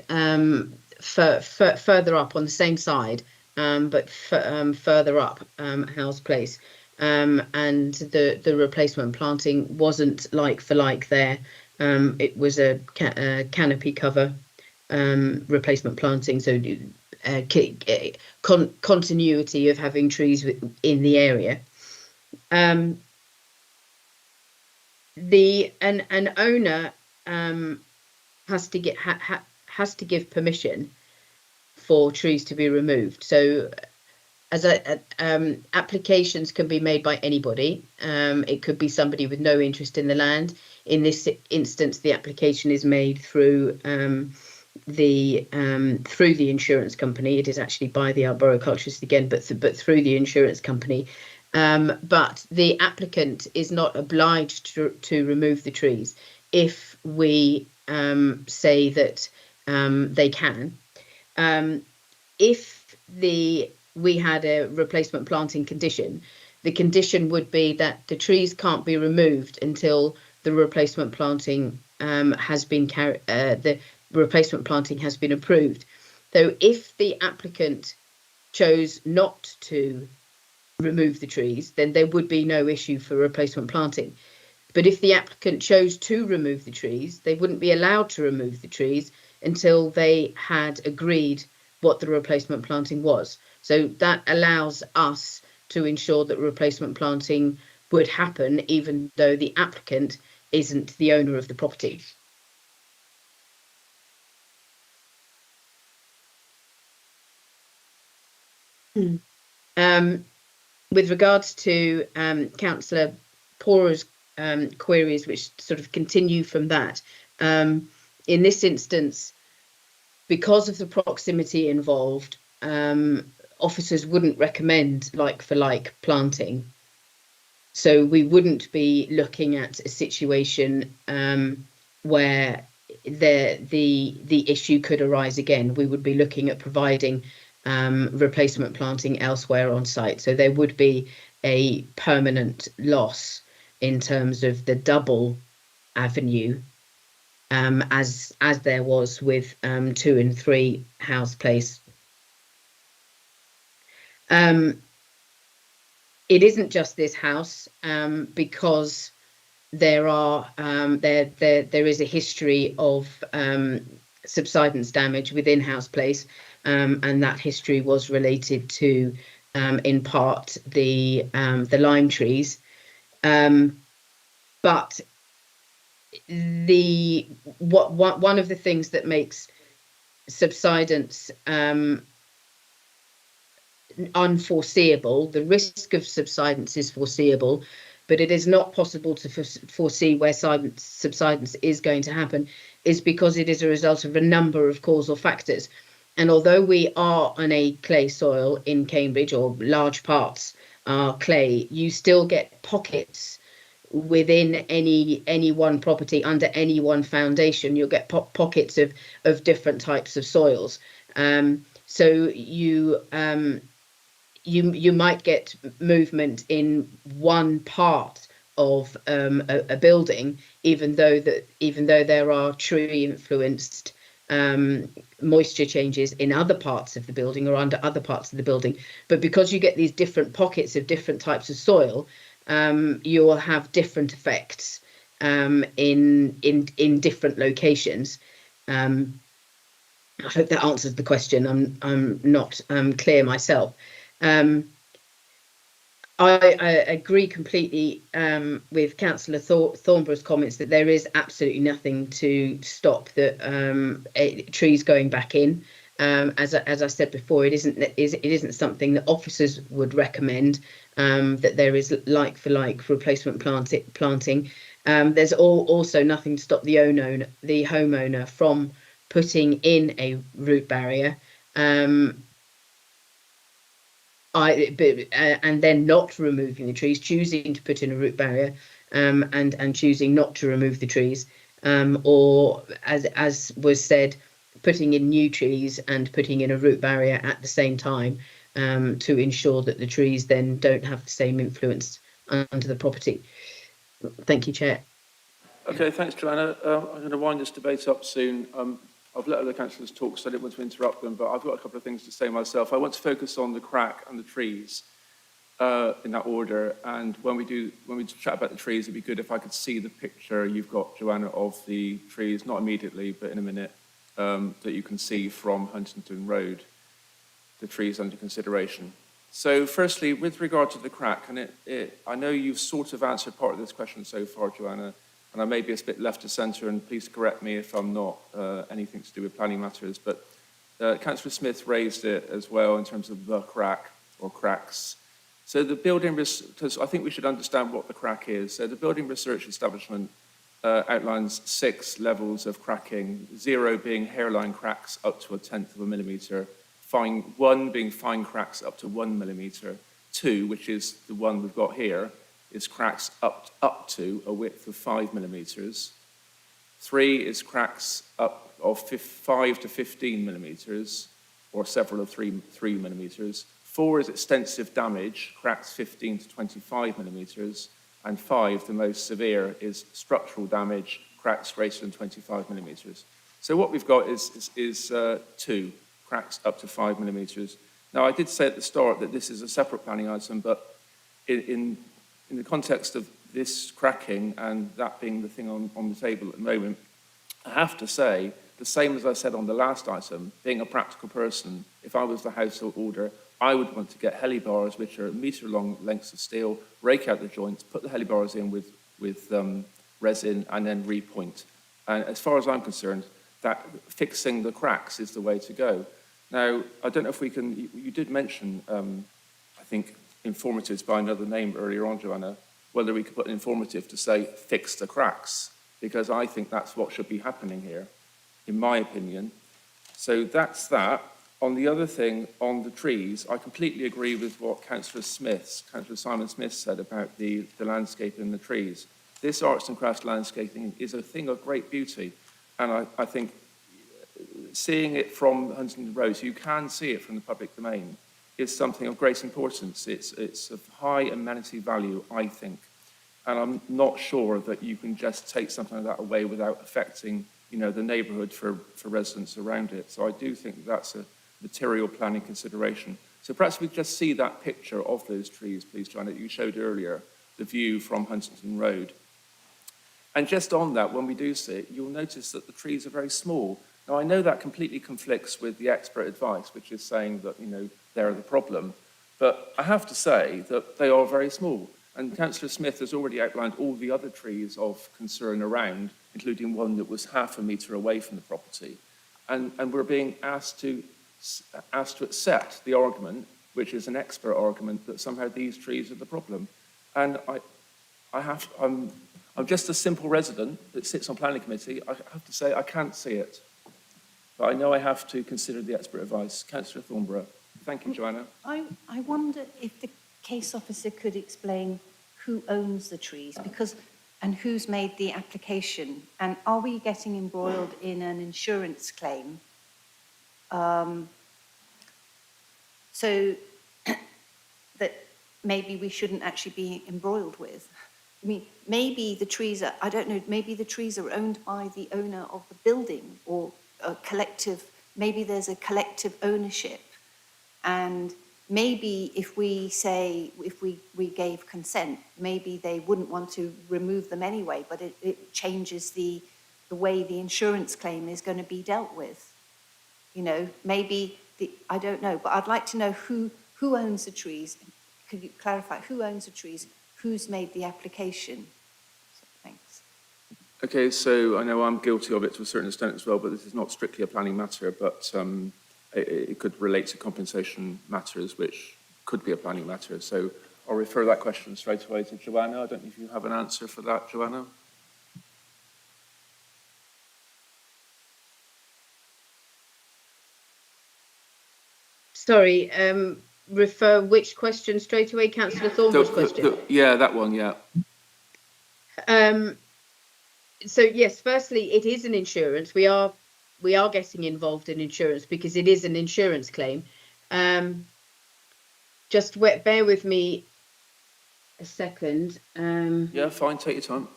further up on the same side, but further up House Place. And the replacement planting wasn't like for like there. It was a canopy cover replacement planting, so continuity of having trees in the area. An owner has to give permission for trees to be removed. So applications can be made by anybody. It could be somebody with no interest in the land. In this instance, the application is made through the insurance company. It is actually by the arboriculturist again, but through the insurance company. But the applicant is not obliged to remove the trees if we say that they can. If we had a replacement planting condition, the condition would be that the trees can't be removed until the replacement planting has been approved. So if the applicant chose not to remove the trees, then there would be no issue for replacement planting. But if the applicant chose to remove the trees, they wouldn't be allowed to remove the trees until they had agreed what the replacement planting was. So that allows us to ensure that replacement planting would happen, even though the applicant isn't the owner of the property. With regards to Councillor Porra's queries, which sort of continue from that, in this instance, because of the proximity involved, officers wouldn't recommend like-for-like planting. So we wouldn't be looking at a situation where the issue could arise again. We would be looking at providing replacement planting elsewhere on site. So there would be a permanent loss in terms of the double avenue, as there was with 2 and 3 House Place. It isn't just this house, because there is a history of subsidence damage within House Place, and that history was related to, in part, the lime trees. But one of the things that makes subsidence unforeseeable, the risk of subsidence is foreseeable, but it is not possible to foresee where subsidence is going to happen, is because it is a result of a number of causal factors. And although we are on a clay soil in Cambridge, or large parts are clay, you still get pockets within any one property, under any one foundation. You'll get pockets of different types of soils. So you might get movement in one part of a building, even though there are tree influenced moisture changes in other parts of the building or under other parts of the building. But because you get these different pockets of different types of soil, you will have different effects in different locations. I hope that answers the question. I'm not clear myself. I agree completely with Councillor Thornborough's comments that there is absolutely nothing to stop trees going back in. As I said before, it isn't something that officers would recommend, that there is like for like replacement planting. There's also nothing to stop the homeowner from putting in a root barrier. And then not removing the trees, choosing to put in a root barrier, and choosing not to remove the trees, or as was said, putting in new trees and putting in a root barrier at the same time, to ensure that the trees then don't have the same influence under the property. Thank you, Chair. Okay, thanks, Joanna. I'm going to wind this debate up soon. I've let other councillors talk, so I didn't want to interrupt them, but I've got a couple of things to say myself. I want to focus on the crack and the trees in that order. And when we chat about the trees, it'd be good if I could see the picture you've got, Joanna, of the trees, not immediately, but in a minute, that you can see from Huntington Road, the trees under consideration. So firstly, with regard to the crack, and I know you've sort of answered part of this question so far, Joanna, and I may be a bit left to centre, and please correct me if I'm not anything to do with planning matters, but Councillor Smith raised it as well in terms of the crack or cracks. So the building, because I think we should understand what the crack is. So the Building Research Establishment outlines 6 levels of cracking, 0 being hairline cracks up to 1/10 of a millimetre, 1 being fine cracks up to 1 millimetre, 2, which is the one we've got here, is cracks up to a width of 5 millimetres. 3 is cracks up of 5 to 15 millimetres, or several of 3 millimetres. 4 is extensive damage, cracks 15 to 25 millimetres. And 5, the most severe, is structural damage, cracks greater than 25 millimetres. So what we've got is 2, cracks up to 5 millimetres. Now, I did say at the start that this is a separate planning item, but in the context of this cracking and that being the thing on the table at the moment, I have to say, the same as I said on the last item, being a practical person, if I was the household order, I would want to get helibars, which are metre-long lengths of steel, rake out the joints, put the helibars in with resin, and then repoint. And as far as I'm concerned, that fixing the cracks is the way to go. Now, I don't know if we can, you did mention, I think, informatives by another name earlier on, Joanna, whether we could put an informative to say, fix the cracks, because I think that's what should be happening here, in my opinion. So that's that. On the other thing, on the trees, I completely agree with what Councillor Simon Smith said about the landscape and the trees. This arts and crafts landscaping is a thing of great beauty, and I think seeing it from Huntington Road, so you can see it from the public domain, is something of great importance. It's of high amenity value, I think. And I'm not sure that you can just take something like that away without affecting, the neighbourhood for residents around it. So I do think that's a material planning consideration. So perhaps we just see that picture of those trees, please, Joanna, that you showed earlier, the view from Huntington Road. And just on that, when we do see it, you'll notice that the trees are very small. Now, I know that completely conflicts with the expert advice, which is saying that, they're the problem. But I have to say that they are very small. And Councillor Smith has already outlined all the other trees of concern around, including one that was half a metre away from the property. And we're being asked to accept the argument, which is an expert argument, that somehow these trees are the problem. And I'm just a simple resident that sits on planning committee. I have to say I can't see it. But I know I have to consider the expert advice. Councillor Thornborough. Thank you, Joanna. I wonder if the case officer could explain who owns the trees and who's made the application, and are we getting embroiled in an insurance claim? So that maybe we shouldn't actually be embroiled with. I mean, maybe the trees are, I don't know, maybe the trees are owned by the owner of the building, or a collective, maybe there's a collective ownership. And maybe if we gave consent, maybe they wouldn't want to remove them anyway, but it changes the way the insurance claim is going to be dealt with. You know, maybe, I don't know, but I'd like to know who owns the trees. Could you clarify who owns the trees, who's made the application? So, thanks. Okay, so I know I'm guilty of it to a certain extent as well, but this is not strictly a planning matter, but it could relate to compensation matters, which could be a planning matter. So I'll refer that question straight away to Joanna. I don't know if you have an answer for that, Joanna. Sorry, refer which question straight away? Councillor Thornborough's question? Yeah, that one, yeah. So yes, firstly, it is an insurance. We are getting involved in insurance because it is an insurance claim. Just bear with me a second. Yeah, fine, take your time.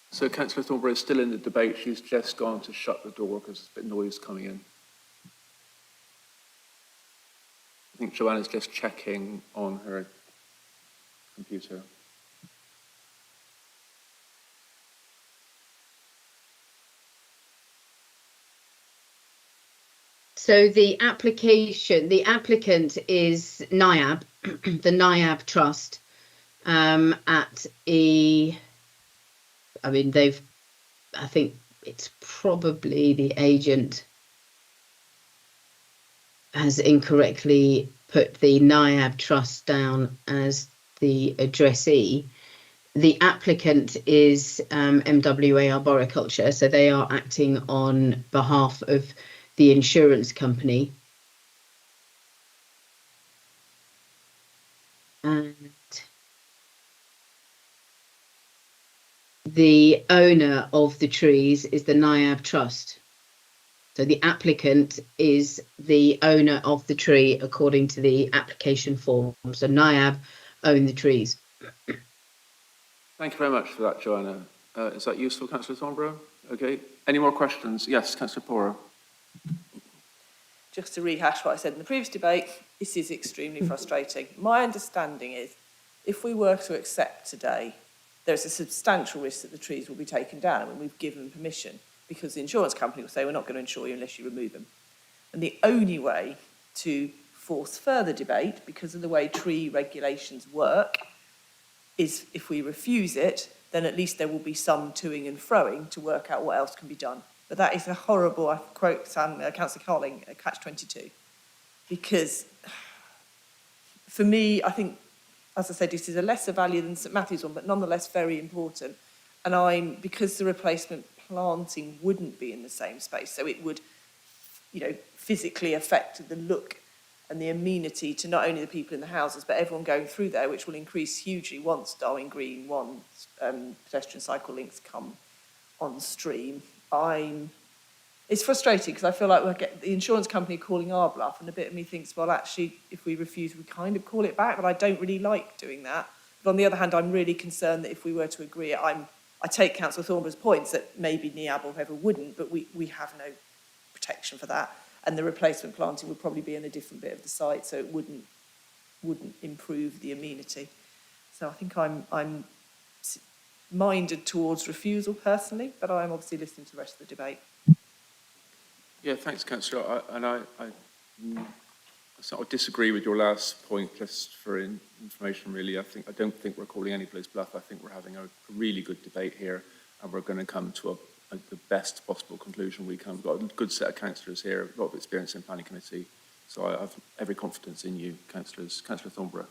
So Councillor Thornborough is still in the debate. She's just gone to shut the door because there's a bit of noise coming in. I think Joanna's just checking on her computer. So the applicant is NIAB, the NIAB Trust, I think it's probably the agent has incorrectly put the NIAB Trust down as the addressee. The applicant is MWA Arboriculture, so they are acting on behalf of the insurance company. And the owner of the trees is the NIAB Trust. So the applicant is the owner of the tree according to the application form. So NIAB own the trees. Thank you very much for that, Joanna. Is that useful, Councillor Thornborough? Okay. Any more questions? Yes, Councillor Pora. Just to rehash what I said in the previous debate, this is extremely frustrating. My understanding is if we were to accept today, there's a substantial risk that the trees will be taken down when we've given permission, because the insurance company will say, we're not going to insure you unless you remove them. And the only way to force further debate, because of the way tree regulations work, is if we refuse it, then at least there will be some toing and froing to work out what else can be done. But that is a horrible, I quote Councillor Carling, catch-22. Because for me, I think, as I said, this is a lesser value than St Matthew's one, but nonetheless very important. And because the replacement planting wouldn't be in the same space, so it would, physically affect the look and the amenity to not only the people in the houses, but everyone going through there, which will increase hugely once Darwin Green, pedestrian cycle links come on stream. I'm it's frustrating because I feel like we get the insurance company calling our bluff, and a bit of me thinks, well, actually, if we refuse, we kind of call it back, but I don't really like doing that. But on the other hand, I'm really concerned that if we were to agree, I take Councillor Thornborough's points that maybe NIAB or whoever wouldn't, but we have no protection for that, and the replacement planting would probably be in a different bit of the site, so it wouldn't improve the amenity. So I think I'm minded towards refusal personally, but I'm obviously listening to the rest of the debate. Yeah, thanks, Councillor. I sort of disagree with your last point, just for information, really. I don't think we're calling anybody's bluff. I think we're having a really good debate here, and we're going to come to the best possible conclusion we can. We've got a good set of councillors here, a lot of experience in planning committee, so I have every confidence in you, councillors. Councillor Thornborough.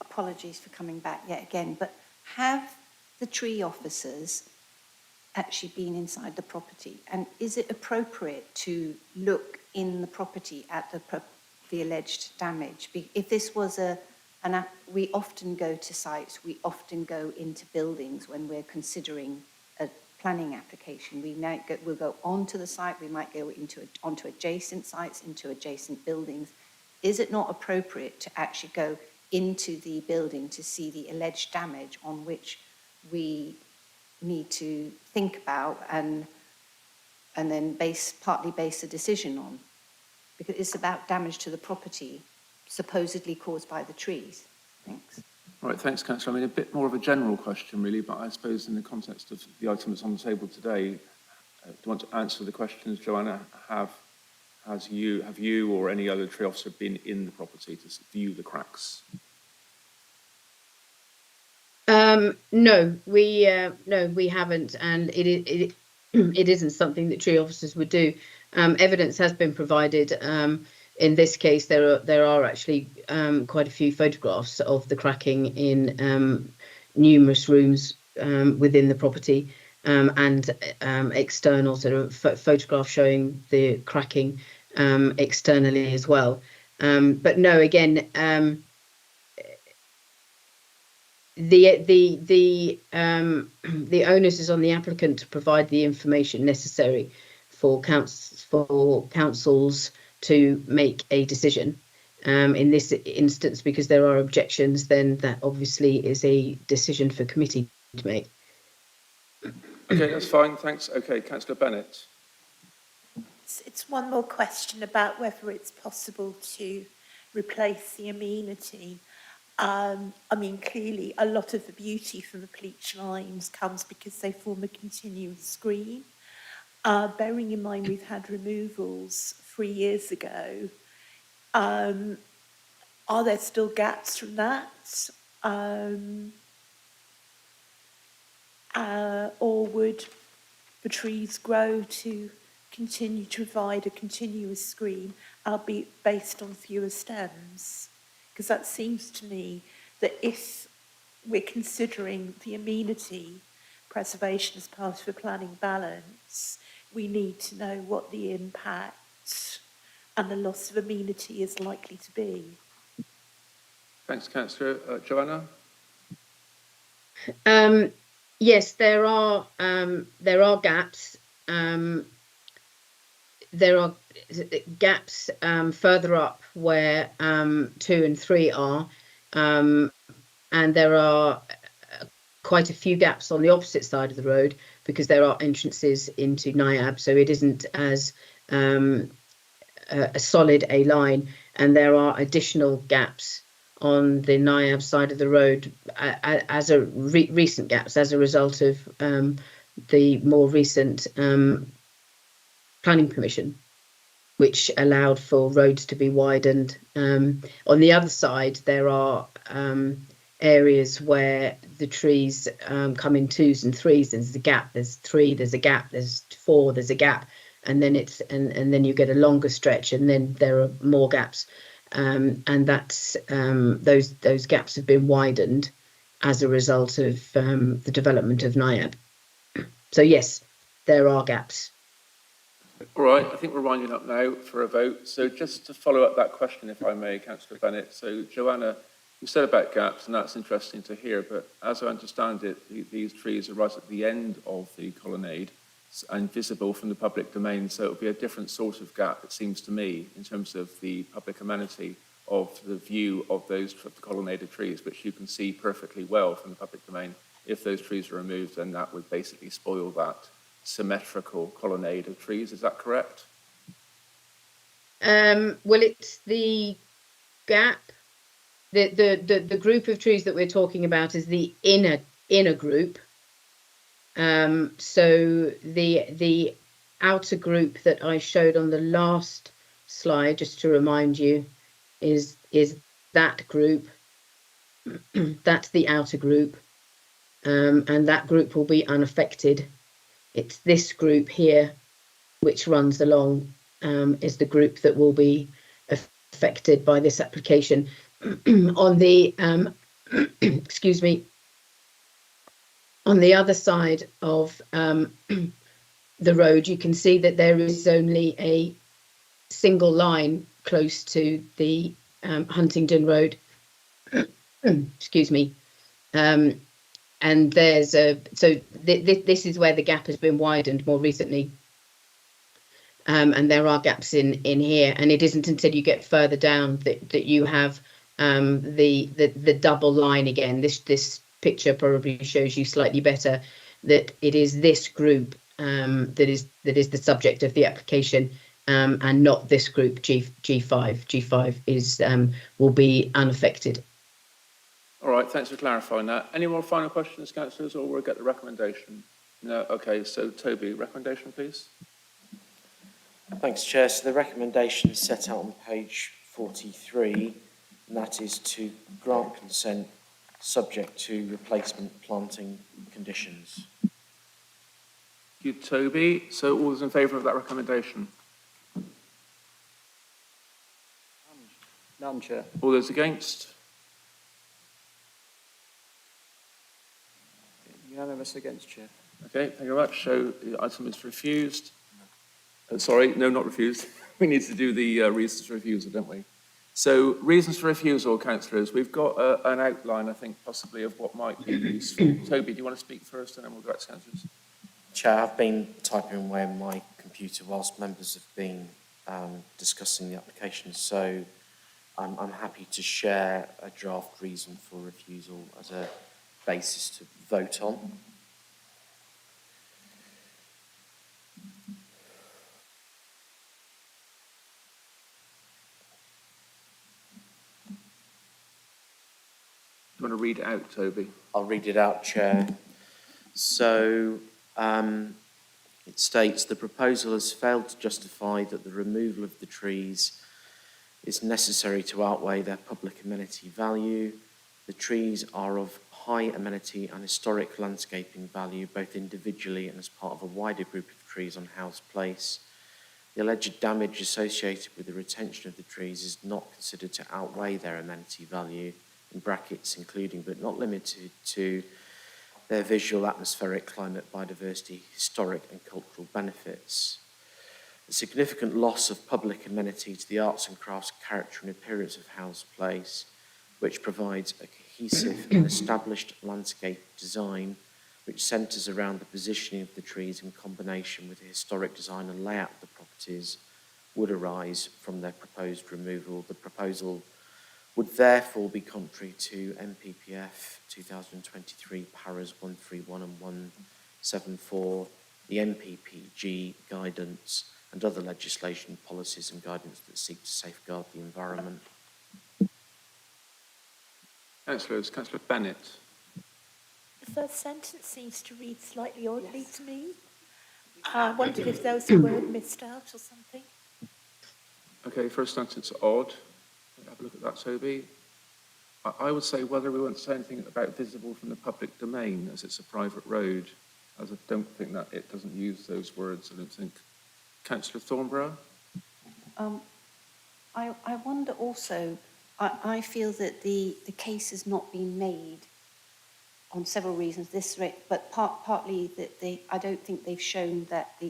Apologies for coming back yet again, but have the tree officers actually been inside the property? And is it appropriate to look in the property at the alleged damage? If this was we often go to sites, we often go into buildings when we're considering a planning application. We'll go onto the site, we might go onto adjacent sites, into adjacent buildings. Is it not appropriate to actually go into the building to see the alleged damage on which we need to think about and then partly base a decision on? Because it's about damage to the property supposedly caused by the trees. Thanks. All right, thanks, Councillor. I mean, a bit more of a general question, really, but I suppose in the context of the item that's on the table today, do you want to answer the questions, Joanna? Have you or any other tree officer been in the property to view the cracks? No, we haven't, and it isn't something that tree officers would do. Evidence has been provided. In this case, there are actually quite a few photographs of the cracking in numerous rooms within the property, and external sort of photographs showing the cracking externally as well. But no, again, the onus is on the applicant to provide the information necessary for councils to make a decision. In this instance, because there are objections, then that obviously is a decision for committee to make. Okay, that's fine, thanks. Okay, Councillor Bennett. It's one more question about whether it's possible to replace the amenity. I mean, clearly, a lot of the beauty from the bleach limes comes because they form a continuous screen. Bearing in mind we've had removals 3 years ago, are there still gaps from that? Or would the trees grow to continue to provide a continuous screen, albeit based on fewer stems? Because that seems to me that if we're considering the amenity preservation as part of a planning balance, we need to know what the impact and the loss of amenity is likely to be. Thanks, Councillor. Joanna? Yes, there are gaps. There are gaps further up where 2 and 3 are, and there are quite a few gaps on the opposite side of the road because there are entrances into NIAB, so it isn't as a solid a line, and there are additional gaps on the NIAB side of the road as a recent gaps as a result of the more recent planning permission, which allowed for roads to be widened. On the other side, there are areas where the trees come in 2s and 3s. There's a gap. There's 3. There's a gap. There's 4. There's a gap, and then and then you get a longer stretch, and then there are more gaps. And that's those gaps have been widened as a result of the development of NIAB. So yes, there are gaps. All right, I think we're winding up now for a vote. So just to follow up that question, if I may, Councillor Bennett. So Joanna, you said about gaps, and that's interesting to hear, but as I understand it, these trees are right at the end of the colonnade. and visible from the public domain. So it would be a different sort of gap, it seems to me, in terms of the public amenity of the view of those colonnaded trees, which you can see perfectly well from the public domain. If those trees are removed, then that would basically spoil that symmetrical colonnade of trees. Is that correct? Well, it's the gap. The group of trees that we're talking about is the inner group. So the outer group that I showed on the last slide, just to remind you, is that group. That's the outer group, and that group will be unaffected. It's this group here, which runs along, is the group that will be affected by this application. On the excuse me, on the other side of the road, you can see that there is only a single line close to the Huntingdon Road. Excuse me. And there's this is where the gap has been widened more recently. And there are gaps in here, and it isn't until you get further down that you have the double line again. This picture probably shows you slightly better that it is this group that is the subject of the application, and not this group G5. G5 is will be unaffected. All right, thanks for clarifying that. Any more final questions, councillors, or we'll get the recommendation? No, okay, so Toby, recommendation, please. Thanks, Chair. So the recommendation is set out on page 43, and that is to grant consent subject to replacement planting conditions. Thank you, Toby. So all those in favour of that recommendation? None, Chair. All those against? Unanimous against, Chair. Okay, thank you very much. So the item is refused. Sorry, no, not refused. We need to do the reasons for refusal, don't we? So reasons for refusal, councillors. We've got an outline, I think, possibly of what might be useful. Toby, do you want to speak first, and then we'll go back to councillors? Chair, I've been typing away on my computer whilst members have been discussing the application, so I'm happy to share a draft reason for refusal as a basis to vote on. Do you want to read it out, Toby? I'll read it out, Chair. So it states the proposal has failed to justify that the removal of the trees is necessary to outweigh their public amenity value. The trees are of high amenity and historic landscaping value, both individually and as part of a wider group of trees on House Place. The alleged damage associated with the retention of the trees is not considered to outweigh their amenity value, in brackets including but not limited to their visual, atmospheric, climate, biodiversity, historic and cultural benefits. The significant loss of public amenity to the arts and crafts character and appearance of House Place, which provides a cohesive and established landscape design which centres around the positioning of the trees in combination with the historic design and layout of the properties, would arise from their proposed removal. The proposal would therefore be contrary to NPPF 2023 paras 131 and 174, the NPPG guidance and other legislation, policies and guidance that seek to safeguard the environment. Councillors, Councillor Bennett. The first sentence seems to read slightly oddly to me. I wondered if there was a word missed out or something. Okay, first sentence odd. Have a look at that, Toby. I would say whether we want to say anything about visible from the public domain, as it's a private road, as I don't think that it doesn't use those words, I don't think. Councillor Thornborough? I wonder also, I feel that the case has not been made on several reasons, but partly that I don't think they've shown that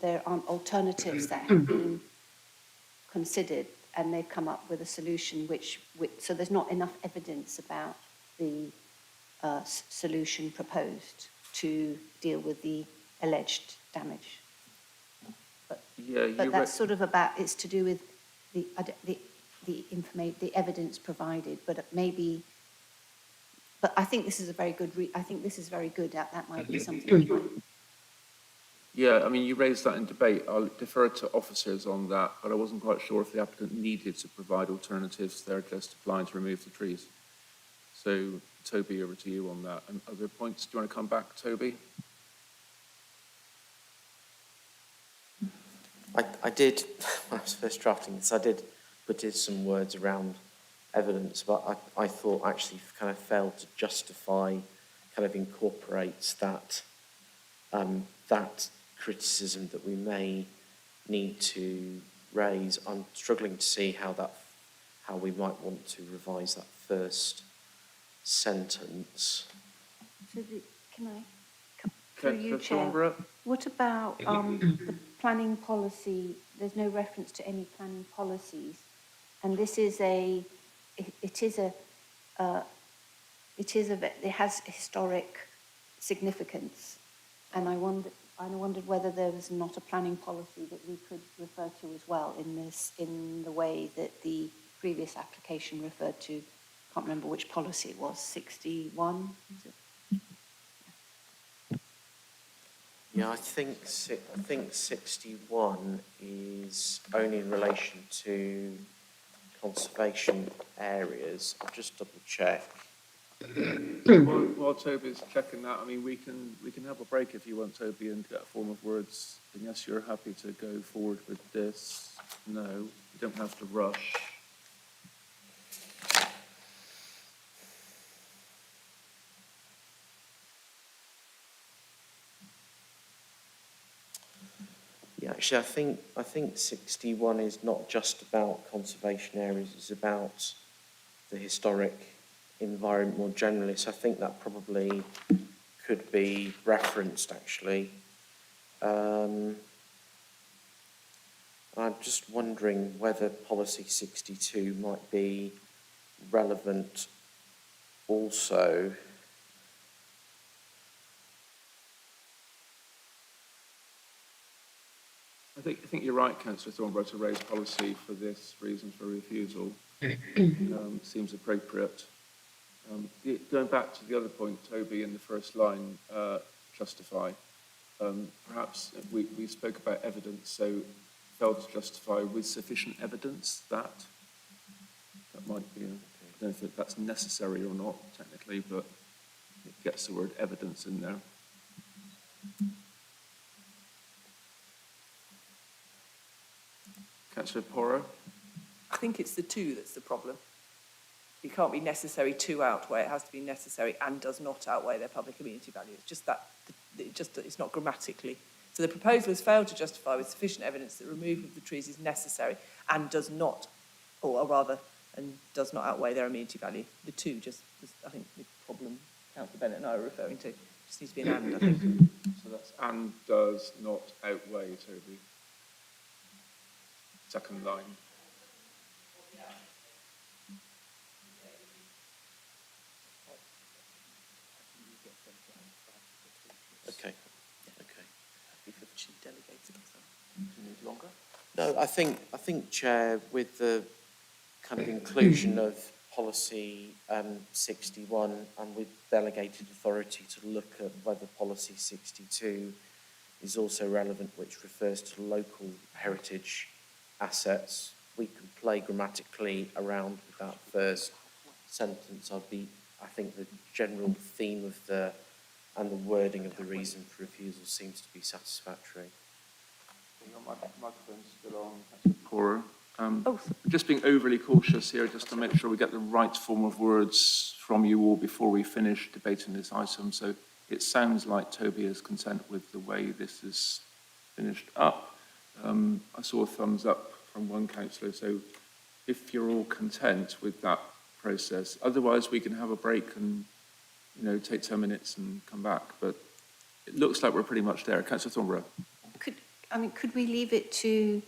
there aren't alternatives that have been considered, and they've come up with a solution so there's not enough evidence about the solution proposed to deal with the alleged damage. Yeah, you But that's sort of about, it's to do with the evidence provided, but maybe, but I think this is a very good, I think this is very good, that might be something. Yeah, I mean, you raised that in debate. I'll defer to officers on that, but I wasn't quite sure if the applicant needed to provide alternatives. They're just applying to remove the trees. So, Toby, over to you on that. And other points? Do you want to come back, Toby? I did, when I was first drafting this, I did put in some words around evidence, but I thought actually kind of failed to justify, kind of incorporates that, that criticism that we may need to raise. I'm struggling to see how we might want to revise that first sentence. So can I, through you, Chair, Thornborough? what about the planning policy? There's no reference to any planning policies, and this is it has historic significance, and I wondered whether there was not a planning policy that we could refer to as well in the way that the previous application referred to. I can't remember which policy it was, 61, is it? Yeah, I think 61 is only in relation to conservation areas. I'll just double check. While Toby's checking that, I mean, we can have a break if you want, Toby, and get a form of words. Unless you're happy to go forward with this, no, you don't have to rush. Yeah, actually, I think 61 is not just about conservation areas. It's about the historic environment more generally. So I think that probably could be referenced, actually. I'm just wondering whether policy 62 might be relevant also. I think you're right, Councillor Thornborough, to raise policy for this reason for refusal seems appropriate. Going back to the other point, Toby, in the first line, justify. Perhaps we spoke about evidence, so failed to justify with sufficient evidence that might be, I don't know if that's necessary or not technically, but it gets the word evidence in there. Councillor Porro? I think it's the two that's the problem. It can't be necessary to outweigh, it has to be necessary and does not outweigh their public amenity value. It's just that, it's not grammatically. So the proposal has failed to justify with sufficient evidence that removal of the trees is necessary and does not, or rather, and does not outweigh their amenity value. The two just, I think the problem Councillor Bennett and I are referring to, just needs to be an and, I think. So that's and does not outweigh, Toby. Second line. Okay. No, I think, Chair, with the kind of inclusion of policy 61 and with delegated authority to look at whether policy 62 is also relevant, which refers to local heritage assets, we can play grammatically around with that first sentence. I think the general theme of and the wording of the reason for refusal seems to be satisfactory. Your microphone's still on, Councillor Porro. Just being overly cautious here, just to make sure we get the right form of words from you all before we finish debating this item. So it sounds like Toby is content with the way this is finished up. I saw a thumbs up from one councillor, so if you're all content with that process, otherwise we can have a break and, you know, take 10 minutes and come back, but it looks like we're pretty much there. Councillor Thornborough. Could we leave it to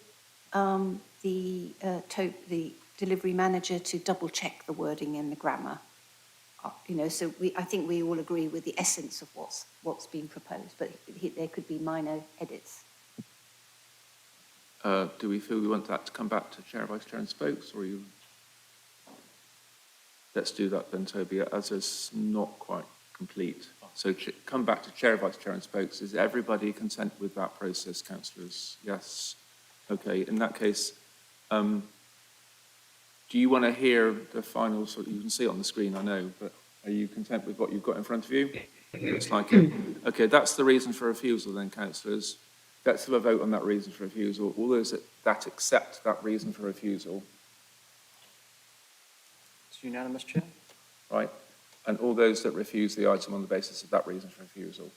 the delivery manager to double check the wording and the grammar? So I think we all agree with the essence of what's being proposed, but there could be minor edits. Do we feel we want that to come back to Chair, Vice Chair and Spokes, or you? Let's do that then, Toby, as it's not quite complete. So come back to Chair, Vice Chair and Spokes. Is everybody content with that process, councillors? Yes. Okay, in that case, do you want to hear the final, so you can see it on the screen, I know, but are you content with what you've got in front of you? Looks like it. Okay, that's the reason for refusal then, councillors. Let's have a vote on that reason for refusal. All those that accept that reason for refusal. It's unanimous, Chair. Right. And all those that refuse the item on the basis of that reason for refusal.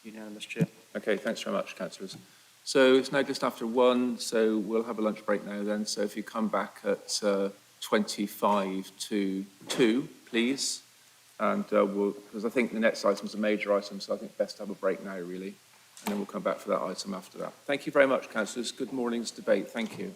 Unanimous, Chair. Okay, thanks very much, councillors. So it's now just after 1, so we'll have a lunch break now then. So if you come back at 25 to 2, please. And because I think the next item is a major item, so I think best to have a break now, really. And then we'll come back for that item after that. Thank you very much, councillors. Good morning's debate. Thank you.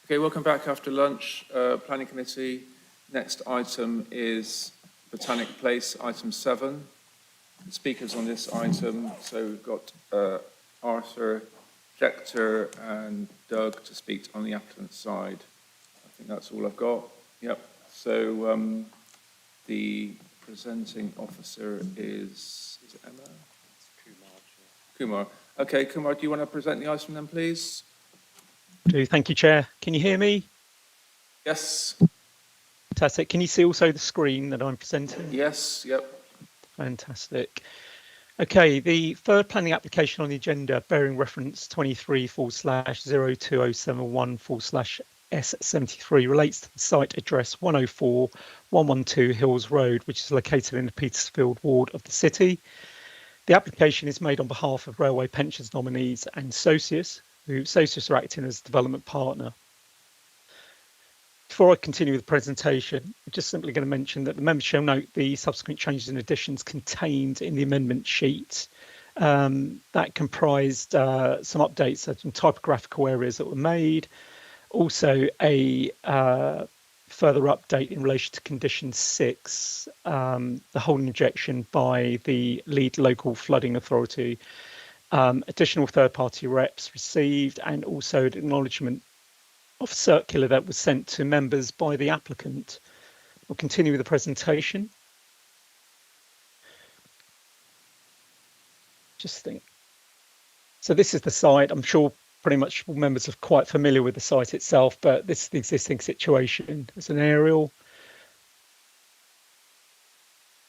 Okay, welcome back after lunch. Planning Committee. Next item is Botanic Place, item 7. The speakers on this item, so we've got Arthur, Jector and Doug to speak on the applicant's side. I think that's all I've got. Yep. So the presenting officer is it Emma? Kumar. Okay, Kumar, do you want to present the item then, please? Thank you, Chair. Can you hear me? Yes. Fantastic. Can you see also the screen that I'm presenting? Yes, yep. Fantastic. Okay, the third planning application on the agenda bearing reference 23/02071/S73 relates to the site address 104 112 Hills Road, which is located in the Petersfield ward of the city. The application is made on behalf of Railway Pensions Nominees and Socius, who Socius are acting as development partner. Before I continue with the presentation, I'm just simply going to mention that the members shall note the subsequent changes and additions contained in the amendment sheet. That comprised some updates of some typographical areas that were made, also a further update in relation to condition 6, the holding injection by the lead local flooding authority, additional third-party reps received, and also an acknowledgement of circular that was sent to members by the applicant. We'll continue with the presentation. Just think. So this is the site. I'm sure pretty much all members are quite familiar with the site itself, but this is the existing situation. As an aerial.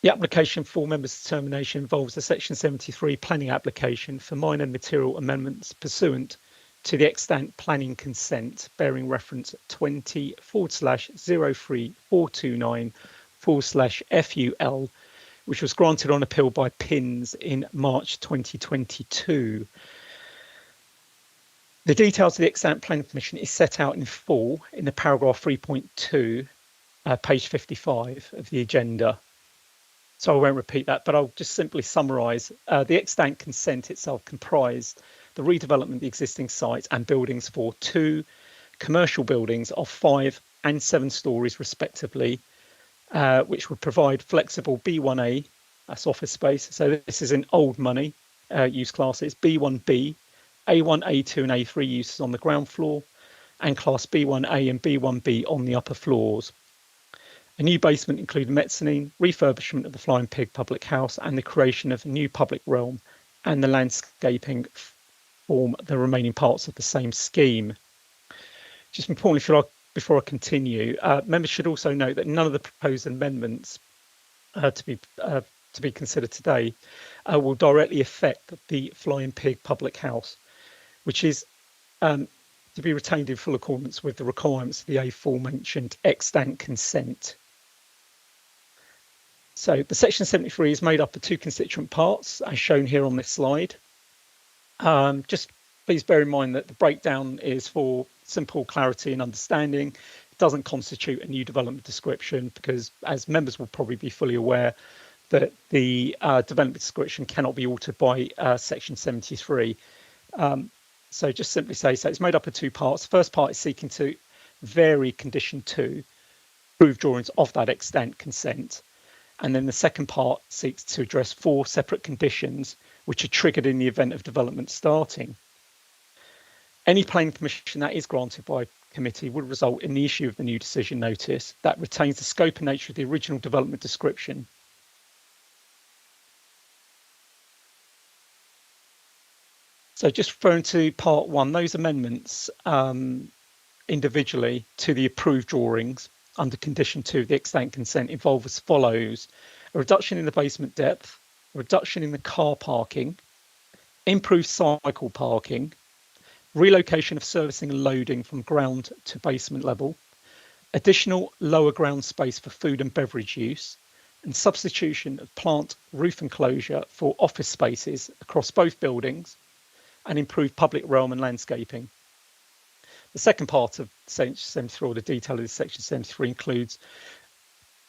The application for members' determination involves a Section 73 planning application for minor material amendments pursuant to the extant planning consent bearing reference 20/03429/FUL, which was granted on appeal by PINS in March 2022. The details of the extant planning permission is set out in full in the paragraph 3.2, page 55 of the agenda. So I won't repeat that, but I'll just simply summarise. The extant consent itself comprised the redevelopment of the existing site and buildings for 2 commercial buildings of 5 and 7 stories respectively, which would provide flexible B1A, that's office space. So this is in old money use classes, B1B, A1, A2 and A3 uses on the ground floor, and class B1A and B1B on the upper floors. A new basement included mezzanine, refurbishment of the Flying Pig public house, and the creation of a new public realm, and the landscaping form the remaining parts of the same scheme. Just importantly, before I continue, members should also note that none of the proposed amendments to be considered today will directly affect the Flying Pig public house, which is to be retained in full accordance with the requirements of the aforementioned extant consent. So the Section 73 is made up of 2 constituent parts, as shown here on this slide. Just please bear in mind that the breakdown is for simple clarity and understanding. It doesn't constitute a new development description because, as members will probably be fully aware, that the development description cannot be altered by Section 73. So just simply say, so it's made up of 2 parts. The first part is seeking to vary condition 2, approved drawings of that extant consent. And then the second part seeks to address 4 separate conditions which are triggered in the event of development starting. Any planning permission that is granted by committee would result in the issue of the new decision notice that retains the scope and nature of the original development description. So just referring to part 1, those amendments individually to the approved drawings under condition 2 of the extant consent involve as follows: a reduction in the basement depth, a reduction in the car parking, improved cycle parking, relocation of servicing and loading from ground to basement level, additional lower ground space for food and beverage use, and substitution of plant roof enclosure for office spaces across both buildings, and improved public realm and landscaping. The second part of Section 73, or the detail of Section 73, includes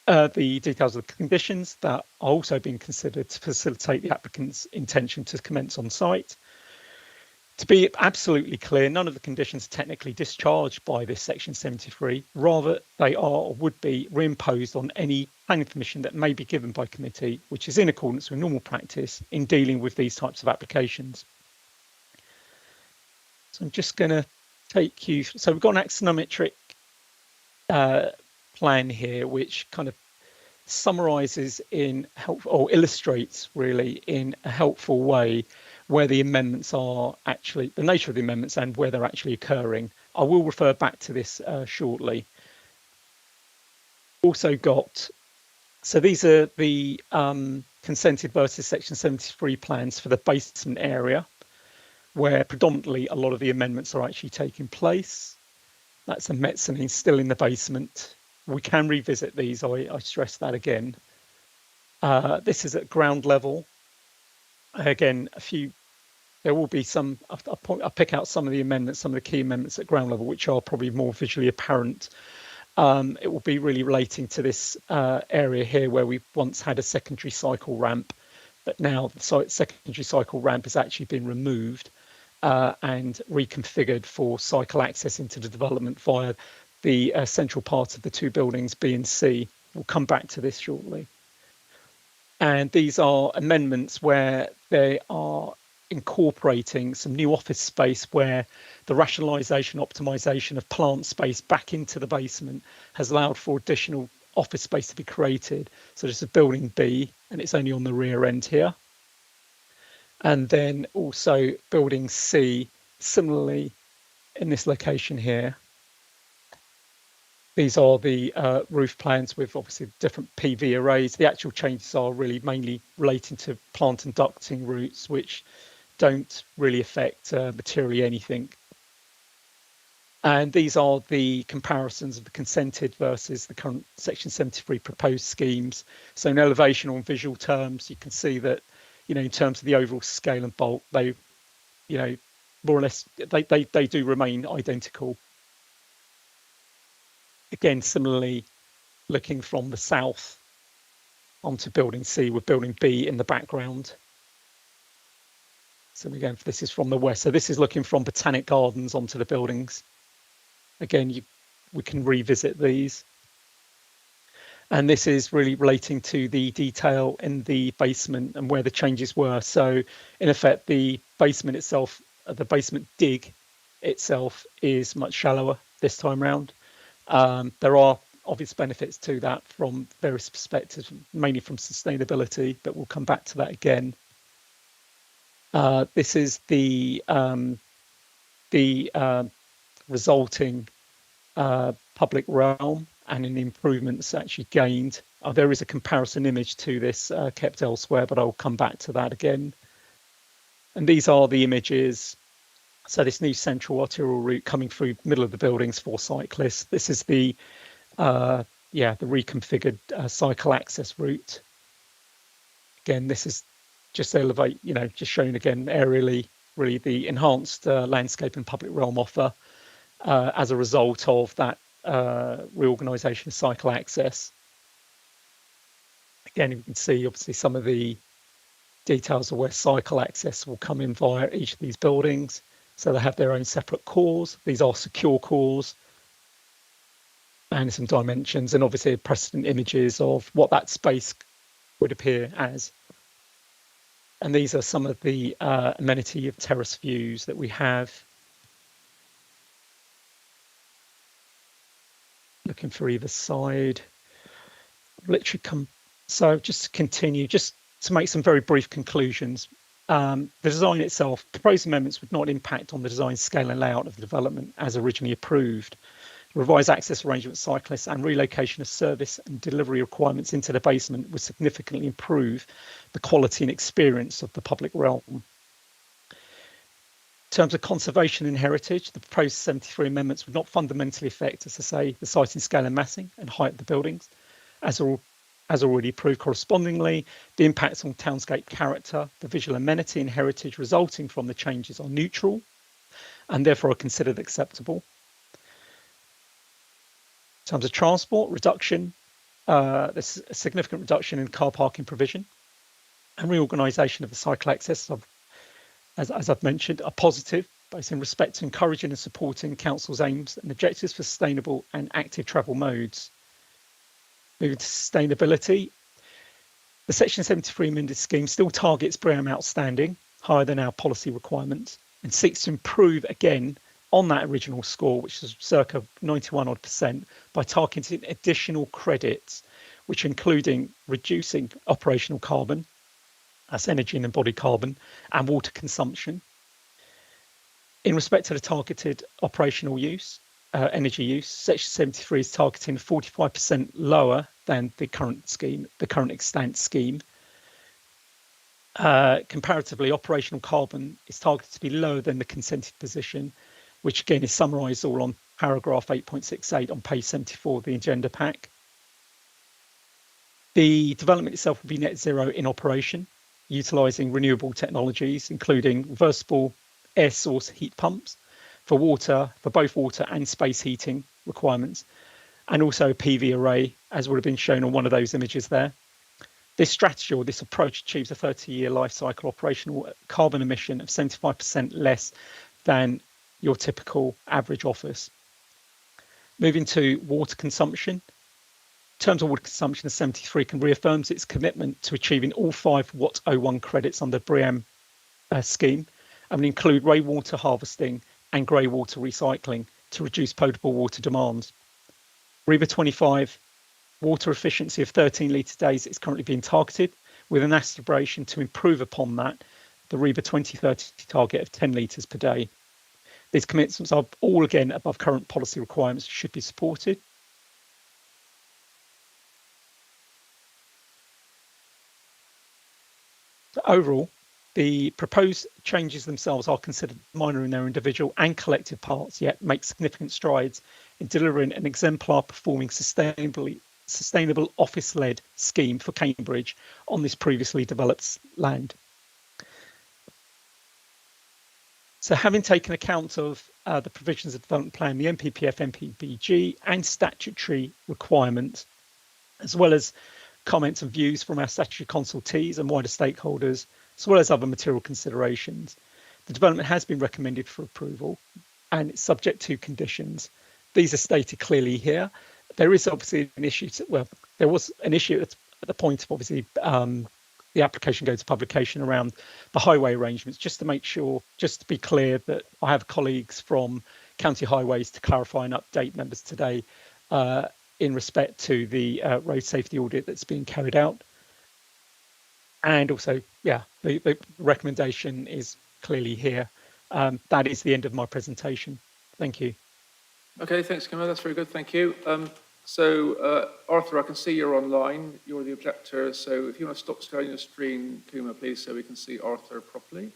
the details of the conditions that are also being considered to facilitate the applicant's intention to commence on site, To be absolutely clear, none of the conditions are technically discharged by this section 73. Rather, they are or would be reimposed on any planning permission that may be given by committee, which is in accordance with normal practice in dealing with these types of applications. So I'm just going to take you, so we've got an axonometric plan here, which kind of summarises in helpful, or illustrates really in a helpful way, where the amendments are actually, the nature of the amendments and where they're actually occurring. I will refer back to this shortly. Also got, so these are the consented versus section 73 plans for the basement area, where predominantly a lot of the amendments are actually taking place. That's a mezzanine still in the basement. We can revisit these, I stress that again. This is at ground level. Again, there will be some, I'll pick out some of the amendments, some of the key amendments at ground level, which are probably more visually apparent. It will be really relating to this area here where we once had a secondary cycle ramp, but now the secondary cycle ramp has actually been removed and reconfigured for cycle access into the development via the central part of the two buildings, B and C. We'll come back to this shortly. And these are amendments where they are incorporating some new office space where the rationalisation, optimisation of plant space back into the basement has allowed for additional office space to be created. So this is building B, and it's only on the rear end here. And then also building C, similarly in this location here. These are the roof plans with obviously different PV arrays. The actual changes are really mainly relating to plant and ducting routes, which don't really affect materially anything. And these are the comparisons of the consented versus the current section 73 proposed schemes. So in elevation or in visual terms, you can see that, you know, in terms of the overall scale and bulk, they, you know, more or less, they do remain identical. Again, similarly, looking from the south onto building C with building B in the background. So again, this is from the west. So this is looking from Botanic Gardens onto the buildings. Again, we can revisit these. And this is really relating to the detail in the basement and where the changes were. So in effect, the basement itself, the basement dig itself is much shallower this time round. There are obvious benefits to that from various perspectives, mainly from sustainability, but we'll come back to that again. This is the resulting public realm and in the improvements actually gained. There is a comparison image to this kept elsewhere, but I'll come back to that again. And these are the images. So this new central arterial route coming through the middle of the buildings for cyclists. This is the reconfigured cycle access route. Again, this is just elevate, you know, just showing again aerially, really the enhanced landscape and public realm offer as a result of that reorganisation of cycle access. Again, you can see obviously some of the details of where cycle access will come in via each of these buildings. So they have their own separate cores. These are secure cores and some dimensions and obviously precedent images of what that space would appear as. And these are some of the amenity of terrace views that we have. Looking for either side. Literally so just to continue, just to make some very brief conclusions. The design itself, proposed amendments would not impact on the design, scale and layout of the development as originally approved. Revised access arrangements, cyclists and relocation of service and delivery requirements into the basement would significantly improve the quality and experience of the public realm. In terms of conservation and heritage, the proposed 73 amendments would not fundamentally affect, as I say, the siting, scale and massing and height of the buildings, as already approved. Correspondingly, the impacts on townscape character, the visual amenity and heritage resulting from the changes are neutral and therefore are considered acceptable. In terms of transport reduction, there's a significant reduction in car parking provision and reorganisation of the cycle access. I've as I've mentioned, are positive, both in respect to encouraging and supporting Council's aims and objectives for sustainable and active travel modes. Moving to sustainability, the Section 73 amended scheme still targets BREEAM outstanding, higher than our policy requirements, and seeks to improve again on that original score, which is circa 91% by targeting additional credits, which including reducing operational carbon, that's energy and embodied carbon, and water consumption. In respect to the targeted operational use, energy use, Section 73 is targeting 45% lower than the current scheme, the current extant scheme. Comparatively, operational carbon is targeted to be lower than the consented position, which again is summarised all on paragraph 8.68 on page 74 of the agenda pack. The development itself will be net zero in operation, utilising renewable technologies, including reversible air source heat pumps for both water and space heating requirements, and also a PV array, as would have been shown on one of those images there. This strategy or this approach achieves a 30-year life cycle operational carbon emission of 75% less than your typical average office. Moving to water consumption. In terms of water consumption, the 73 can reaffirms its commitment to achieving all 5 Watt 01 credits on the BREEAM scheme, and include rainwater harvesting and grey water recycling to reduce potable water demand. REBA 25 water efficiency of 13 litre days is currently being targeted, with an aspiration to improve upon that, the REBA 2030 target of 10 litres per day. These commitments are all again above current policy requirements, should be supported. Overall, the proposed changes themselves are considered minor in their individual and collective parts, yet make significant strides in delivering an exemplar performing sustainable office-led scheme for Cambridge on this previously developed land. So having taken account of the provisions of the development plan, the NPPF, NPPG and statutory requirements, as well as comments and views from our statutory consultees and wider stakeholders, as well as other material considerations, the development has been recommended for approval and it's subject to conditions. These are stated clearly here. There is obviously an issue, there was an issue at the point of obviously the application goes to publication around the highway arrangements, just to make sure, just to be clear that I have colleagues from County Highways to clarify and update members today in respect to the road safety audit that's being carried out. And also, yeah, the recommendation is clearly here. That is the end of my presentation. Thank you. Okay, thanks, Camilla. That's very good. Thank you. Arthur, I can see you're online. You're the objector. So if you want to stop sharing your screen, Kuma, please, so we can see Arthur properly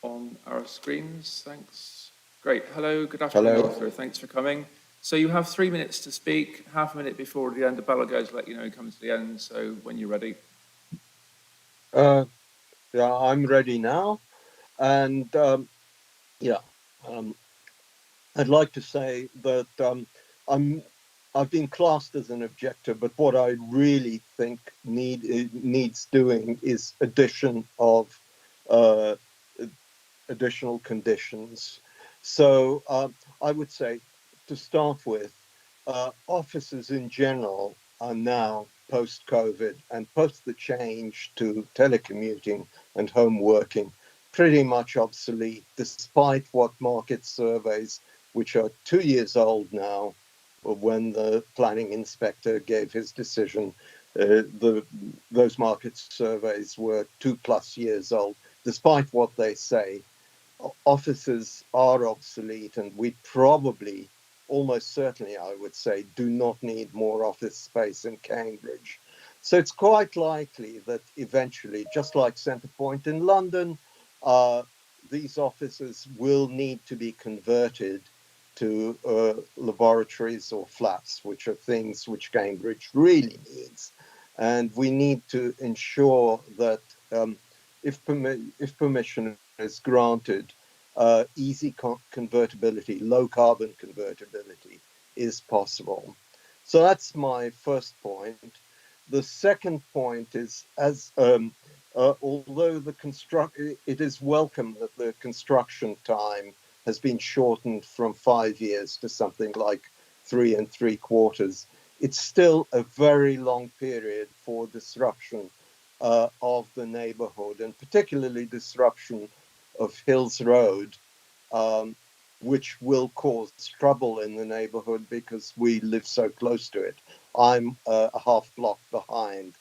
on our screens. Thanks. Great. Hello. Good afternoon, Hello. Arthur. Thanks for coming. So you have 3 minutes to speak. Half a minute before the end, the bell goes, let you know, coming to the end. So when you're ready. Yeah, I'm ready now. And I'd like to say that I've been classed as an objector, but what I really think needs doing is addition of additional conditions. So I would say, to start with, officers in general are now post-COVID and post the change to telecommuting and home working pretty much obsolete, despite what market surveys, which are 2 years old now, when the planning inspector gave his decision, those market surveys were 2+ years old. Despite what they say, offices are obsolete, and we probably, almost certainly, I would say, do not need more office space in Cambridge. So it's quite likely that eventually, just like Centrepoint in London, these offices will need to be converted to laboratories or flats, which are things which Cambridge really needs. And we need to ensure that if permission is granted, easy convertibility, low carbon convertibility is possible. So that's my first point. The second point is, as although it is welcome that the construction time has been shortened from 5 years to something like 3 3/4. It's still a very long period for disruption of the neighborhood, and particularly disruption of Hills Road, which will cause trouble in the neighborhood because we live so close to it. I'm a half block behind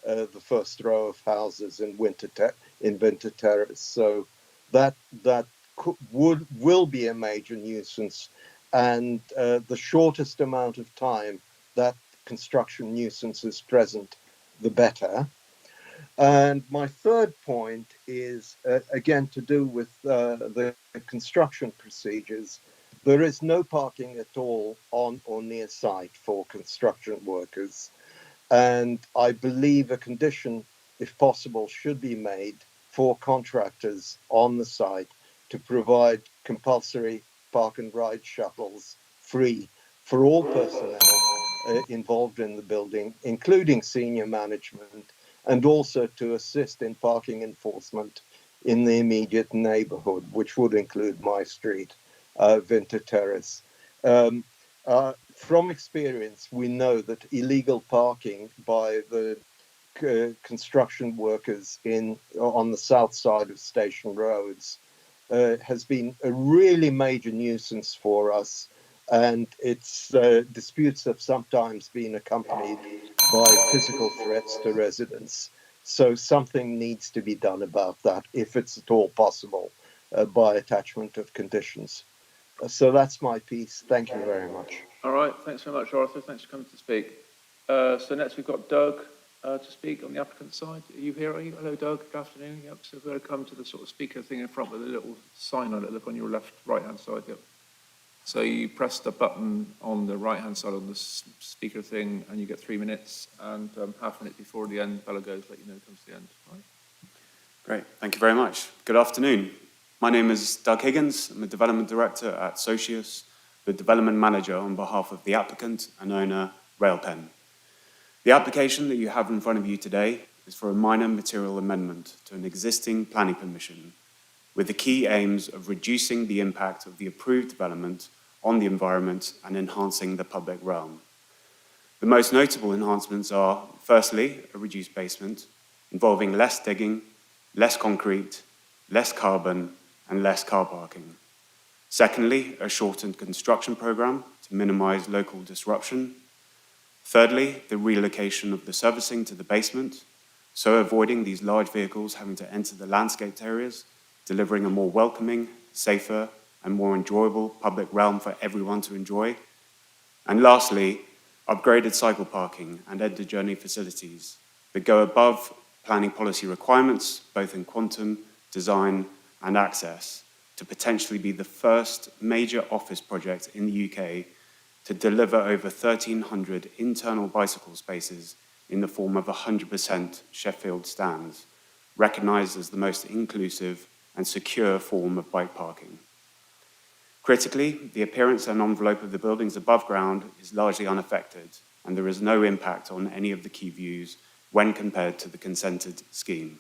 the first row of houses in Winter Terrace, so that will be a major nuisance, and the shortest amount of time that construction nuisance is present, the better. And my third point is, again, to do with the construction procedures. There is no parking at all on or near site for construction workers. And I believe a condition, if possible, should be made for contractors on the site to provide compulsory park and ride shuttles free for all personnel involved in the building, including senior management, and also to assist in parking enforcement in the immediate neighborhood, which would include my street, Winter Terrace. From experience, we know that illegal parking by the construction workers on the south side of station roads has been a really major nuisance for us, and its disputes have sometimes been accompanied by physical threats to residents. So something needs to be done about that, if it's at all possible, by attachment of conditions. So that's my piece. Thank you very much. All right, thanks very much, Arthur. Thanks for coming to speak. So next we've got Doug to speak on the applicant's side. Are you here? Are you? Hello, Doug. Good afternoon. Yep. So we're going to come to the sort of speaker thing in front with a little sign on it. Look on your left, right-hand side. Yep. So you press the button on the right-hand side on the speaker thing, and you get 3 minutes. And half a minute before the end, bell goes, let you know it comes to the end. Right. Great. Thank you very much. Good afternoon. My name is Doug Higgins. I'm a development director at Socius, the development manager on behalf of the applicant and owner, Railpen. The application that you have in front of you today is for a minor material amendment to an existing planning permission, with the key aims of reducing the impact of the approved development on the environment and enhancing the public realm. The most notable enhancements are, firstly, a reduced basement, involving less digging, less concrete, less carbon, and less car parking. Secondly, a shortened construction program to minimize local disruption. Thirdly, the relocation of the servicing to the basement, so avoiding these large vehicles having to enter the landscaped areas, delivering a more welcoming, safer, and more enjoyable public realm for everyone to enjoy. And lastly, upgraded cycle parking and end-of-journey facilities that go above planning policy requirements, both in quantum, design, and access, to potentially be the first major office project in the UK to deliver over 1,300 internal bicycle spaces in the form of 100% Sheffield stands, recognised as the most inclusive and secure form of bike parking. Critically, the appearance and envelope of the buildings above ground is largely unaffected, and there is no impact on any of the key views when compared to the consented scheme.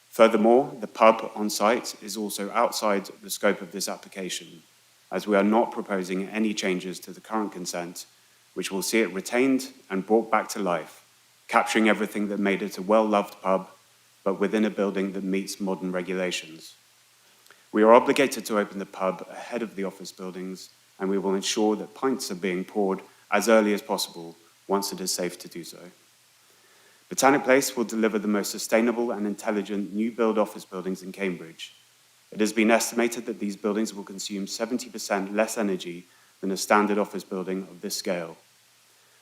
Furthermore, the pub on site is also outside the scope of this application, as we are not proposing any changes to the current consent, which will see it retained and brought back to life, capturing everything that made it a well-loved pub, but within a building that meets modern regulations. We are obligated to open the pub ahead of the office buildings, and we will ensure that pints are being poured as early as possible once it is safe to do so. Botanic Place will deliver the most sustainable and intelligent new build office buildings in Cambridge. It has been estimated that these buildings will consume 70% less energy than a standard office building of this scale.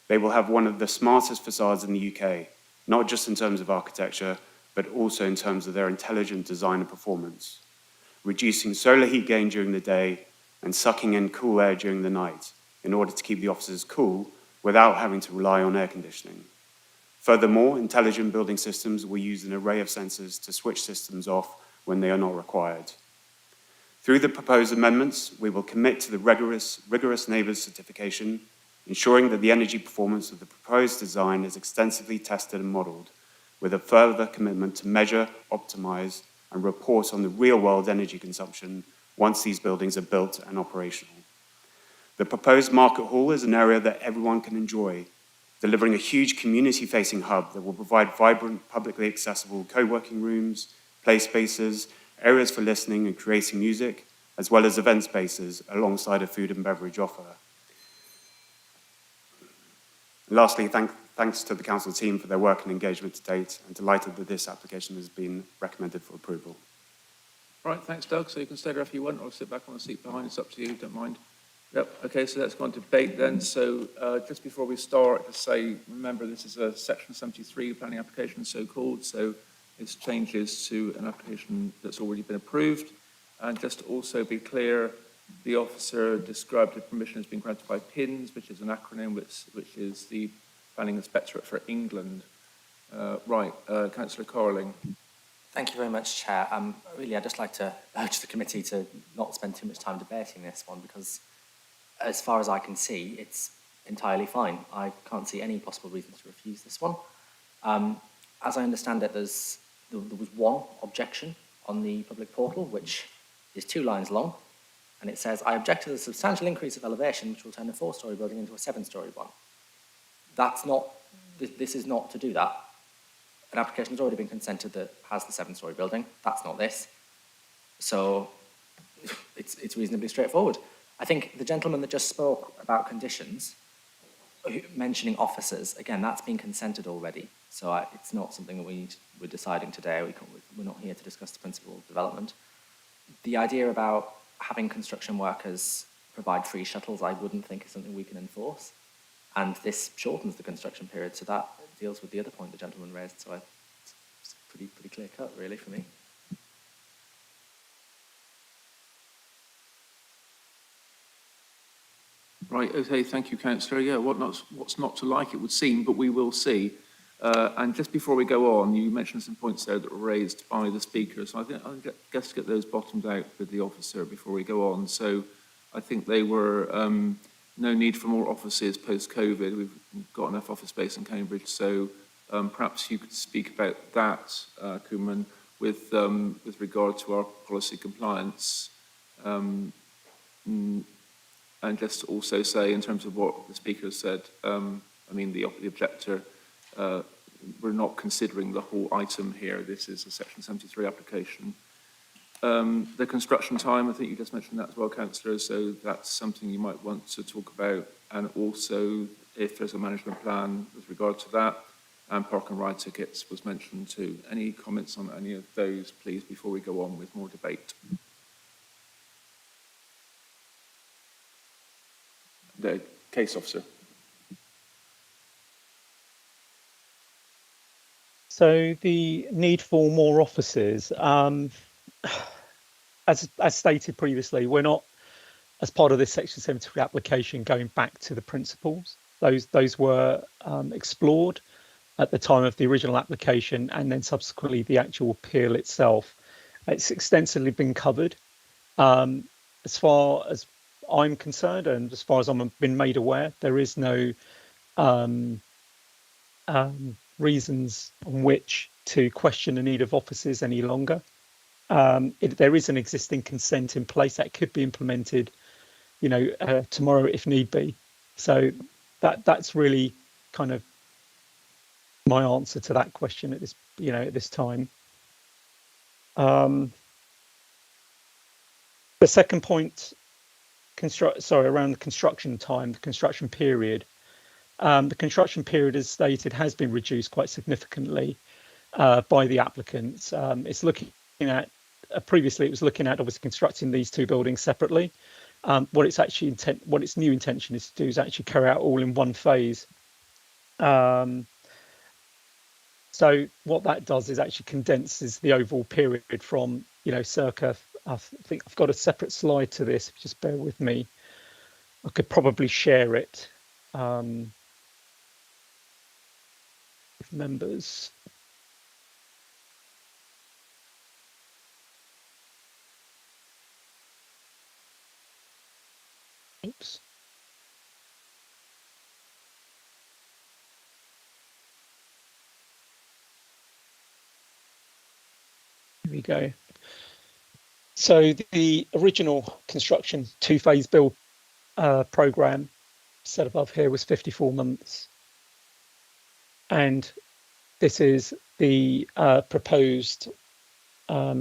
They will have one of the smartest facades in the UK, not just in terms of architecture, but also in terms of their intelligent design and performance, reducing solar heat gain during the day and sucking in cool air during the night in order to keep the offices cool without having to rely on air conditioning. Furthermore, intelligent building systems will use an array of sensors to switch systems off when they are not required. Through the proposed amendments, we will commit to the rigorous NABERS certification, ensuring that the energy performance of the proposed design is extensively tested and modelled, with a further commitment to measure, optimise and report on the real-world energy consumption once these buildings are built and operational. The proposed market hall is an area that everyone can enjoy, delivering a huge community-facing hub that will provide vibrant, publicly accessible co-working rooms, play spaces, areas for listening and creating music, as well as event spaces alongside a food and beverage offer. Lastly, thanks to the council team for their work and engagement to date, and delighted that this application has been recommended for approval. Right, thanks, Doug. So you can stay there if you want, or sit back on the seat behind. It's up to you, don't mind. Yep, okay, so let's go on to debate then. So just before we start, to say, remember this is a Section 73 planning application, so-called, so it's changes to an application that's already been approved. And just to also be clear, the officer described the permission as being granted by PINS, which is an acronym, which is the Planning Inspectorate for England. Councillor Carling. Thank you very much, Chair. Really, I'd just like to urge the committee to not spend too much time debating this one, because as far as I can see, it's entirely fine. I can't see any possible reason to refuse this one. As I understand it, there was one objection on the public portal, which is 2 lines long, and it says, I object to the substantial increase of elevation which will turn a 4-storey building into a 7-storey one. That's not, this is not to do that. An application has already been consented that has the 7-storey building. That's not this. So it's reasonably straightforward. I think the gentleman that just spoke about conditions, mentioning officers, again, that's been consented already. So it's not something that we're deciding today. We're not here to discuss the principle of development. The idea about having construction workers provide free shuttles, I wouldn't think is something we can enforce. And this shortens the construction period, so that deals with the other point the gentleman raised. So it's pretty clear cut, really, for me. Right, okay, thank you, Councillor. Yeah, what's not to like, it would seem, but we will see. And just before we go on, you mentioned some points there that were raised by the speakers. So I'll guess get those bottomed out with the officer before we go on. So I think they were no need for more offices post-COVID. We've got enough office space in Cambridge. So perhaps you could speak about that, Koeman, with regard to our policy compliance. And just also say, in terms of what the speaker said, I mean, the objector, we're not considering the whole item here. This is a Section 73 application. The construction time, I think you just mentioned that as well, Councillor, so that's something you might want to talk about. And also, if there's a management plan with regard to that, and park and ride tickets was mentioned too. Any comments on any of those, please, before we go on with more debate? The case officer. So the need for more officers, as stated previously, we're not, as part of this Section 73 application, going back to the principles. Those were explored at the time of the original application, and then subsequently the actual appeal itself. It's extensively been covered. As far as I'm concerned, and as far as I've been made aware, there is no reasons on which to question the need of officers any longer. There is an existing consent in place that could be implemented, tomorrow if need be. So that's really kind of my answer to that question at this time. The second point, around the construction time, the construction period. The construction period, as stated, has been reduced quite significantly by the applicants. It's looking at, previously it was looking at obviously constructing these 2 buildings separately. What its new intention is to do is actually carry out all in one phase. So what that does is actually condenses the overall period from, circa, I think I've got a separate slide to this, just bear with me. I could probably share it with members. Oops. we go. So the original construction two-phase build programme set above here was 54 months. And this is the proposed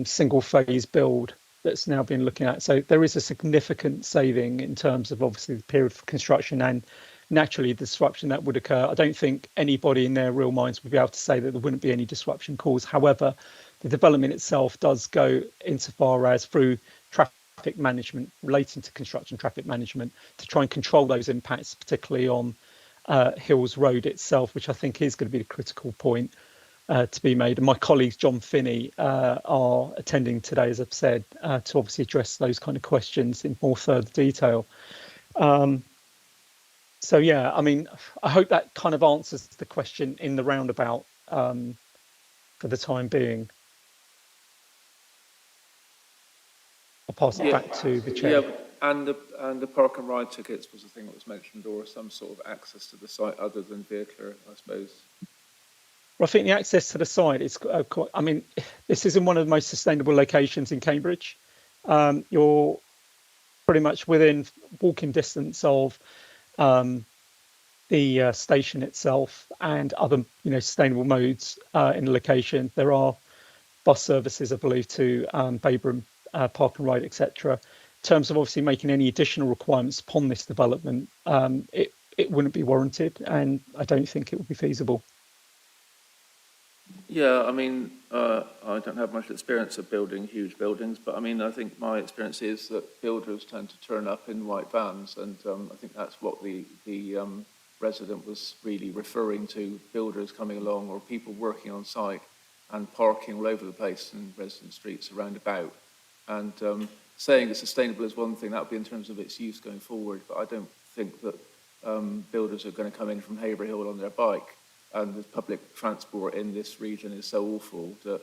single-phase build that's now been looking at. So there is a significant saving in terms of obviously the period for construction and naturally the disruption that would occur. I don't think anybody in their real minds would be able to say that there wouldn't be any disruption caused. However, the development itself does go insofar as through traffic management, relating to construction traffic management, to try and control those impacts, particularly on Hills Road itself, which I think is going to be the critical point to be made. And my colleagues, John Finney, are attending today, as I've said, to obviously address those kind of questions in more further detail. So, yeah, I mean, I hope that kind of answers the question in the roundabout for the time being. I'll pass it back to the chair. Yeah, and the park and ride tickets was the thing that was mentioned, or some sort of access to the site other than vehicular, I suppose. Well, I think the access to the site is quite, I mean, this is in one of the most sustainable locations in Cambridge. You're pretty much within walking distance of the station itself and other, sustainable modes in the location. There are bus services, I believe, to Babram Park and Ride, etc. In terms of obviously making any additional requirements upon this development, it wouldn't be warranted, and I don't think it would be feasible. Yeah, I mean, I don't have much experience of building huge buildings, but I mean, I think my experience is that builders tend to turn up in white vans, and I think that's what the resident was really referring to, builders coming along or people working on site and parking all over the place in resident streets around about. And saying it's sustainable is one thing, that would be in terms of its use going forward, but I don't think that builders are going to come in from Haverhill on their bike. And the public transport in this region is so awful that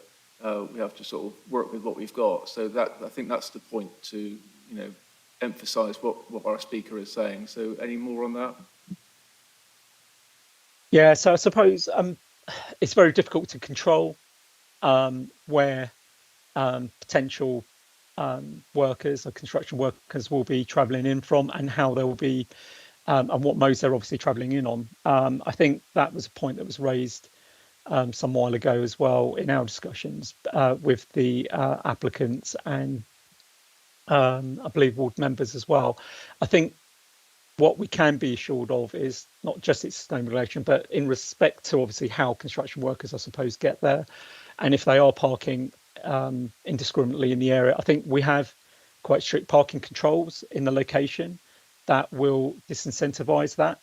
we have to sort of work with what we've got. So that, I think that's the point to, emphasise what our speaker is saying. So any more on that? Yeah, so I suppose it's very difficult to control where potential workers or construction workers will be travelling in from and how they will be and what modes they're obviously travelling in on. I think that was a point that was raised some while ago as well in our discussions with the applicants and I believe ward members as well. I think what we can be assured of is not just its sustainability, but in respect to obviously how construction workers, I suppose, get there. And if they are parking indiscriminately in the area, I think we have quite strict parking controls in the location that will disincentivize that.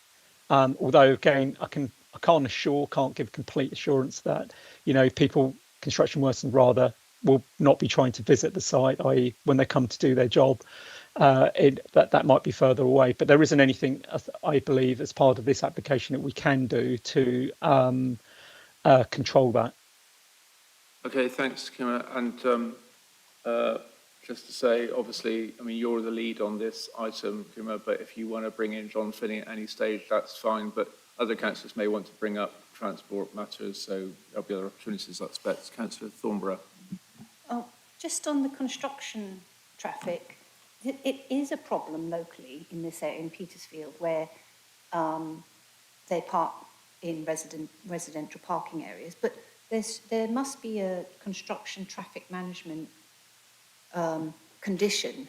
Although again, I can't give complete assurance that, people, construction workers rather, will not be trying to visit the site, i.e. when they come to do their job, that might be further away. But there isn't anything, I believe, as part of this application that we can do to control that. Okay, thanks, Kima. And just to say, obviously, I mean, you're the lead on this item, Kima, but if you want to bring in John Finney at any stage, that's fine. But other councillors may want to bring up transport matters, so there'll be other opportunities, I expect. Councillor Thornborough. Oh, just on the construction traffic, it is a problem locally in this area, in Petersfield, where they park in residential parking areas. But there must be a construction traffic management condition,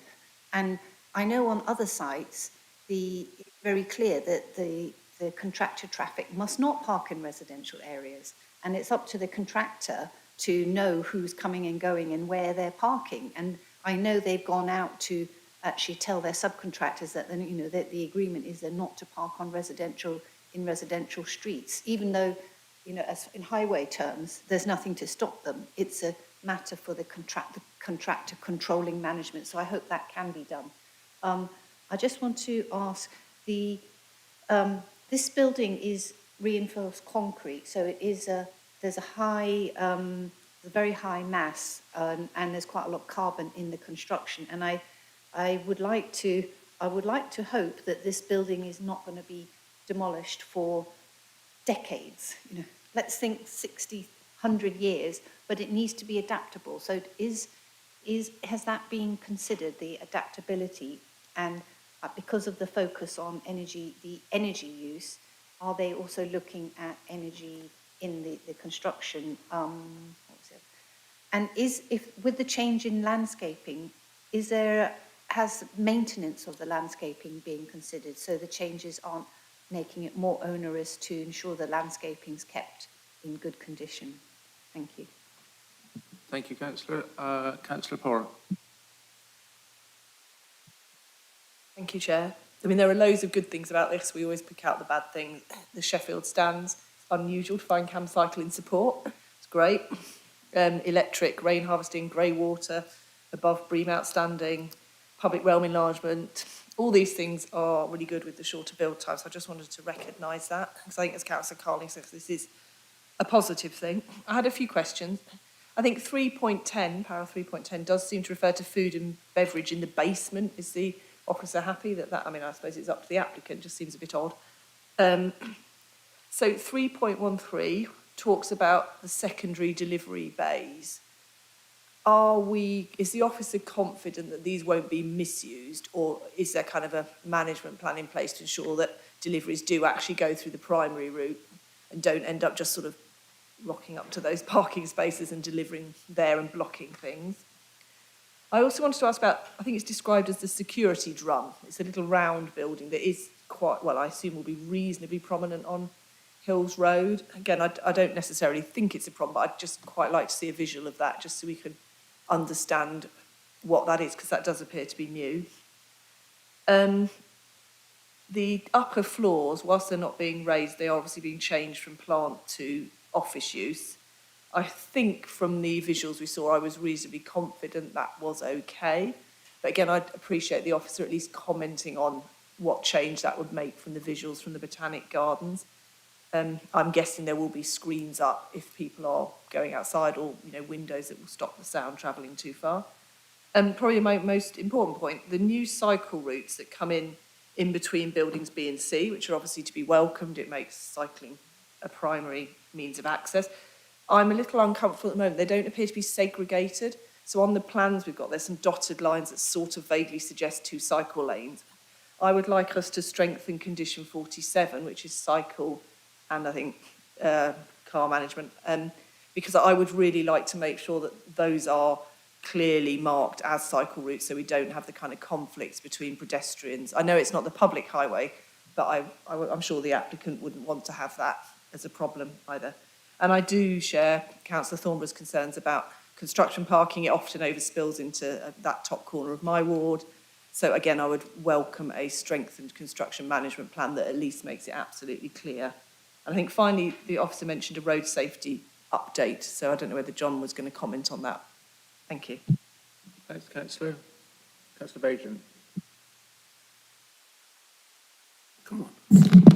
and I know on other sites it's very clear that the contractor traffic must not park in residential areas, and it's up to the contractor to know who's coming and going and where they're parking. And I know they've gone out to actually tell their subcontractors that that the agreement is they're not to park on residential streets, even though as in highway terms there's nothing to stop them. It's a matter for the contractor controlling management. So I hope that can be done. I just want to ask, this building is reinforced concrete, so it is there's a very high mass, and there's quite a lot of carbon in the construction. And I would like to hope that this building is not going to be demolished for decades. Let's think 60, 100 years, but it needs to be adaptable. So has that been considered, the adaptability? And because of the focus on energy, the energy use, are they also looking at energy in the construction? What was it? And with the change in landscaping, has maintenance of the landscaping been considered so the changes aren't making it more onerous to ensure the landscaping's kept in good condition? Thank you. Thank you, Councillor. Councillor Power. Thank you, Chair. I mean, there are loads of good things about this. We always pick out the bad things. The Sheffield stands, it's unusual to find CAM cycling support. It's great. Electric, rain harvesting, grey water, above bream outstanding, public realm enlargement. All these things are really good with the shorter build time. So I just wanted to recognise that, because I think, as Councillor Carling says, this is a positive thing. I had a few questions. I think 3.10, para 3.10, does seem to refer to food and beverage in the basement. Is the officer happy that I mean, I suppose it's up to the applicant, just seems a bit odd. So 3.13 talks about the secondary delivery bays. Is the officer confident that these won't be misused, or is there kind of a management plan in place to ensure that deliveries do actually go through the primary route and don't end up just sort of rocking up to those parking spaces and delivering there and blocking things? I also wanted to ask about, I think it's described as the security drum. It's a little round building that is quite, well, I assume will be reasonably prominent on Hills Road. Again, I don't necessarily think it's a problem, but I'd just quite like to see a visual of that just so we can understand what that is, because that does appear to be new. The upper floors, whilst they're not being raised, they are obviously being changed from plant to office use. I think from the visuals we saw, I was reasonably confident that was okay. But again, I'd appreciate the officer at least commenting on what change that would make from the visuals from the Botanic Gardens. I'm guessing there will be screens up if people are going outside, or windows that will stop the sound travelling too far. Probably my most important point, the new cycle routes that come in between buildings B and C, which are obviously to be welcomed. It makes cycling a primary means of access. I'm a little uncomfortable at the moment. They don't appear to be segregated. So on the plans we've got, there's some dotted lines that sort of vaguely suggest 2 cycle lanes. I would like us to strengthen condition 47, which is cycle and I think car management, because I would really like to make sure that those are clearly marked as cycle routes so we don't have the kind of conflicts between pedestrians. I know it's not the public highway, but I'm sure the applicant wouldn't want to have that as a problem either. And I do share Councillor Thornborough's concerns about construction parking. It often overspills into that top corner of my ward. So again, I would welcome a strengthened construction management plan that at least makes it absolutely clear. And I think finally, the officer mentioned a road safety update. So I don't know whether John was going to comment on that. Thank you. Thanks, Councillor. Councillor Bajan. Come on.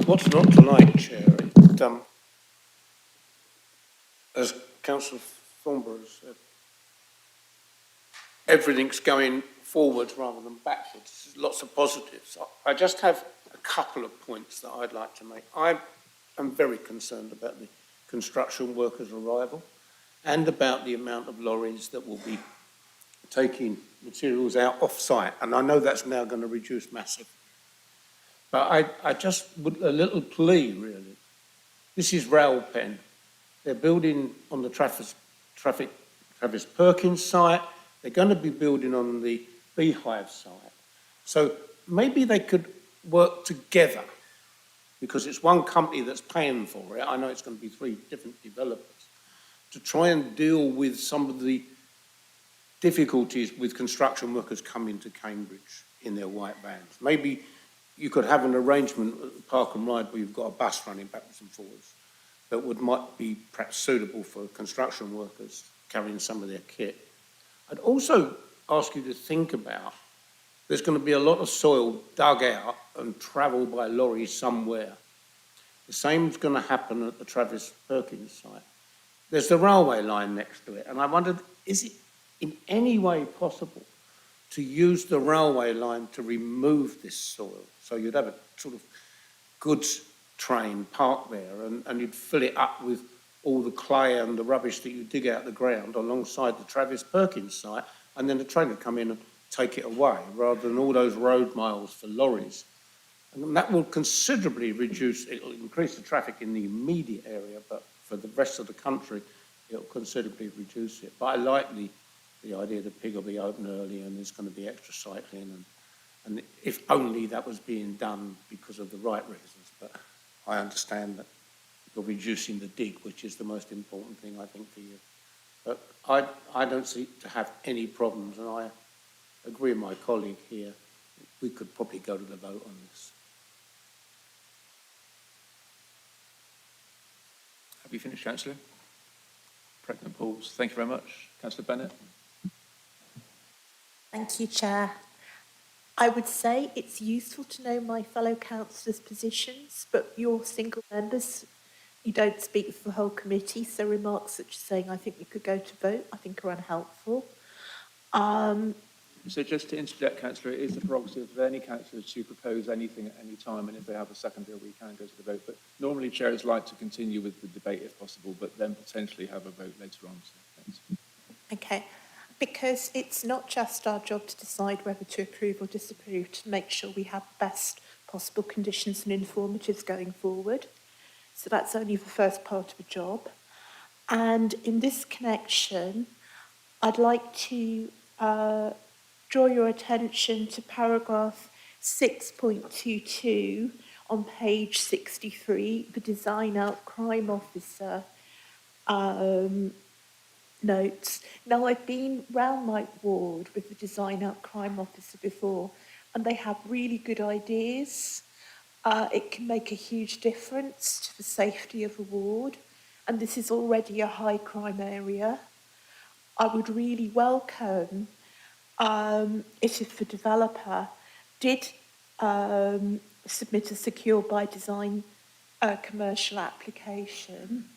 What's not to like, Chair? As Councillor Thornborough said, everything's going forwards rather than backwards. There's lots of positives. I just have a couple of points that I'd like to make. I am very concerned about the construction workers' arrival and about the amount of lorries that will be taking materials out off-site. And I know that's now going to reduce massively. But I just would, a little plea, really. This is Railpen. They're building on the Travis Perkins site. They're going to be building on the Beehive site. So maybe they could work together, because it's one company that's paying for it. I know it's going to be 3 different developers, to try and deal with some of the difficulties with construction workers coming to Cambridge in their white vans. Maybe you could have an arrangement at Park and Ride where you've got a bus running backwards and forwards that might be perhaps suitable for construction workers carrying some of their kit. I'd also ask you to think about, there's going to be a lot of soil dug out and travelled by lorries somewhere. The same is going to happen at the Travis Perkins site. There's the railway line next to it, and I wondered, is it in any way possible to use the railway line to remove this soil? So you'd have a sort of goods train parked there, and you'd fill it up with all the clay and the rubbish that you dig out of the ground alongside the Travis Perkins site, and then the train would come in and take it away, rather than all those road miles for lorries. And that will considerably reduce, it'll increase the traffic in the immediate area, but for the rest of the country, it'll considerably reduce it. But I like the idea the pig will be open early and there's going to be extra cycling, and if only that was being done because of the right reasons. But I understand that you're reducing the dig, which is the most important thing, I think, for you. But I don't see to have any problems, and I agree with my colleague here. We could probably go to the vote on this. Have you finished, Councillor? Pregnant pause. Thank you very much. Councillor Bennett. Thank you, Chair. I would say it's useful to know my fellow councillors' positions, but you're single members. You don't speak for the whole committee, so remarks such as saying, I think we could go to vote, I think are unhelpful. So just to interject, Councillor, it is the prerogative of any councillor to propose anything at any time, and if they have a seconder, we can go to the vote. But normally chairs like to continue with the debate if possible, but then potentially have a vote later on. So thanks. Okay, because it's not just our job to decide whether to approve or disapprove, to make sure we have the best possible conditions and informatives going forward. So that's only the first part of the job. And in this connection, I'd like to draw your attention to paragraph 6.22 on page 63, the Design Out Crime Officer notes. Now, I've been round my ward with the Design Out Crime Officer before, and they have really good ideas. It can make a huge difference to the safety of a ward, and this is already a high crime area. I would really welcome it if the developer did submit a secure by design commercial application.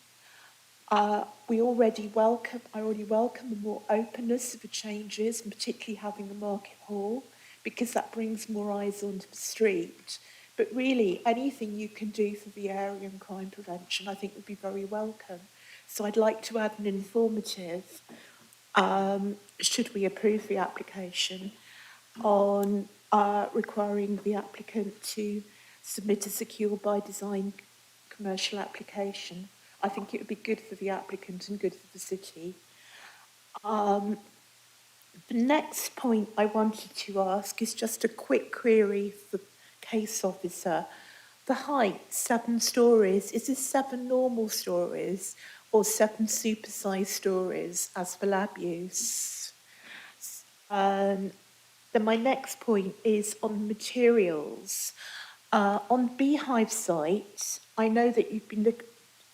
I already welcome the more openness of the changes, and particularly having the market hall, because that brings more eyes onto the street. But really, anything you can do for the area and crime prevention, I think would be very welcome. So I'd like to add an informative, should we approve the application, on requiring the applicant to submit a secure by design commercial application. I think it would be good for the applicant and good for the city. The next point I wanted to ask is just a quick query for the case officer. The height, 7 stories, is this 7 normal stories or 7 supersized stories as for lab use? Then my next point is on materials. On Beehive site, I know that you've been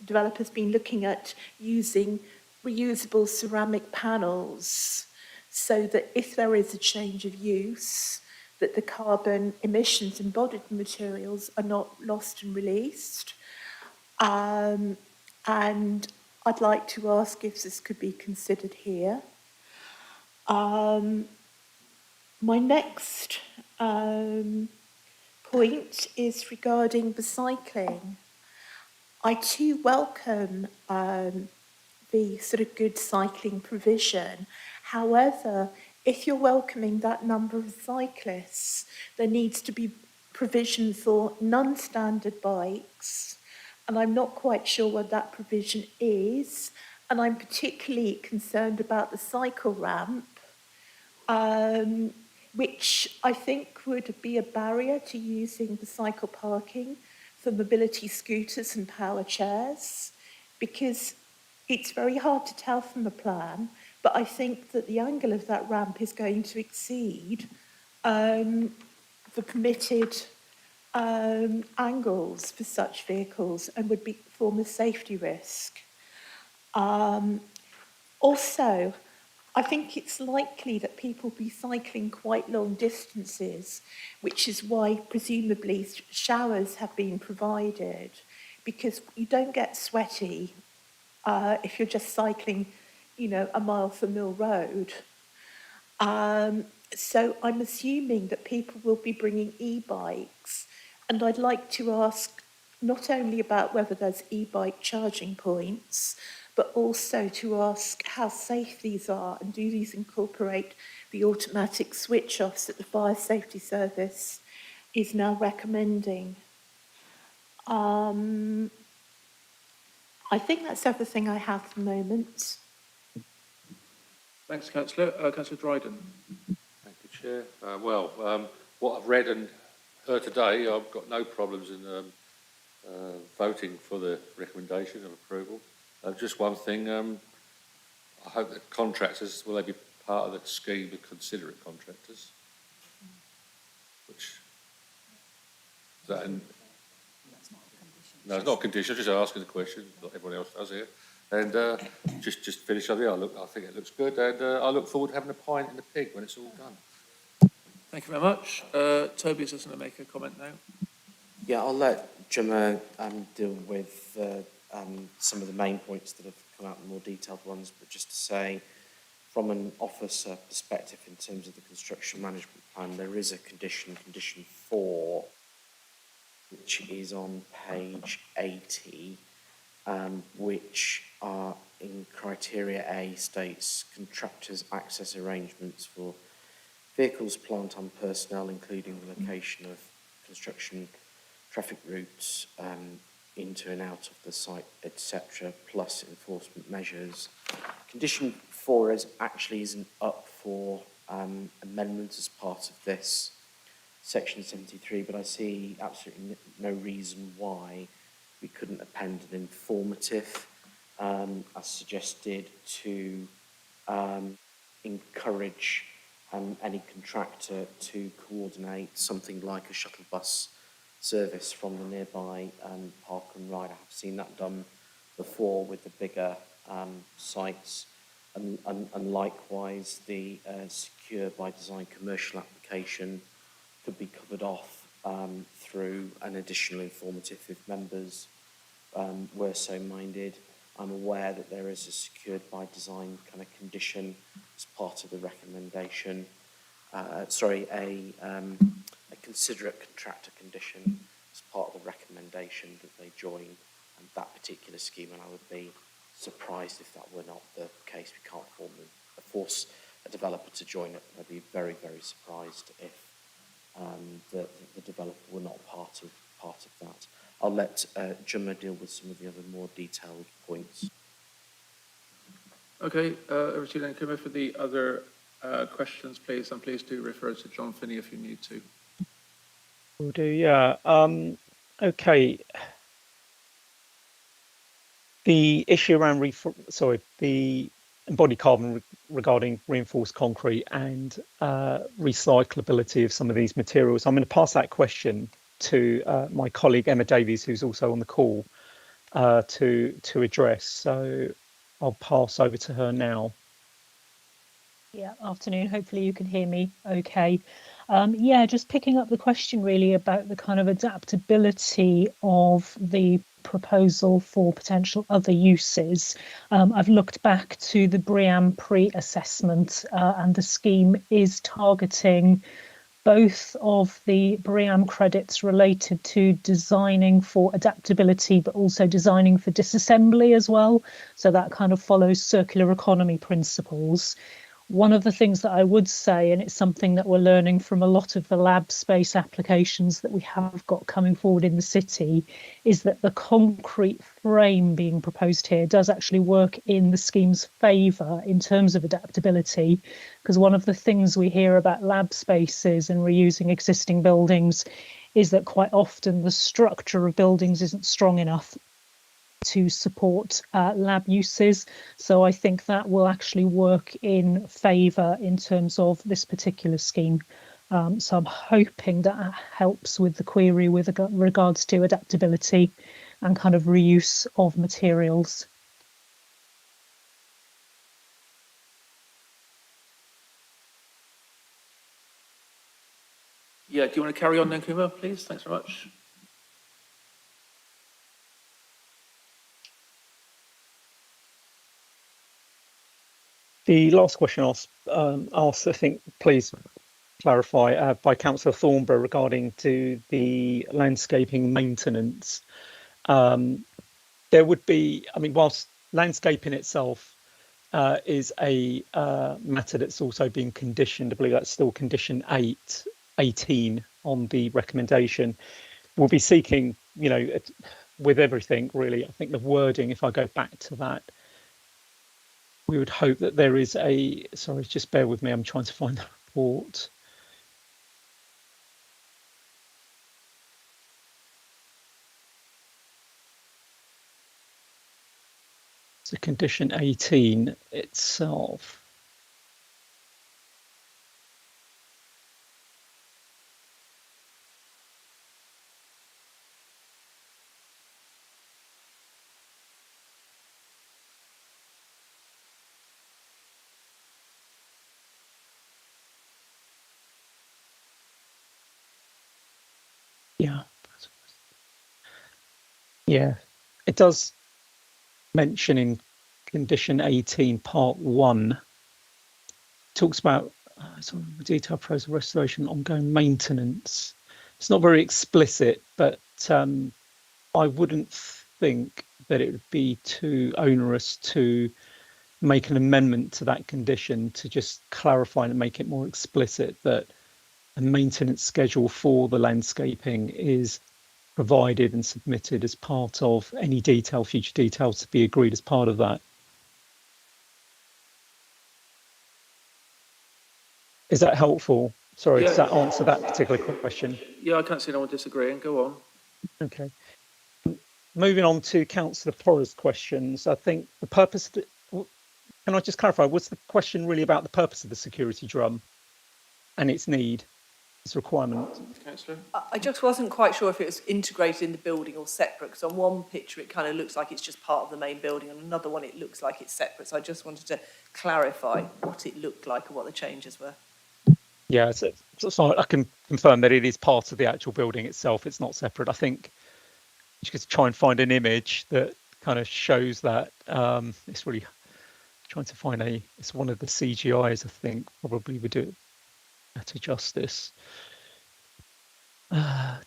developers been looking at using reusable ceramic panels so that if there is a change of use, that the carbon emissions embodied in materials are not lost and released. And I'd like to ask if this could be considered here. My next point is regarding recycling. I too welcome the sort of good cycling provision. However, if you're welcoming that number of cyclists, there needs to be provision for non-standard bikes, and I'm not quite sure what that provision is, and I'm particularly concerned about the cycle ramp, which I think would be a barrier to using the cycle parking for mobility scooters and power chairs, because it's very hard to tell from the plan, but I think that the angle of that ramp is going to exceed the permitted angles for such vehicles and would form a safety risk. Also, I think it's likely that people will be cycling quite long distances, which is why presumably showers have been provided, because you don't get sweaty if you're just cycling, a mile from Mill Road. So I'm assuming that people will be bringing e-bikes, and I'd like to ask not only about whether there's e-bike charging points, but also to ask how safe these are and do these incorporate the automatic switch-offs that the Fire Safety Service is now recommending. I think that's everything I have for the moment. Thanks, Councillor. Councillor Dryden. Thank you, Chair. What I've read and heard today, I've got no problems in voting for the recommendation of approval. Just one thing, I hope that contractors, will they be part of the scheme of considerate contractors? Which, is that in, no, it's not a condition, just asking the question, like everyone else does here. And just finish up here, I think it looks good, and I look forward to having a pint in the pig when it's all done. Thank you very much. Toby's just going to make a comment now. Yeah, I'll let Gemma deal with some of the main points that have come out, the more detailed ones, but just to say, from an officer perspective in terms of the construction management plan, there is a condition 4, which is on page 80, which are in criteria A states contractors access arrangements for vehicles, plant and personnel, including the location of construction traffic routes into and out of the site, etc., plus enforcement measures. Condition 4 isn't up for amendment as part of this section 73, but I see absolutely no reason why we couldn't append an informative as suggested to encourage any contractor to coordinate something like a shuttle bus service from the nearby park and ride. I have seen that done before with the bigger sites, and likewise the secure by design commercial application could be covered off through an additional informative if members were so minded. I'm aware that there is a secured by design kind of condition as part of the recommendation. A considerate contractor condition as part of the recommendation that they join that particular scheme, and I would be surprised if that were not the case. We can't force a developer to join it. I'd be very, very surprised if the developer were not part of that. I'll let Gemma deal with some of the other more detailed points. Okay, over to you then, Gemma, for the other questions, please, and please do refer to John Finney if you need to. Will do, yeah. Okay. The issue around the embodied carbon regarding reinforced concrete and recyclability of some of these materials. I'm going to pass that question to my colleague Emma Davies, who's also on the call, to address. So I'll pass over to her now. Yeah, afternoon. Hopefully you can hear me okay. Yeah, just picking up the question really about the kind of adaptability of the proposal for potential other uses. I've looked back to the BREEAM pre-assessment and the scheme is targeting both of the BREEAM credits related to designing for adaptability, but also designing for disassembly as well. So that kind of follows circular economy principles. One of the things that I would say, and it's something that we're learning from a lot of the lab space applications that we have got coming forward in the city, is that the concrete frame being proposed here does actually work in the scheme's favour in terms of adaptability, because one of the things we hear about lab spaces and reusing existing buildings is that quite often the structure of buildings isn't strong enough to support lab uses. So I think that will actually work in favour in terms of this particular scheme. So I'm hoping that helps with the query with regards to adaptability and kind of reuse of materials. Yeah, do you want to carry on then, Kuma, please? Thanks very much. The last question asked, I think, please clarify, by Councillor Thornborough regarding to the landscaping maintenance. there would be, I mean, whilst landscaping itself is a matter that's also been conditioned, I believe that's still condition 18 on the recommendation. We'll be seeking, you know, with everything really, I think the wording, if I go back to that, we would hope that there is a, sorry, just bear with me, I'm trying to find the report. So condition 18 itself. Yeah, it does mention in condition 18 part 1, talks about detailed process of restoration, ongoing maintenance. It's not very explicit, but I wouldn't think that it would be too onerous to make an amendment to that condition to just clarify and make it more explicit that a maintenance schedule for the landscaping is provided and submitted as part of any future details to be agreed as part of that. Is that helpful? Sorry, does that answer that particular question? Yeah, I can't see no one disagreeing. Go on. Okay. Moving on to Councillor Porter's questions, I think the purpose, can I just clarify, was the question really about the purpose of the security drum and its need? Requirement. Councillor? I just wasn't quite sure if it was integrated in the building or separate, because on one picture it kind of looks like it's just part of the main building, on another one it looks like it's separate. So I just wanted to clarify what it looked like and what the changes were. Yeah, so I can confirm that it is part of the actual building itself. It's not separate. I think you could try and find an image that kind of shows that. It's really trying to find it's one of the CGIs, I think, probably would do it better justice. Yeah,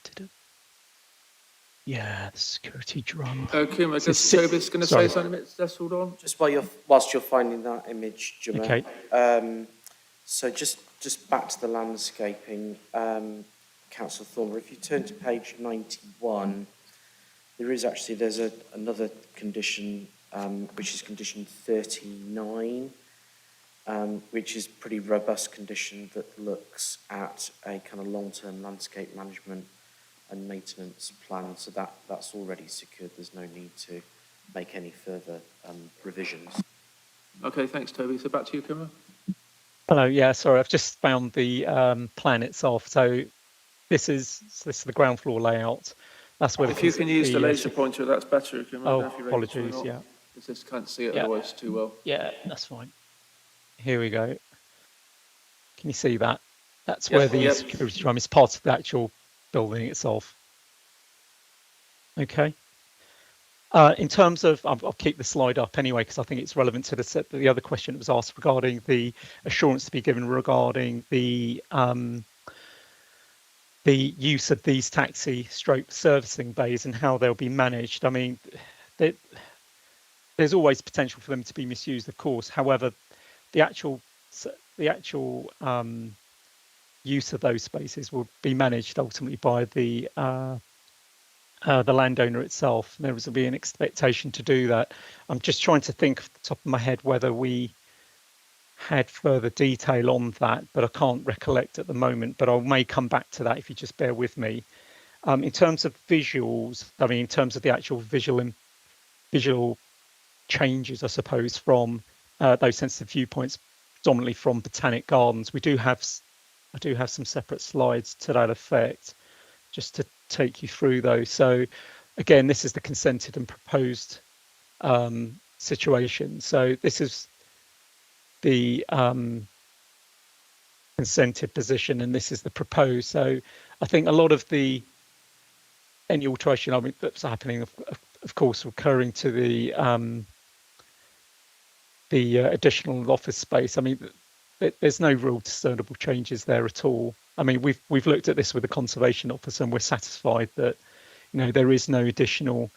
the security drum. Kim, I guess Toby's going to say something. That's all on. Just whilst you're finding that image, Gemma. Okay. So just back to the landscaping, Councillor Thornber, if you turn to page 91, there's another condition, which is condition 39. Which is pretty robust condition that looks at a kind of long-term landscape management and maintenance plan. So that's already secured. There's no need to make any further revisions. Okay, thanks, Toby. So back to you, Kimmer. Hello. Yeah, sorry, I've just found the plan itself. So this is the ground floor layout. That's where if you can use the laser pointer, that's better. Kimmer. Oh, apologies. Yeah. I just can't see it otherwise too well. Yeah, that's fine. Here we go. Can you see that? That's where the security drum is part of the actual building itself. Okay. In terms of, I'll keep the slide up anyway, because I think it's relevant to the other question that was asked regarding the assurance to be given regarding the use of these taxi/stroke servicing bays and how they'll be managed. I mean, there's always potential for them to be misused, of course. However, the actual use of those spaces will be managed ultimately by the landowner itself. There will be an expectation to do that. I'm just trying to think off the top of my head whether we had further detail on that, but I can't recollect at the moment. But I may come back to that if you just bear with me. In terms of visuals, I mean, in terms of the actual visual changes, I suppose, from those sensitive viewpoints, predominantly from Botanic Gardens. I do have some separate slides to that effect, just to take you through those. So again, this is the consented and proposed situation. So this is the consented position, and this is the proposed. So I think a lot of any alteration, I mean, that's happening, of course, recurring to the additional office space. I mean, there's no real discernible changes there at all. I mean, we've looked at this with the conservation officer, and we're satisfied that, there is no additional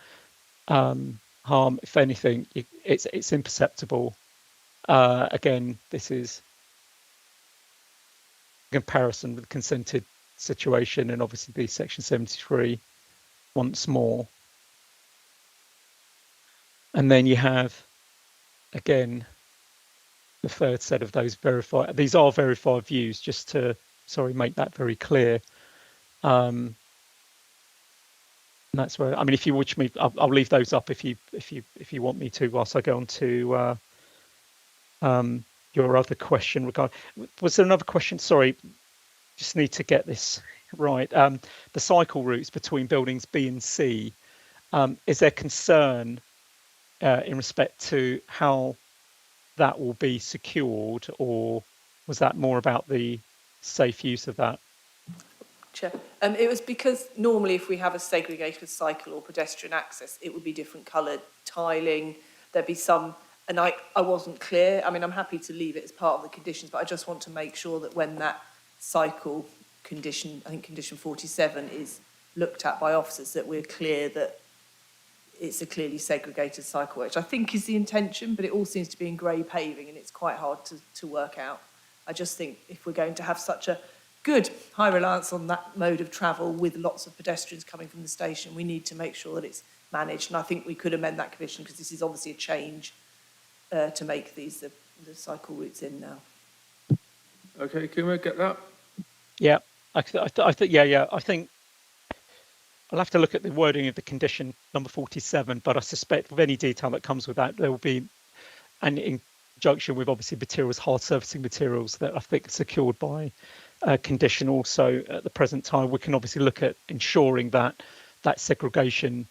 harm. If anything, it's imperceptible. Again, this is in comparison with the consented situation, and obviously the section 73 once more. And then you have, again, the third set of those verified. These are verified views, just to, make that very clear. And that's where, I mean, if you watch me, I'll leave those up if you want me to, whilst I go on to your other question regarding. Was there another question? Sorry, just need to get this right. The cycle routes between buildings B and C. Is there concern in respect to how that will be secured, or was that more about the safe use of that? Chair. It was because normally if we have a segregated cycle or pedestrian access, it would be different coloured tiling. There'd be some, and I wasn't clear. I mean, I'm happy to leave it as part of the conditions, but I just want to make sure that when that cycle condition, I think condition 47, is looked at by officers, that we're clear that it's a clearly segregated cycle, which I think is the intention, but it all seems to be in grey paving and it's quite hard to work out. I just think if we're going to have such a good high reliance on that mode of travel with lots of pedestrians coming from the station, we need to make sure that it's managed. And I think we could amend that condition because this is obviously a change to make these the cycle routes in now. Okay, can we get that? Yeah, I think yeah. I think I'll have to look at the wording of the condition number 47, but I suspect with any detail that comes with that, there will be, and in conjunction with obviously materials, hard surfacing materials that I think are secured by condition also at the present time. We can obviously look at ensuring that that segregation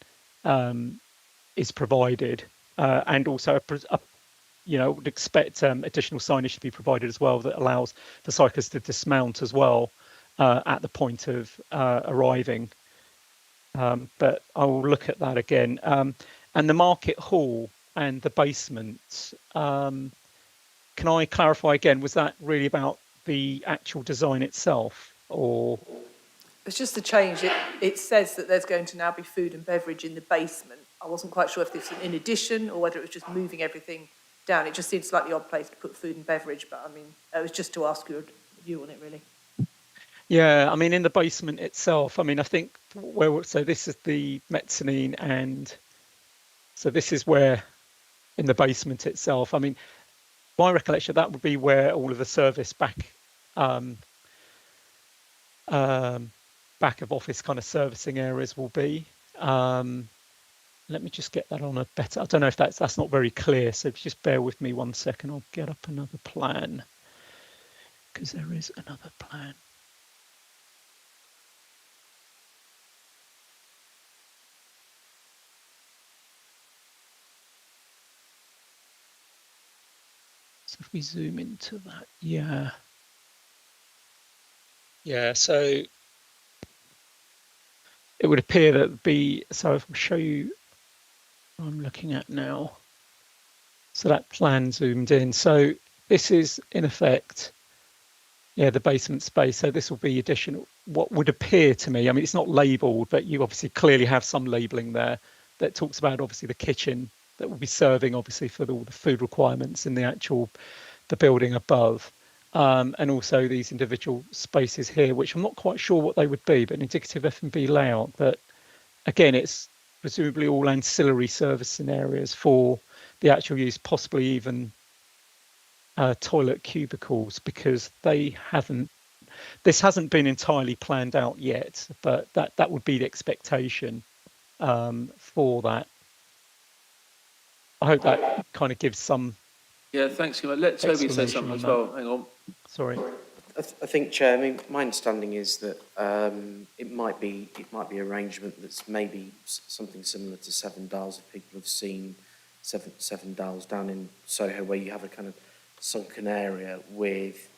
is provided, and also would expect additional signage to be provided as well that allows the cyclists to dismount as well at the point of arriving. But I will look at that again. And the market hall and the basement, can I clarify again, was that really about the actual design itself, or? It's just a change. It says that there's going to now be food and beverage in the basement. I wasn't quite sure if this was in addition or whether it was just moving everything down. It just seemed slightly odd place to put food and beverage, but I mean, it was just to ask your view on it, really. Yeah, I mean, in the basement itself, I mean, I think so this is the mezzanine, and so this is where in the basement itself, I mean, my recollection, that would be where all of the service back of office kind of servicing areas will be. Let me just get that on a better, I don't know if that's not very clear, so just bear with me 1 second. I'll get up another plan, because there is another plan. So if we zoom into that, yeah, so it would appear that it'd be, so if I show you what I'm looking at now, so that plan zoomed in. So this is in effect, the basement space. So this will be additional, what would appear to me, I mean, it's not labelled, but you obviously clearly have some labelling there that talks about obviously the kitchen that will be serving obviously for all the food requirements in the building above. And also these individual spaces here, which I'm not quite sure what they would be, but an indicative F&B layout. But again, it's presumably all ancillary servicing areas for the actual use, possibly even toilet cubicles, because this hasn't been entirely planned out yet, but that would be the expectation for that. I hope that kind of gives some. Yeah, thanks. Let Toby say something as well. Hang on. Sorry. I think, Chair, I mean, my understanding is that it might be arrangement that's maybe something similar to Seven Dials, if people have seen Seven Dials down in Soho, where you have a kind of sunken area with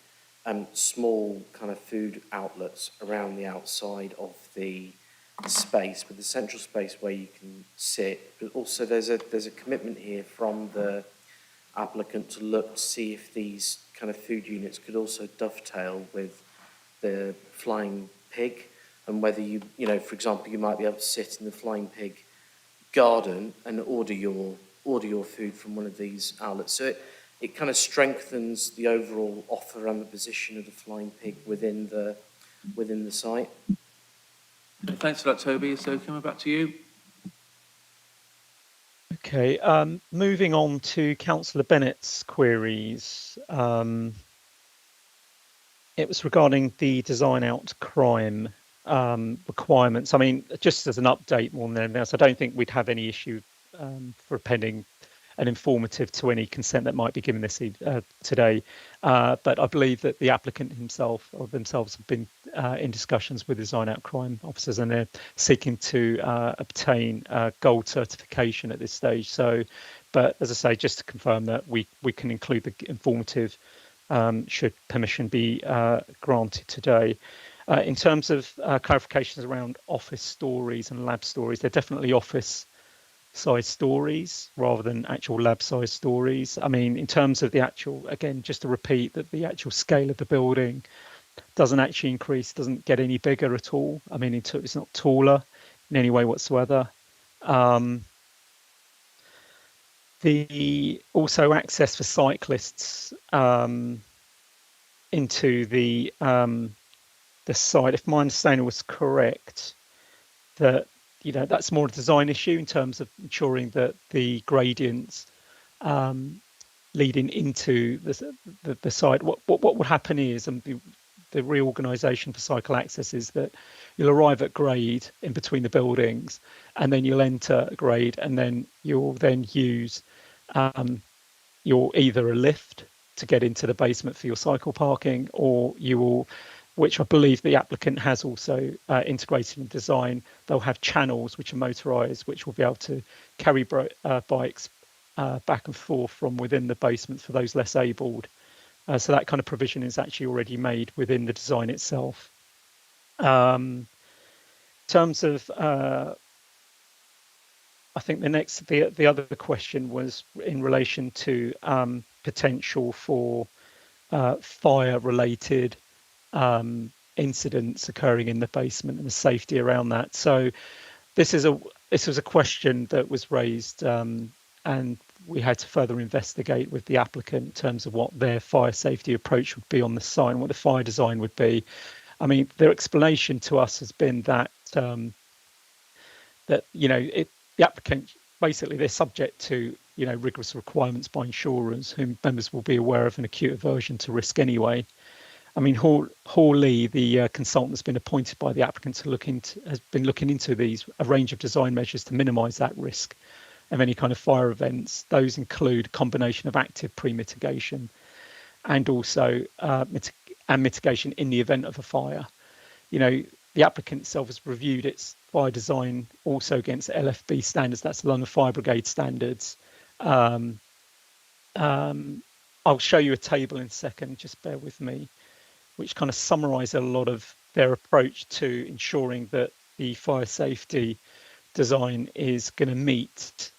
small kind of food outlets around the outside of the space, with the central space where you can sit. But also there's a commitment here from the applicant to look to see if these kind of food units could also dovetail with the flying pig and whether you know, for example, you might be able to sit in the Flying Pig garden and order your food from one of these outlets. So it kind of strengthens the overall offer and the position of the Flying Pig within the site. Thanks for that, Toby. So coming back to you. Okay, moving on to Councillor Bennett's queries. It was regarding the design out crime requirements. I mean, just as an update more than anything else, I don't think we'd have any issue for pending an informative to any consent that might be given this today. But I believe that the applicant himself or themselves have been in discussions with design out crime officers, and they're seeking to obtain gold certification at this stage. So, but as I say, just to confirm that we can include the informative should permission be granted today. In terms of clarifications around office stories and lab stories, they're definitely office size stories rather than actual lab size stories. I mean, in terms of the actual, again, just to repeat that the actual scale of the building doesn't actually increase, doesn't get any bigger at all. I mean, it's not taller in any way whatsoever. The also access for cyclists into the site, if my understanding was correct, that that's more a design issue in terms of ensuring that the gradients leading into the site. What would happen is, and the reorganisation for cycle access is that you'll arrive at grade in between the buildings, and then you'll enter grade, and then you'll then use your either a lift to get into the basement for your cycle parking, or you will, which I believe the applicant has also integrated in design, they'll have channels which are motorised, which will be able to carry bikes back and forth from within the basement for those less abled. So that kind of provision is actually already made within the design itself. In terms of, I think the other question was in relation to potential for fire-related incidents occurring in the basement and the safety around that. So this was a question that was raised, and we had to further investigate with the applicant in terms of what their fire safety approach would be on the site and what the fire design would be. I mean, their explanation to us has been that the applicant, basically they're subject to rigorous requirements by insurers, whom members will be aware of an acute aversion to risk anyway. I mean, Hawley, the consultant that's been appointed by the applicant has been looking into a range of design measures to minimise that risk of any kind of fire events. Those include a combination of active pre-mitigation and also mitigation in the event of a fire. The applicant itself has reviewed its fire design also against LFB standards, that's the London Fire Brigade standards. I'll show you a table in a second, just bear with me, which kind of summarise a lot of their approach to ensuring that the fire safety design is going to meet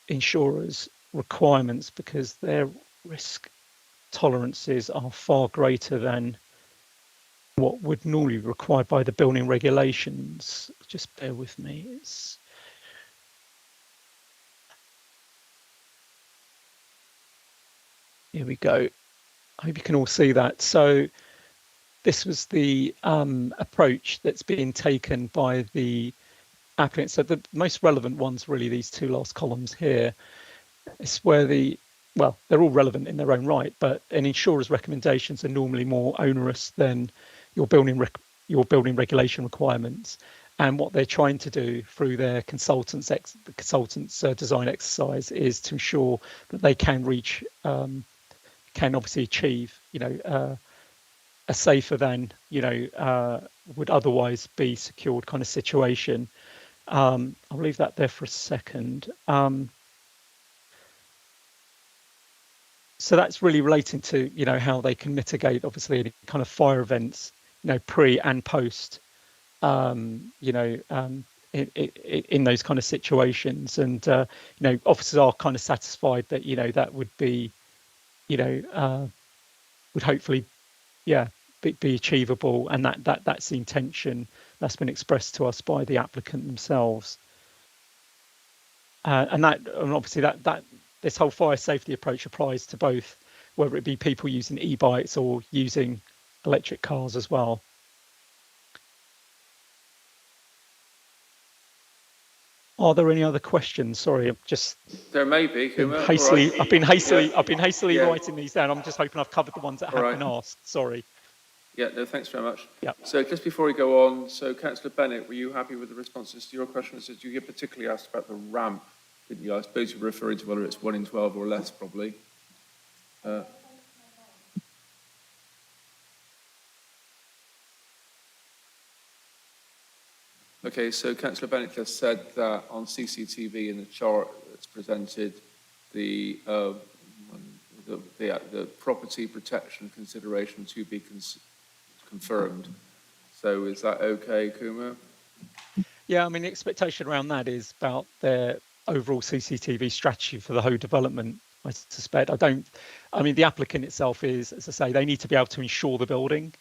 insurers' requirements, because their risk tolerances are far greater than what would normally be required by the building regulations. Just bear with me. Here we go. I hope you can all see that. So this was the approach that's being taken by the applicant. So the most relevant ones, really, these two last columns here. It's where they're all relevant in their own right, but an insurer's recommendations are normally more onerous than your building regulation requirements. And what they're trying to do through their consultants' design exercise is to ensure that they can can obviously achieve, a safer than, would otherwise be secured kind of situation. I'll leave that there for a second. So that's really relating to, how they can mitigate, obviously, any kind of fire events, pre and post, in those kind of situations. And, officers are kind of satisfied that, that would be, would hopefully, be achievable, and that's the intention that's been expressed to us by the applicant themselves. And obviously that this whole fire safety approach applies to both, whether it be people using e-bikes or using electric cars as well. Are there any other questions? Sorry, I've just There may be. I've been hastily Yeah. writing these down. I'm just hoping I've covered the ones that have been asked. Sorry. Yeah, no, thanks very much. Yeah. So just before we go on, so Councillor Bennett, were you happy with the responses to your questions? You particularly asked about the ramp, didn't you? I suppose you're referring to whether it's 1 in 12 or less, probably. Okay, so Councillor Bennett just said that on CCTV in the chart that's presented, the property protection consideration to be confirmed. So is that okay, Kuma? Yeah, I mean, the expectation around that is about their overall CCTV strategy for the whole development, I suspect. I mean, the applicant itself is, as I say, they need to be able to insure the building.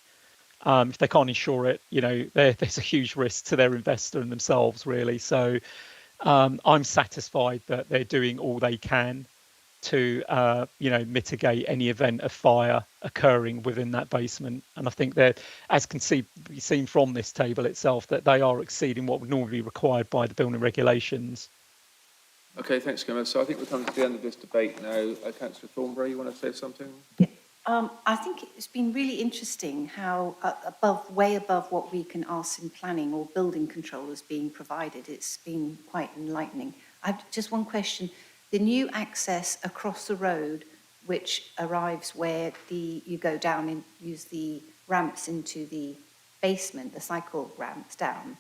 If they can't insure it, you know, there's a huge risk to their investor and themselves, really. So I'm satisfied that they're doing all they can to, you know, mitigate any event of fire occurring within that basement. And I think that, as can be seen from this table itself, that they are exceeding what would normally be required by the building regulations. Okay, thanks, Kuma. So I think we're coming to the end of this debate now. Councillor Thornbury, you want to say something? I think it's been really interesting how way above what we can ask in planning or building control is being provided. It's been quite enlightening. I've just one question. The new access across the road, which arrives where you go down and use the ramps into the basement, the cycle ramps down,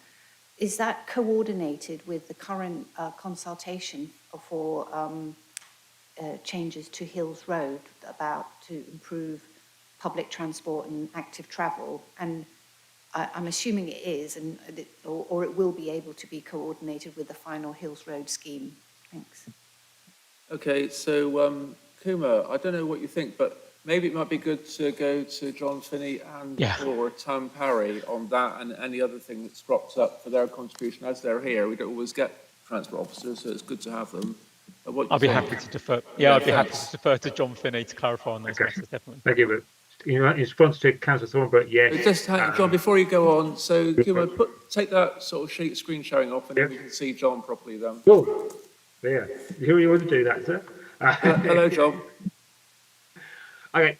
is that coordinated with the current consultation for changes to Hills Road to improve public transport and active travel? And I'm assuming it is, or it will be able to be coordinated with the final Hills Road scheme. Thanks. Okay, so Kuma, I don't know what you think, but maybe it might be good to go to John Finney and or Tam Parry on that and any other thing that's cropped up for their contribution. As they're here, we don't always get transport officers, so it's good to have them. I'd be happy to defer. Yeah, I'd be happy to defer to John Finney to clarify on those matters, definitely. Thank you. But in response to Councillor Thornbury, yes. Just hang on, John, before you go on, so Kuma, take that sort of screen sharing off, and then we can see John properly then. Cool. There. You really want to do that, sir? Hello, John. Okay.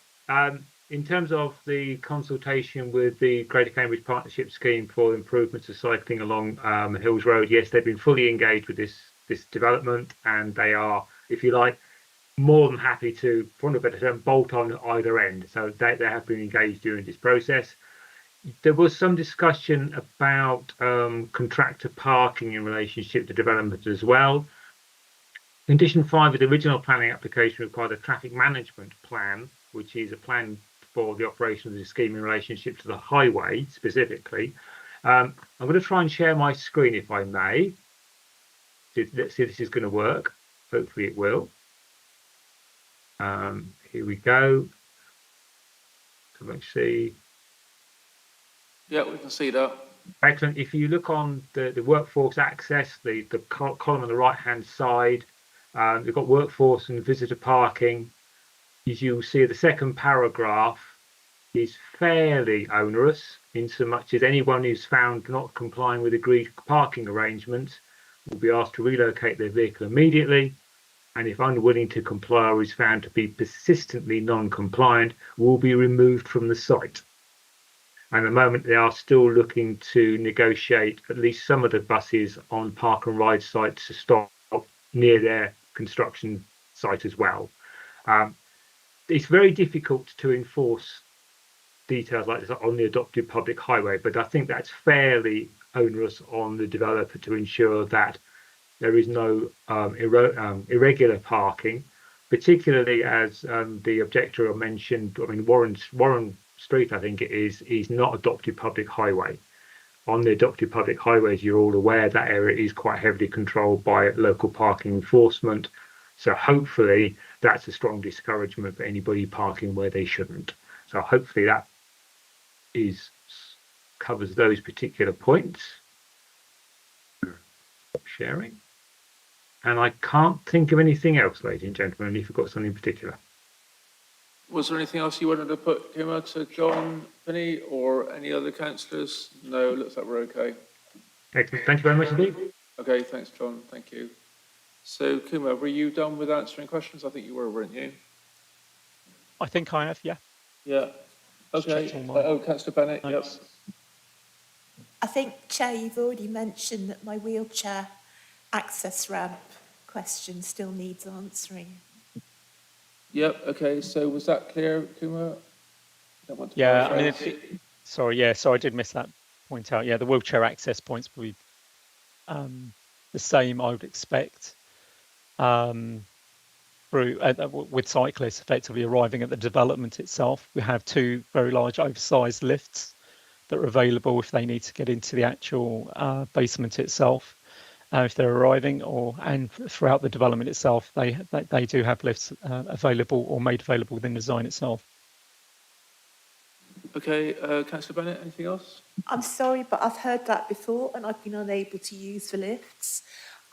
In terms of the consultation with the Greater Cambridge Partnership Scheme for improvements of cycling along Hills Road, yes, they've been fully engaged with this development, and they are, if you like, more than happy to, for want of a better term, bolt on either end. So they have been engaged during this process. There was some discussion about contractor parking in relationship to development as well. Condition 5 of the original planning application required a traffic management plan, which is a plan for the operation of the scheme in relationship to the highway specifically. I'm going to try and share my screen if I may. Let's see if this is going to work. Hopefully it will. Here we go. So let's see. Yeah, we can see that. Excellent. If you look on the workforce access, the column on the right hand side, we've got workforce and visitor parking. As you'll see, the second paragraph is fairly onerous, in so much as anyone who's found not complying with agreed parking arrangements will be asked to relocate their vehicle immediately, and if unwilling to comply or is found to be persistently non-compliant, will be removed from the site. And at the moment, they are still looking to negotiate at least some of the buses on park and ride sites to stop near their construction site as well. It's very difficult to enforce details like this on the adopted public highway, but I think that's fairly onerous on the developer to ensure that there is no irregular parking, particularly as the objector mentioned. I mean, Warren Street, I think it is not adopted public highway. On the adopted public highways, you're all aware that area is quite heavily controlled by local parking enforcement. So hopefully that's a strong discouragement for anybody parking where they shouldn't. So hopefully that covers those particular points. Sharing. And I can't think of anything else, ladies and gentlemen, if you've got something in particular. Was there anything else you wanted to put, Kumar, to John, Vinny, or any other councillors? No, looks like we're okay. Excellent. Thank you very much indeed. Okay, thanks, John. Thank you. So, Kumar, were you done with answering questions? I think you were, weren't you? I think I have, yeah. Yeah. Okay. Councillor Bennett, yep. I think, Chair, you've already mentioned that my wheelchair access ramp question still needs answering. Yep, okay, so was that clear, Kumar? Don't want to Yeah, I mean, sorry, I did miss that point out. Yeah, the wheelchair access points will be the same, I would expect, through with cyclists effectively arriving at the development itself. We have two very large oversized lifts that are available if they need to get into the actual basement itself. If they're arriving, and throughout the development itself, they do have lifts available or made available within the design itself. Okay, Councillor Bennett, anything else? I'm sorry, but I've heard that before and I've been unable to use the lifts.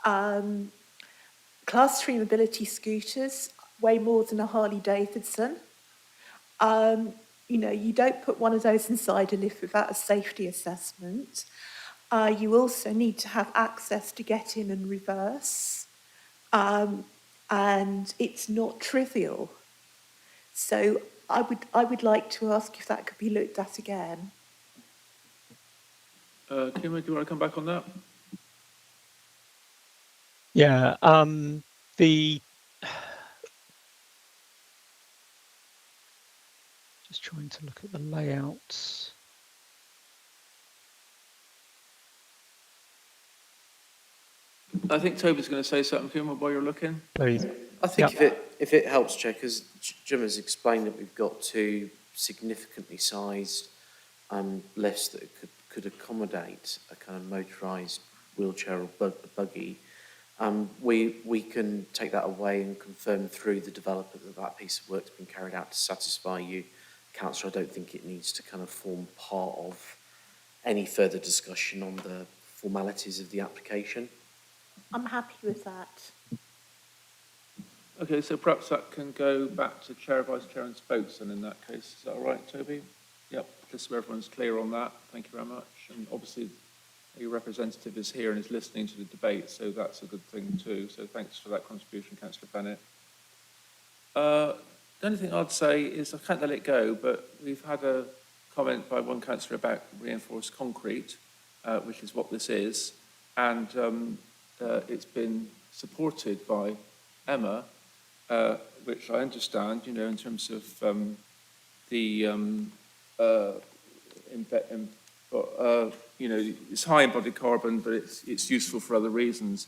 Class 3 mobility scooters weigh more than a Harley Davidson. You know, you don't put one of those inside a lift without a safety assessment. You also need to have access to get in and reverse. And it's not trivial. So I would like to ask if that could be looked at again. Kumar, do you want to come back on that? Yeah, just trying to look at the layouts. I think Toby's going to say something, Kumar, while you're looking. Please. I think if it helps, Chair, because Jim has explained that we've got two significantly sized lifts that could accommodate a kind of motorised wheelchair or buggy. We can take that away and confirm through the developer that piece of work's been carried out to satisfy you, Councillor. I don't think it needs to kind of form part of any further discussion on the formalities of the application. I'm happy with that. Okay, so perhaps that can go back to Chair, Vice Chair and spokesman in that case. Is that all right, Toby? Yep, just so everyone's clear on that. Thank you very much. And obviously, your representative is here and is listening to the debate, so that's a good thing too. So thanks for that contribution, Councillor Bennett. The only thing I'd say is I can't let it go, but we've had a comment by one councillor about reinforced concrete, which is what this is, and it's been supported by Emma, which I understand, you know, in terms of you know, it's high embodied carbon, but it's useful for other reasons.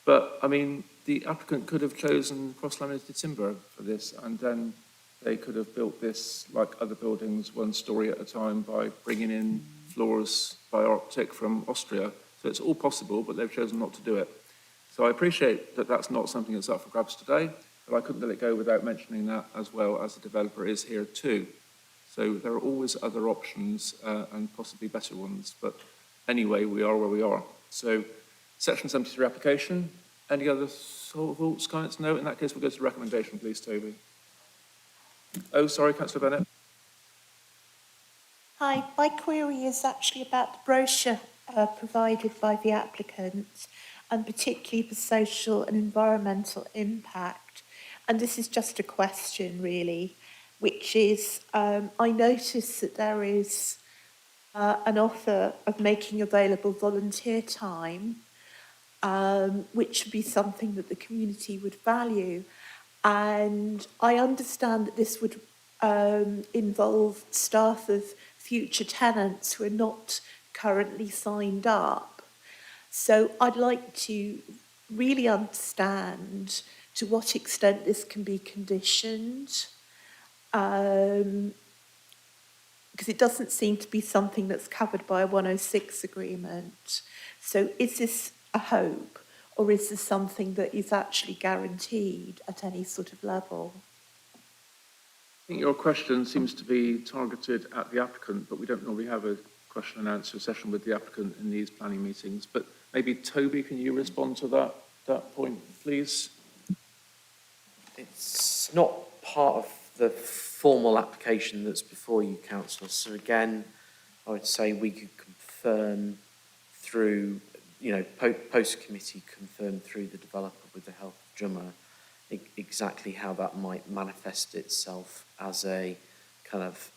But I mean, the applicant could have chosen cross-laminated timber for this, and then they could have built this like other buildings, one story at a time, by bringing in floors by Arctic from Austria. So it's all possible, but they've chosen not to do it. So I appreciate that that's not something that's up for grabs today, but I couldn't let it go without mentioning that, as well as the developer is here too. So there are always other options and possibly better ones, but anyway, we are where we are. So section 73 application, any other thoughts, comments? No, in that case we'll go to the recommendation, please, Toby. Oh, sorry, Councillor Bennett. Hi, my query is actually about the brochure provided by the applicant, and particularly the social and environmental impact. And this is just a question, really, which is, I notice that there is an offer of making available volunteer time, which would be something that the community would value. And I understand that this would involve staff of future tenants who are not currently signed up. So I'd like to really understand to what extent this can be conditioned, because it doesn't seem to be something that's covered by a 106 agreement. So is this a hope, or is this something that is actually guaranteed at any sort of level? think your question seems to be targeted at the applicant, but we don't normally have a question and answer session with the applicant in these planning meetings. But maybe Toby, can you respond to that point, please? It's not part of the formal application that's before you, councillor. So again, I would say we could confirm through, post-committee confirm through the developer with the help of Drummer exactly how that might manifest itself as a kind of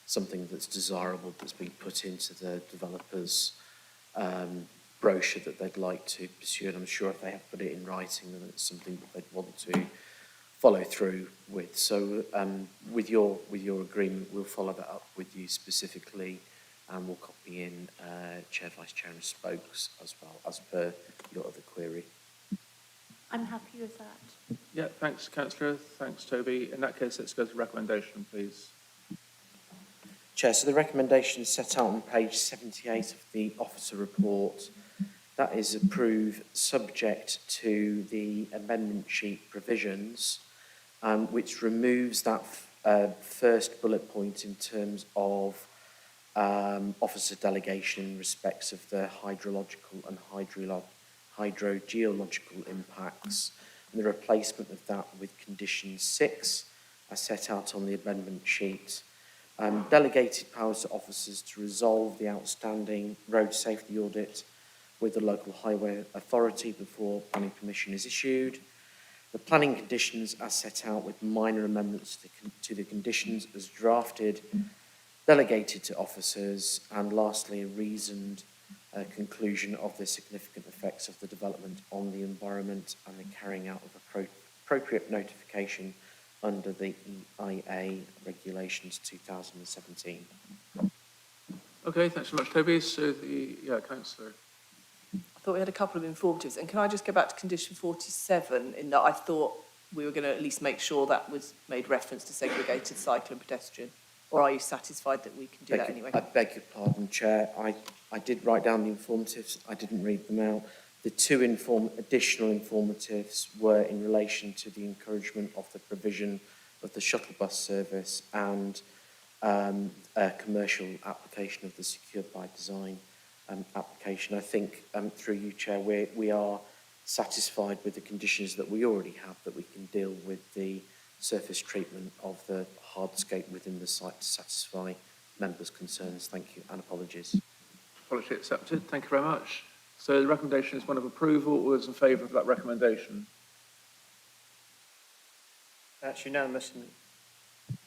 something that's desirable that's been put into the developer's brochure that they'd like to pursue. And I'm sure if they have put it in writing, then it's something that they'd want to follow through with. So with your agreement, we'll follow that up with you specifically, and we'll copy in Chair, Vice Chair and Spokes as well, as per your other query. I'm happy with that. Yeah, thanks, councillor. Thanks, Toby. In that case, let's go to recommendation, please. Chair, so the recommendation is set out on page 78 of the officer report. That is approved subject to the amendment sheet provisions, which removes that first bullet point in terms of officer delegation in respects of the hydrological and hydrogeological impacts, and the replacement of that with condition 6 as set out on the amendment sheet. Delegated powers to officers to resolve the outstanding road safety audit with the local highway authority before planning permission is issued. The planning conditions as set out with minor amendments to the conditions as drafted, delegated to officers, and lastly, a reasoned conclusion of the significant effects of the development on the environment and the carrying out of appropriate notification under the EIA regulations 2017. Okay, thanks very much, Toby. So councillor. I thought we had a couple of informatives. And can I just go back to condition 47 in that I thought we were going to at least make sure that was made reference to segregated cycle and pedestrian? Or are you satisfied that we can do that anyway? I beg your pardon, Chair. I did write down the informatives. I didn't read them out. The two additional informatives were in relation to the encouragement of the provision of the shuttle bus service and a commercial application of the secured by design application. I think through you, Chair, we are satisfied with the conditions that we already have, that we can deal with the surface treatment of the hardscape within the site to satisfy members' concerns. Thank you and apologies. Apology accepted. Thank you very much. So the recommendation is one of approval. All those in favour of that recommendation? That's unanimous.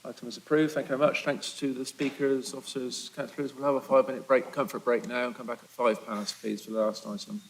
Item is approved. Thank you very much. Thanks to the speakers, officers, councillors. We'll have a 5-minute break, comfort break now, and come back at 5 past, please, for the last item.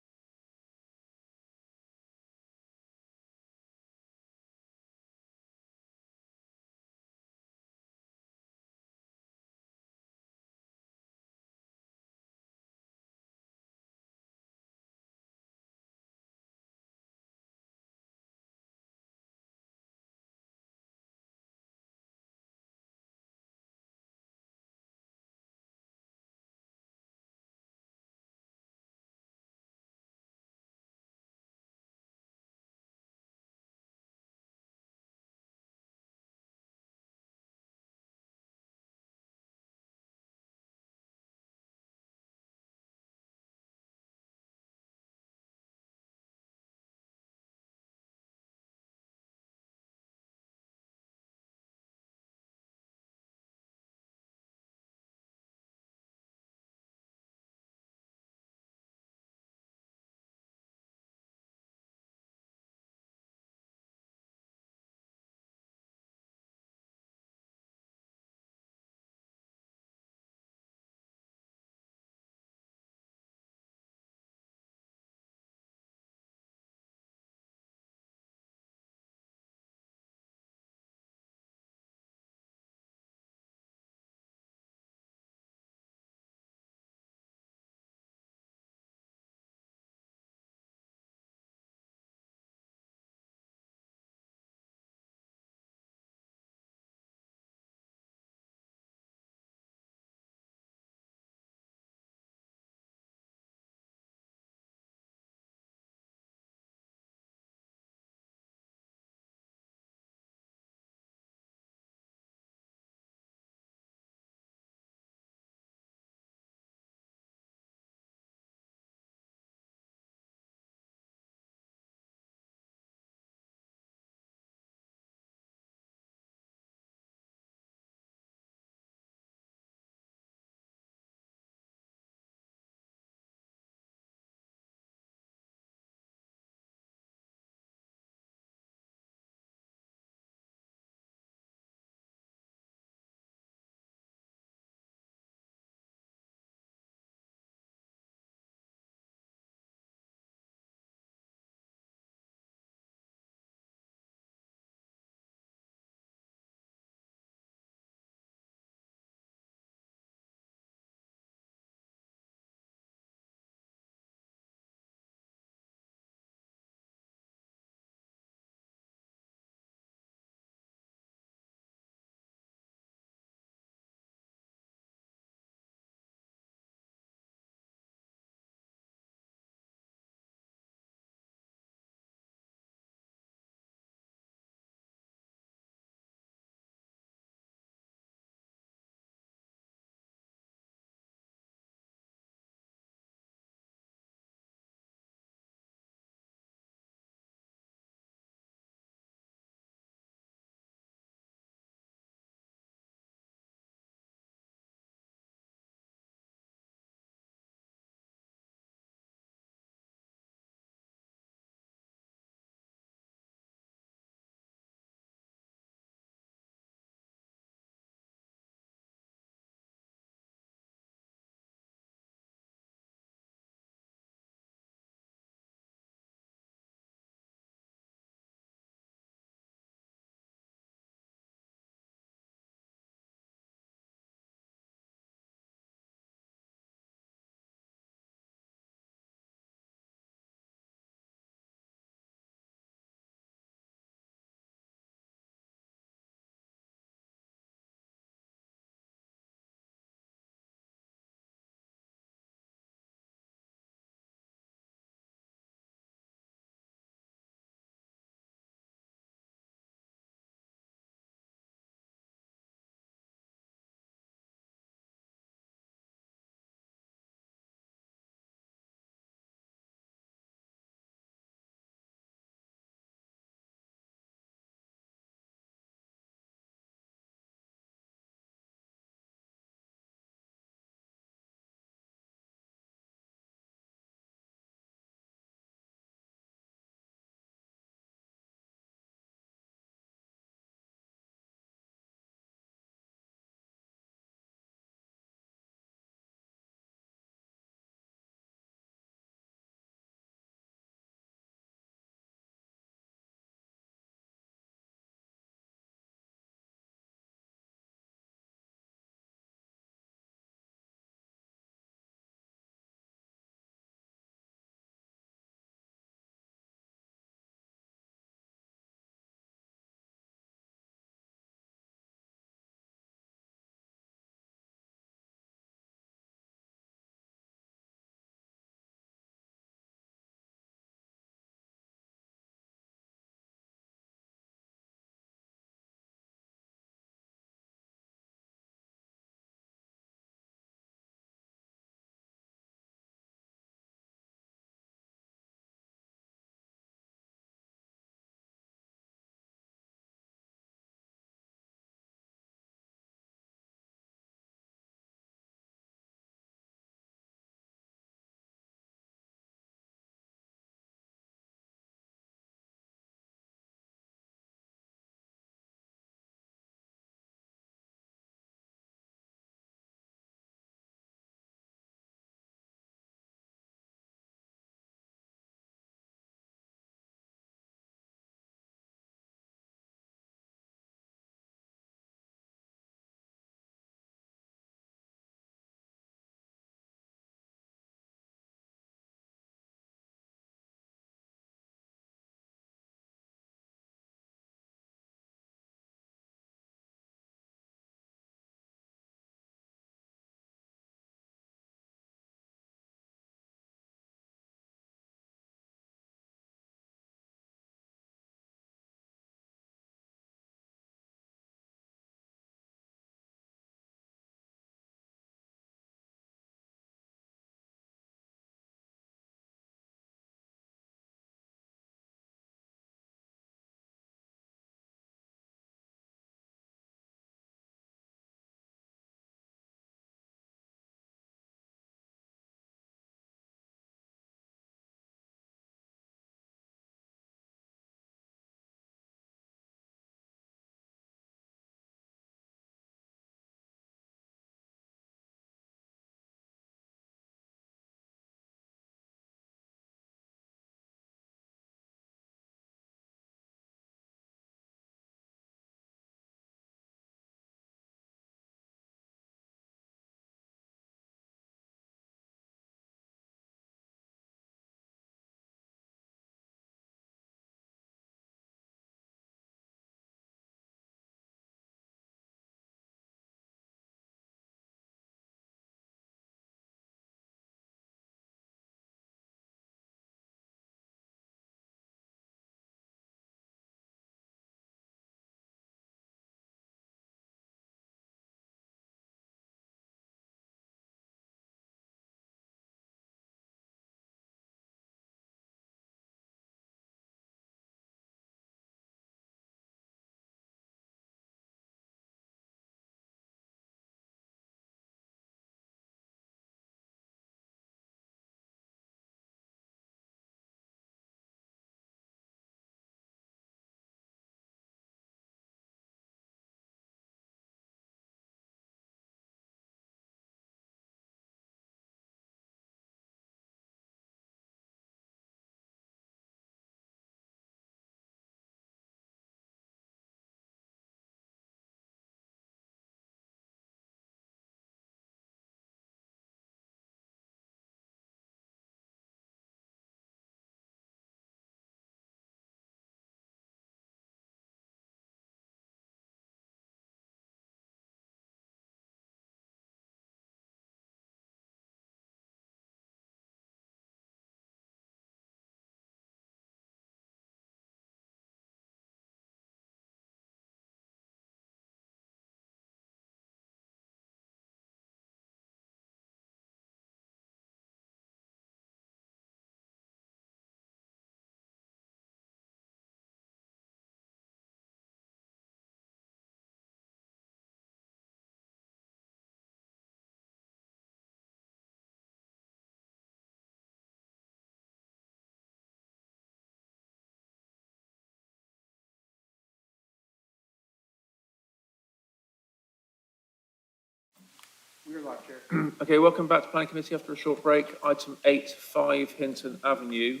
We're live, Chair. Okay, welcome back to Planning Committee after a short break. Item 8, 5 Hinton Avenue.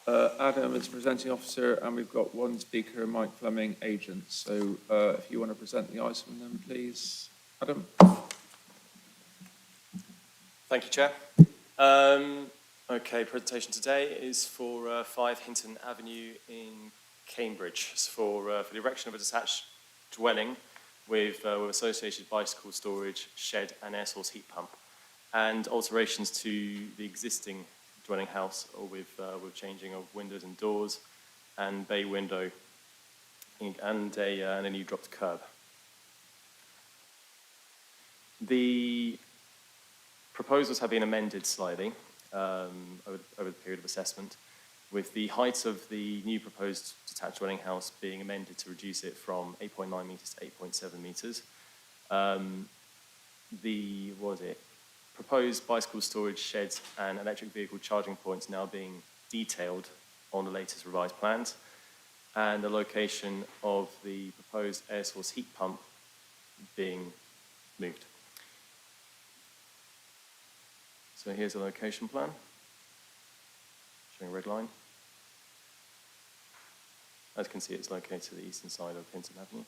Adam is presenting officer, and we've got one speaker, Mike Fleming, agent. So if you want to present the item, then please, Adam. Thank you, Chair. Okay, presentation today is for 5 Hinton Avenue in Cambridge. It's for the erection of a detached dwelling with associated bicycle storage, shed and air source heat pump, and alterations to the existing dwelling house, or with changing of windows and doors, and bay window, and a new dropped curb. The proposals have been amended slightly over the period of assessment, with the height of the new proposed detached dwelling house being amended to reduce it from 8.9 metres to 8.7 metres. Proposed bicycle storage sheds and electric vehicle charging points now being detailed on the latest revised plans, and the location of the proposed air source heat pump being moved. So here's a location plan, showing a red line. As you can see, it's located to the eastern side of Hinton Avenue.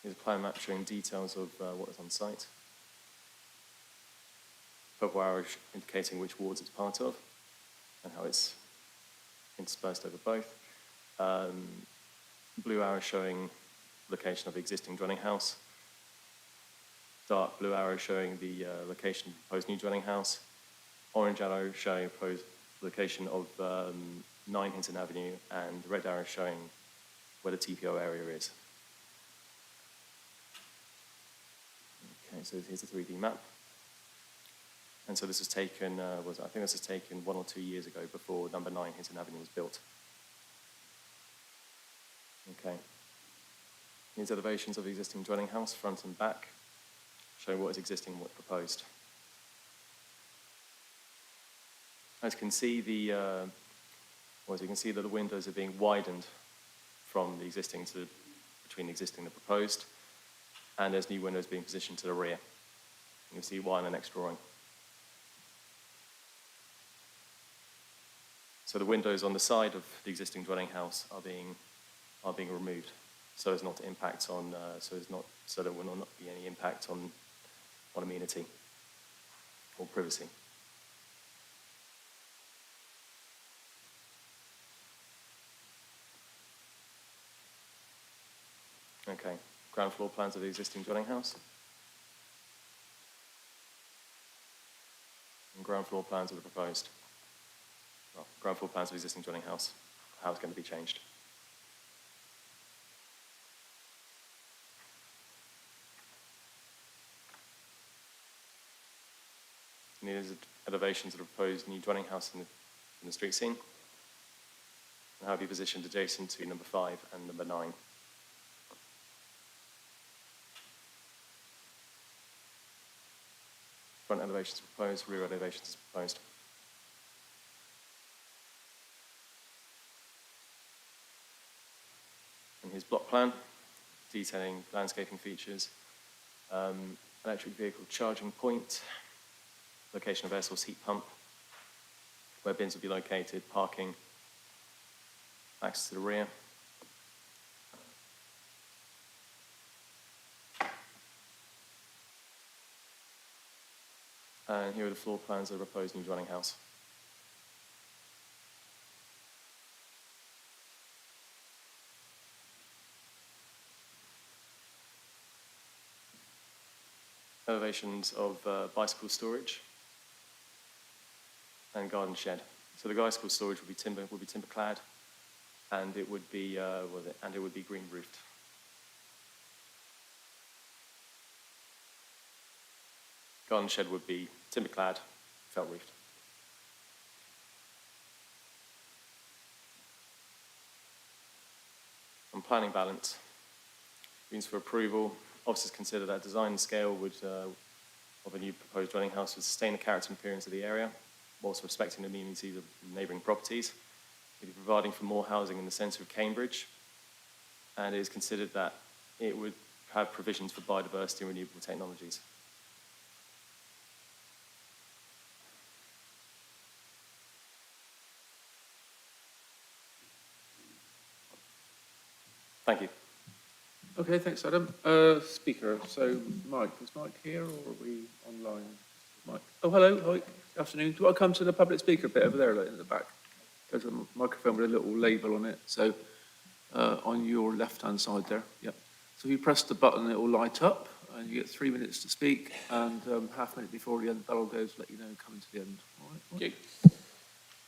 Here's a plan map showing details of what is on site. Purple arrow indicating which wards it's part of and how it's interspersed over both. Blue arrow showing location of the existing dwelling house. Dark blue arrow showing the location of the proposed new dwelling house. Orange arrow showing proposed location of 9 Hinton Avenue, and the red arrow showing where the TPO area is. Okay, so here's a 3D map. And so this was taken, I think this was taken 1 or 2 years ago, before number 9 Hinton Avenue was built. Okay. These elevations of the existing dwelling house, front and back, showing what is existing and what's proposed. As you can see, that the windows are being widened from the existing between the existing and the proposed, and there's new windows being positioned to the rear. You can see why in the next drawing. So the windows on the side of the existing dwelling house are being removed, so as not to impact on, so there will not be any impact on amenity or privacy. Okay, ground floor plans of the existing dwelling house. And ground floor plans of the proposed. Well, ground floor plans of the existing dwelling house, how it's going to be changed. And here's elevations of the proposed new dwelling house in the street scene, and how it will be positioned adjacent to number 5 and number 9. Front elevations proposed, rear elevations proposed. And here's block plan, detailing landscaping features, electric vehicle charging point, location of air source heat pump, where bins will be located, parking, access to the rear. And here are the floor plans of the proposed new dwelling house. Elevations of bicycle storage and garden shed. So the bicycle storage would be timber clad, and it would be green roofed. Garden shed would be timber clad, felt roofed. On planning balance, means for approval, officers consider that design and scale of a new proposed dwelling house would sustain the character and appearance of the area, whilst respecting the amenities of neighbouring properties. It would be providing for more housing in the centre of Cambridge, and it is considered that it would have provisions for biodiversity and renewable technologies. Thank you. Okay, thanks, Adam. Speaker, so Mike, is Mike here or are we online? Mike. Oh, hello, Mike. Good afternoon. Do you want to come to the public speaker bit over there, like, in the back? There's a microphone with a little label on it. So on your left-hand side there. Yep. So if you press the button, it will light up, and you get 3 minutes to speak, and half a minute before the end bell goes, let you know coming to the end. All right. Thank you.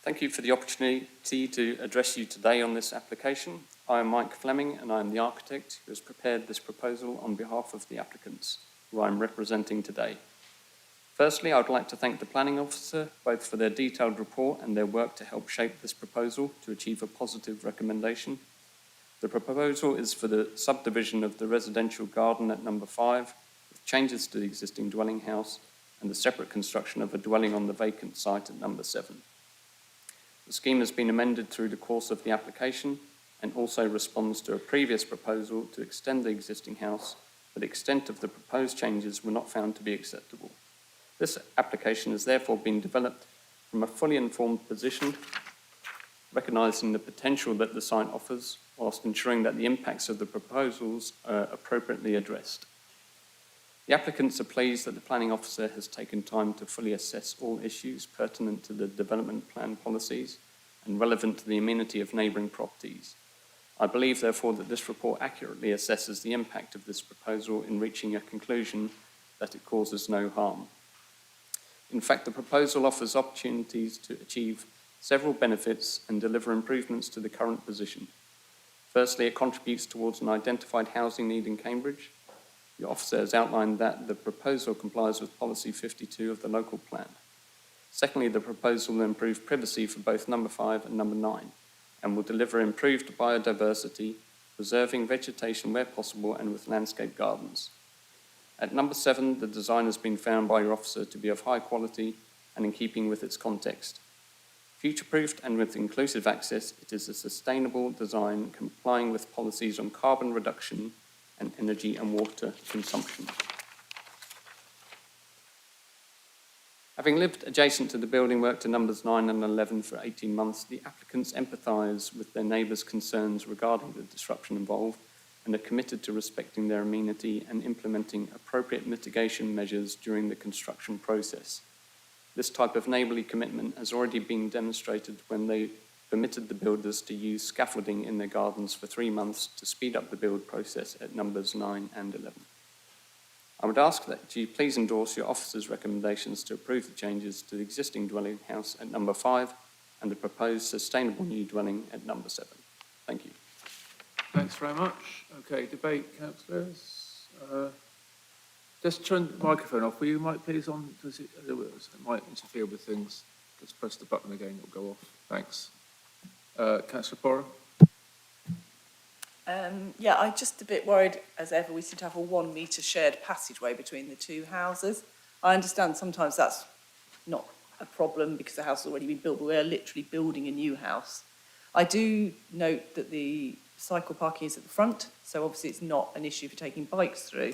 Thank you for the opportunity to address you today on this application. I am Mike Fleming, and I am the architect who has prepared this proposal on behalf of the applicants, who I am representing today. Firstly, I would like to thank the planning officer both for their detailed report and their work to help shape this proposal to achieve a positive recommendation. The proposal is for the subdivision of the residential garden at number 5, with changes to the existing dwelling house and the separate construction of a dwelling on the vacant site at number 7. The scheme has been amended through the course of the application and also responds to a previous proposal to extend the existing house, but the extent of the proposed changes were not found to be acceptable. This application has therefore been developed from a fully informed position, recognising the potential that the site offers, whilst ensuring that the impacts of the proposals are appropriately addressed. The applicants are pleased that the planning officer has taken time to fully assess all issues pertinent to the development plan policies and relevant to the amenity of neighbouring properties. I believe, therefore, that this report accurately assesses the impact of this proposal in reaching a conclusion that it causes no harm. In fact, the proposal offers opportunities to achieve several benefits and deliver improvements to the current position. Firstly, it contributes towards an identified housing need in Cambridge. The officer has outlined that the proposal complies with Policy 52 of the local plan. Secondly, the proposal will improve privacy for both number 5 and number 9 and will deliver improved biodiversity, preserving vegetation where possible and with landscape gardens. At number 7, the design has been found by your officer to be of high quality and in keeping with its context. Future-proofed and with inclusive access, it is a sustainable design complying with policies on carbon reduction and energy and water consumption. Having lived adjacent to the building work to numbers 9 and 11 for 18 months, the applicants empathise with their neighbours' concerns regarding the disruption involved and are committed to respecting their amenity and implementing appropriate mitigation measures during the construction process. This type of neighbourly commitment has already been demonstrated when they permitted the builders to use scaffolding in their gardens for 3 months to speed up the build process at numbers 9 and 11. I would ask that you please endorse your officer's recommendations to approve the changes to the existing dwelling house at number 5 and the proposed sustainable new dwelling at number 7. Thank you. Thanks very much. Okay, debate, councillors. Just turn the microphone off. Will you, Mike, please, on? Because it might interfere with things. Just press the button again, it'll go off. Thanks. Councillor Porra? Yeah, I'm just a bit worried, as ever, we seem to have a 1 metre shared passageway between the two houses. I understand sometimes that's not a problem because the house has already been built, but we're literally building a new house. I do note that the cycle parking is at the front, so obviously it's not an issue for taking bikes through,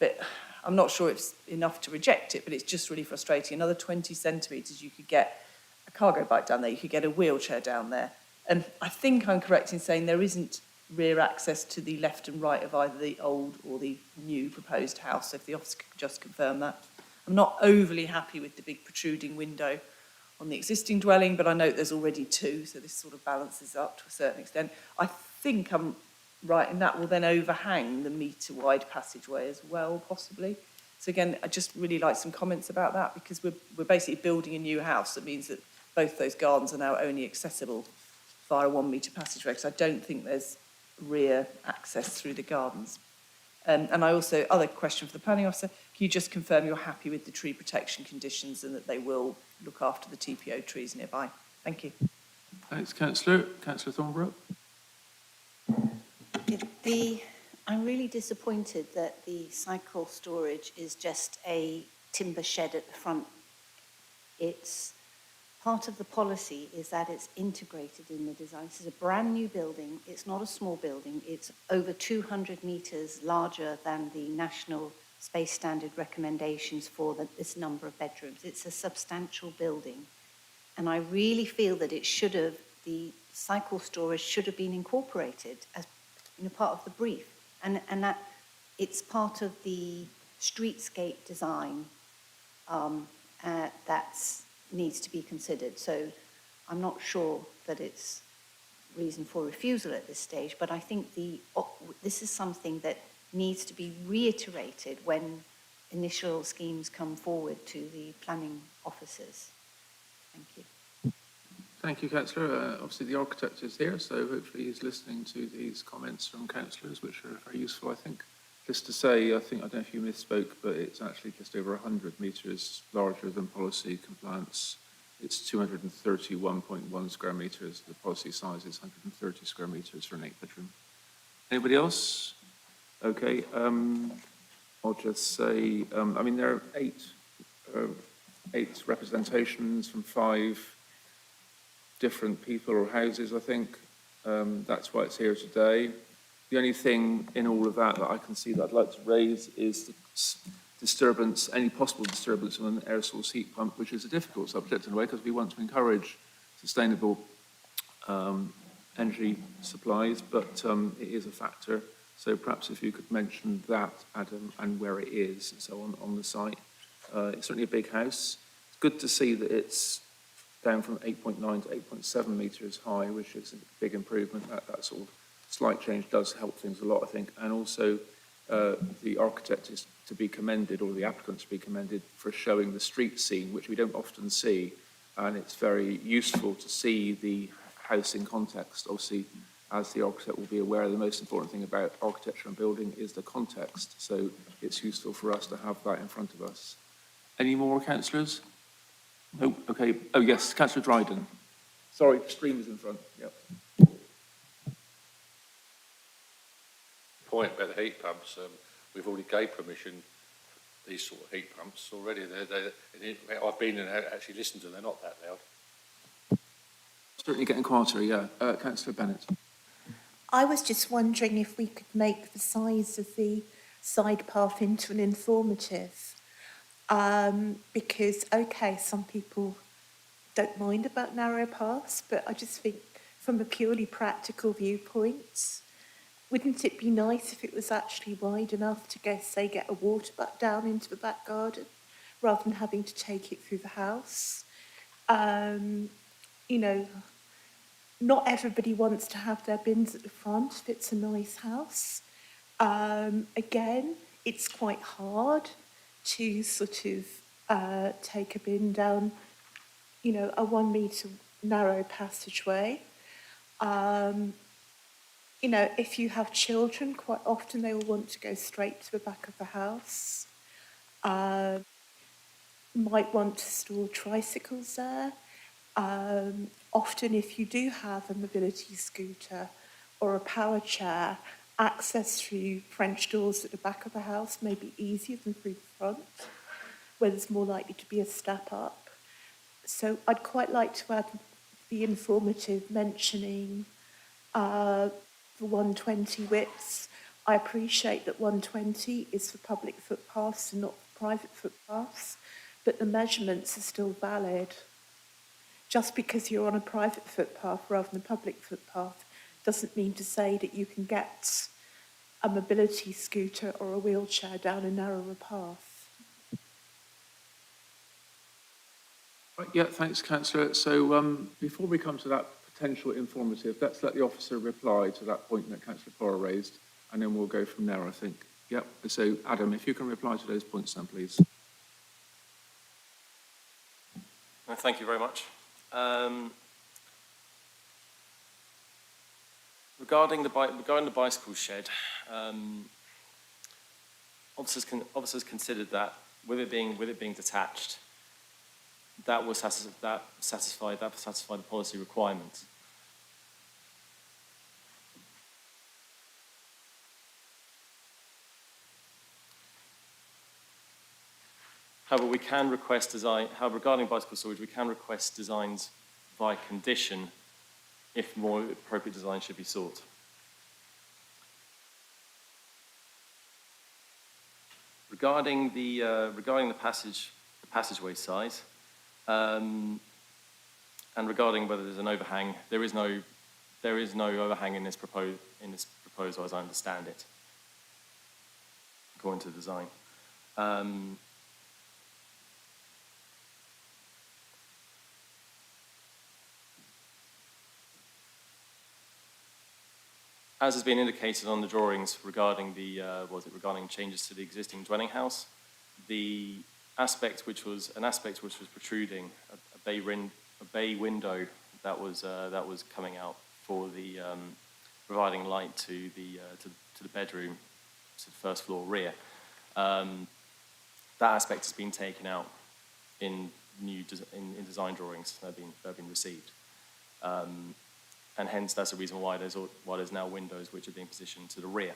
but I'm not sure it's enough to reject it, but it's just really frustrating. Another 20 centimetres, you could get a cargo bike down there, you could get a wheelchair down there. And I think I'm correct in saying there isn't rear access to the left and right of either the old or the new proposed house, so if the officer could just confirm that. I'm not overly happy with the big protruding window on the existing dwelling, but I note there's already 2, so this sort of balances up to a certain extent. I think I'm right, and that will then overhang the metre-wide passageway as well, possibly. So again, I'd just really like some comments about that, because we're basically building a new house. That means that both those gardens are now only accessible via a 1 metre passageway, because I don't think there's rear access through the gardens. And I also, other question for the planning officer, can you just confirm you're happy with the tree protection conditions and that they will look after the TPO trees nearby? Thank you. Thanks, Councillor. Councillor Thornborough? I'm really disappointed that the cycle storage is just a timber shed at the front. It's part of the policy is that it's integrated in the design. This is a brand new building. It's not a small building. It's over 200 metres larger than the national space standard recommendations for this number of bedrooms. It's a substantial building. And I really feel that it should have, the cycle storage should have been incorporated as part of the brief. And that it's part of the streetscape design that needs to be considered. So I'm not sure that it's reason for refusal at this stage, but I think this is something that needs to be reiterated when initial schemes come forward to the planning officers. Thank you. Thank you, Councillor. Obviously, the architect is here, so hopefully he's listening to these comments from councillors, which are very useful, I think. Just to say, I don't know if you misspoke, but it's actually just over 100 metres larger than policy compliance. It's 231.1 square metres. The policy size is 130 square metres for an 8-bedroom. Anybody else? Okay. I'll just say, there are eight representations from 5 different people or houses, I think. That's why it's here today. The only thing in all of that I can see that I'd like to raise is the disturbance, any possible disturbance of an air source heat pump, which is a difficult subject in a way because we want to encourage sustainable energy supplies, but it is a factor. So perhaps if you could mention that, Adam, and where it is and so on the site. It's certainly a big house. It's good to see that it's down from 8.9 to 8.7 metres high, which is a big improvement. That sort of slight change does help things a lot, I think. And also the architect is to be commended, or the applicant to be commended, for showing the street scene, which we don't often see. And it's very useful to see the house in context. Obviously, as the architect will be aware, the most important thing about architecture and building is the context. So it's useful for us to have that in front of us. Any more councillors? No? Okay. Oh, yes, Councillor Dryden. Sorry, stream is in front. Yep. Point about the heat pumps, we've already gave permission for these sort of heat pumps already. I've been and actually listened to them, they're not that loud. Certainly getting quieter, yeah. Councillor Bennett. I was just wondering if we could make the size of the side path into an informative. Because, okay, some people don't mind about narrow paths, but I just think from a purely practical viewpoint, wouldn't it be nice if it was actually wide enough to get a water butt down into the back garden rather than having to take it through the house? Not everybody wants to have their bins at the front if it's a nice house. Again, it's quite hard to sort of take a bin down, a 1 metre narrow passageway. If you have children, quite often they will want to go straight to the back of the house. Might want to store tricycles there. Often if you do have a mobility scooter or a power chair, access through French doors at the back of the house may be easier than through the front, where there's more likely to be a step up. So I'd quite like to add the informative mentioning the 120 widths. I appreciate that 120 is for public footpaths and not for private footpaths, but the measurements are still valid. Just because you're on a private footpath rather than a public footpath doesn't mean to say that you can get a mobility scooter or a wheelchair down a narrower path. Right, yeah, thanks, Councillor. So before we come to that potential informative, let's let the officer reply to that point that Councillor Power raised, and then we'll go from there, I think. Yep. So, Adam, if you can reply to those points then, please. Thank you very much. Regarding the bicycle shed, officers considered that with it being detached, that satisfied the policy requirements. However, we can request design, however, regarding bicycle storage, we can request designs by condition if more appropriate design should be sought. Regarding the passageway size, and regarding whether there's an overhang, there is no overhang in this proposal as I understand it, according to the design. As has been indicated on the drawings regarding regarding changes to the existing dwelling house, the aspect which was protruding, a bay window that was coming out for the providing light to the bedroom, to the first floor rear. That aspect has been taken out in design drawings that have been received. And hence, that's the reason why there's now windows which are being positioned to the rear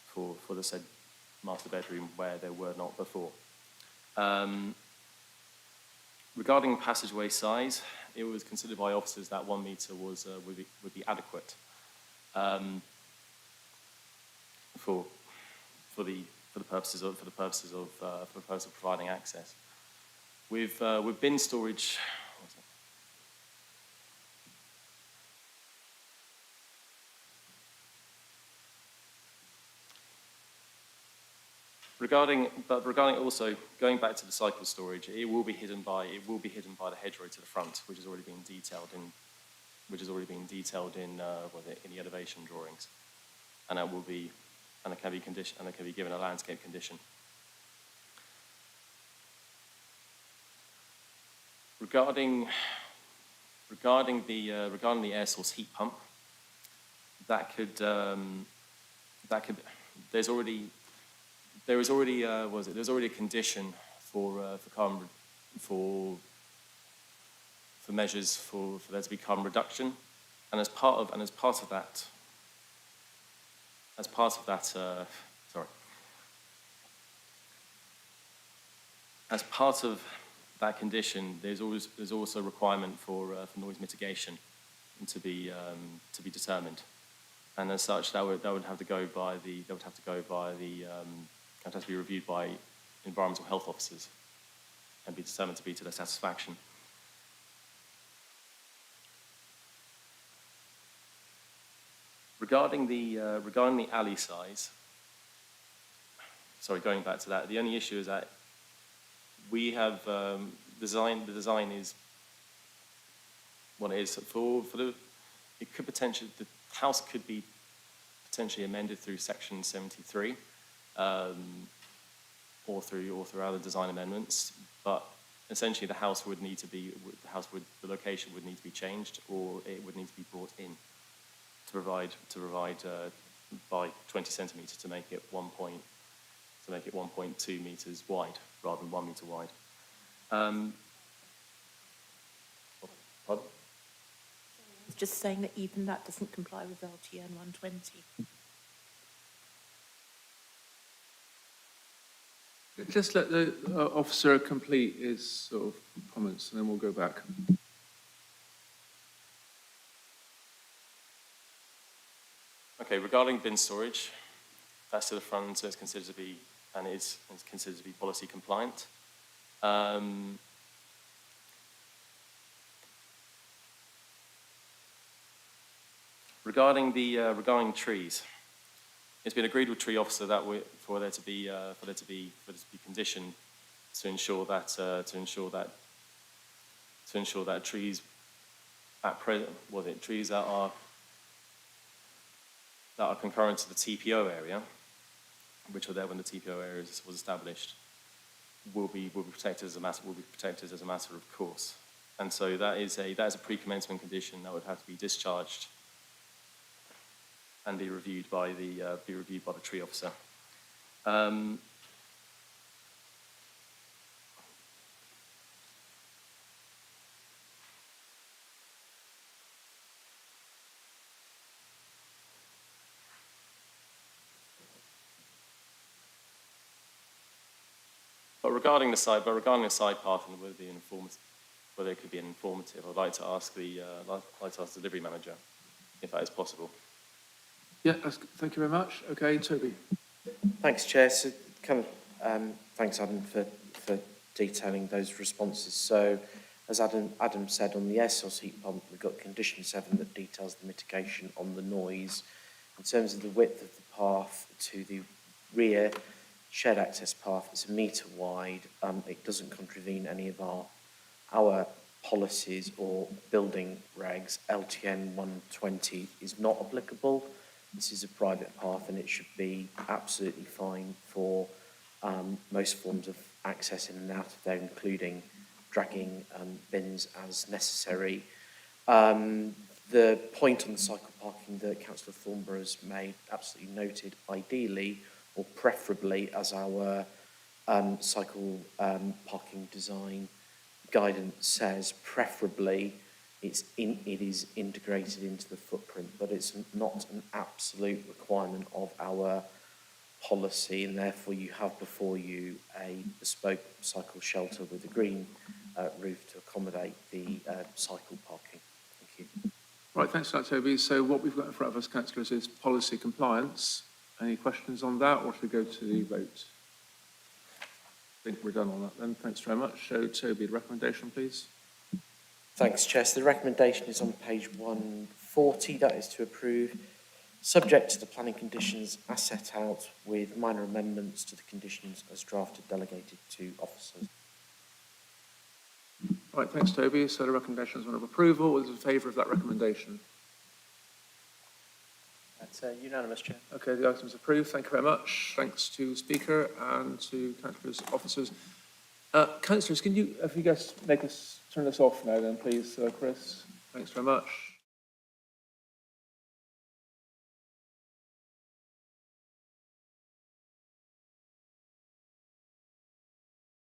for the said master bedroom where there were not before. Regarding passageway size, it was considered by officers that 1 metre would be adequate for the purposes of providing access. With bin storage. Regarding also going back to the cycle storage, it will be hidden by the hedgerow to the front, which has already been detailed in the elevation drawings, and it can be given a landscape condition. Regarding the air source heat pump, there's already a condition for measures for there to be carbon reduction, and as part of that condition, there's also a requirement for noise mitigation to be determined, and as such, that would have to be reviewed by environmental health officers and be determined to be to their satisfaction. Regarding the alley size, sorry, going back to that, the only issue is that we have the design is what it is the house could be potentially amended through section 73 or through other design amendments, but essentially the location would need to be changed, or it would need to be brought in to provide by 20 centimetres to make it 1.2 metres wide rather than 1 metre wide. Pardon? Just saying that even that doesn't comply with LTN 120. Just let the officer complete his sort of comments, and then we'll go back. Okay, regarding bin storage, that's to the front, so it's considered to be, and it's considered to be policy compliant. Regarding trees, it's been agreed with tree officer that for there to be conditioned to ensure that trees at present, trees that are concurrent to the TPO area, which were there when the TPO area was established, will be protected as a matter of course. And so that is a pre-commencement condition that would have to be discharged and be reviewed by the tree officer. But regarding the side path and whether it could be informative, I'd like to ask the delivery manager if that is possible. Yeah, thank you very much. Okay, Toby. Thanks, Chair. So, thanks, Adam, for detailing those responses. So, as Adam said, on the air source heat pump, we've got condition 7 that details the mitigation on the noise. In terms of the width of the path to the rear shared access path, it's 1 metre wide. It doesn't contravene any of our policies or building regs. LTN 120 is not applicable. This is a private path and it should be absolutely fine for most forms of access in and out of there, including dragging bins as necessary. The point on the cycle parking that Councillor Thornborough has made, absolutely noted, ideally or preferably, as our cycle parking design guidance says, preferably it is integrated into the footprint, but it's not an absolute requirement of our policy, and therefore you have before you a bespoke cycle shelter with a green roof to accommodate the cycle parking. Thank you. Right, thanks for that, Toby. So what we've got in front of us, councillors, is policy compliance. Any questions on that, or should we go to the vote? I think we're done on that then. Thanks very much. So, Toby, the recommendation, please. Thanks, Chair. So the recommendation is on page 140. That is to approve, subject to the planning conditions as set out, with minor amendments to the conditions as drafted, delegated to officers. Right, thanks, Toby. So the recommendation is one of approval. All those in favour of that recommendation? That's unanimous, Chair. Okay, the item is approved. Thank you very much. Thanks to the Speaker and to councillors, officers. Councillors, can you, if you guys make us turn this off now then, please, Chris? Thanks very much.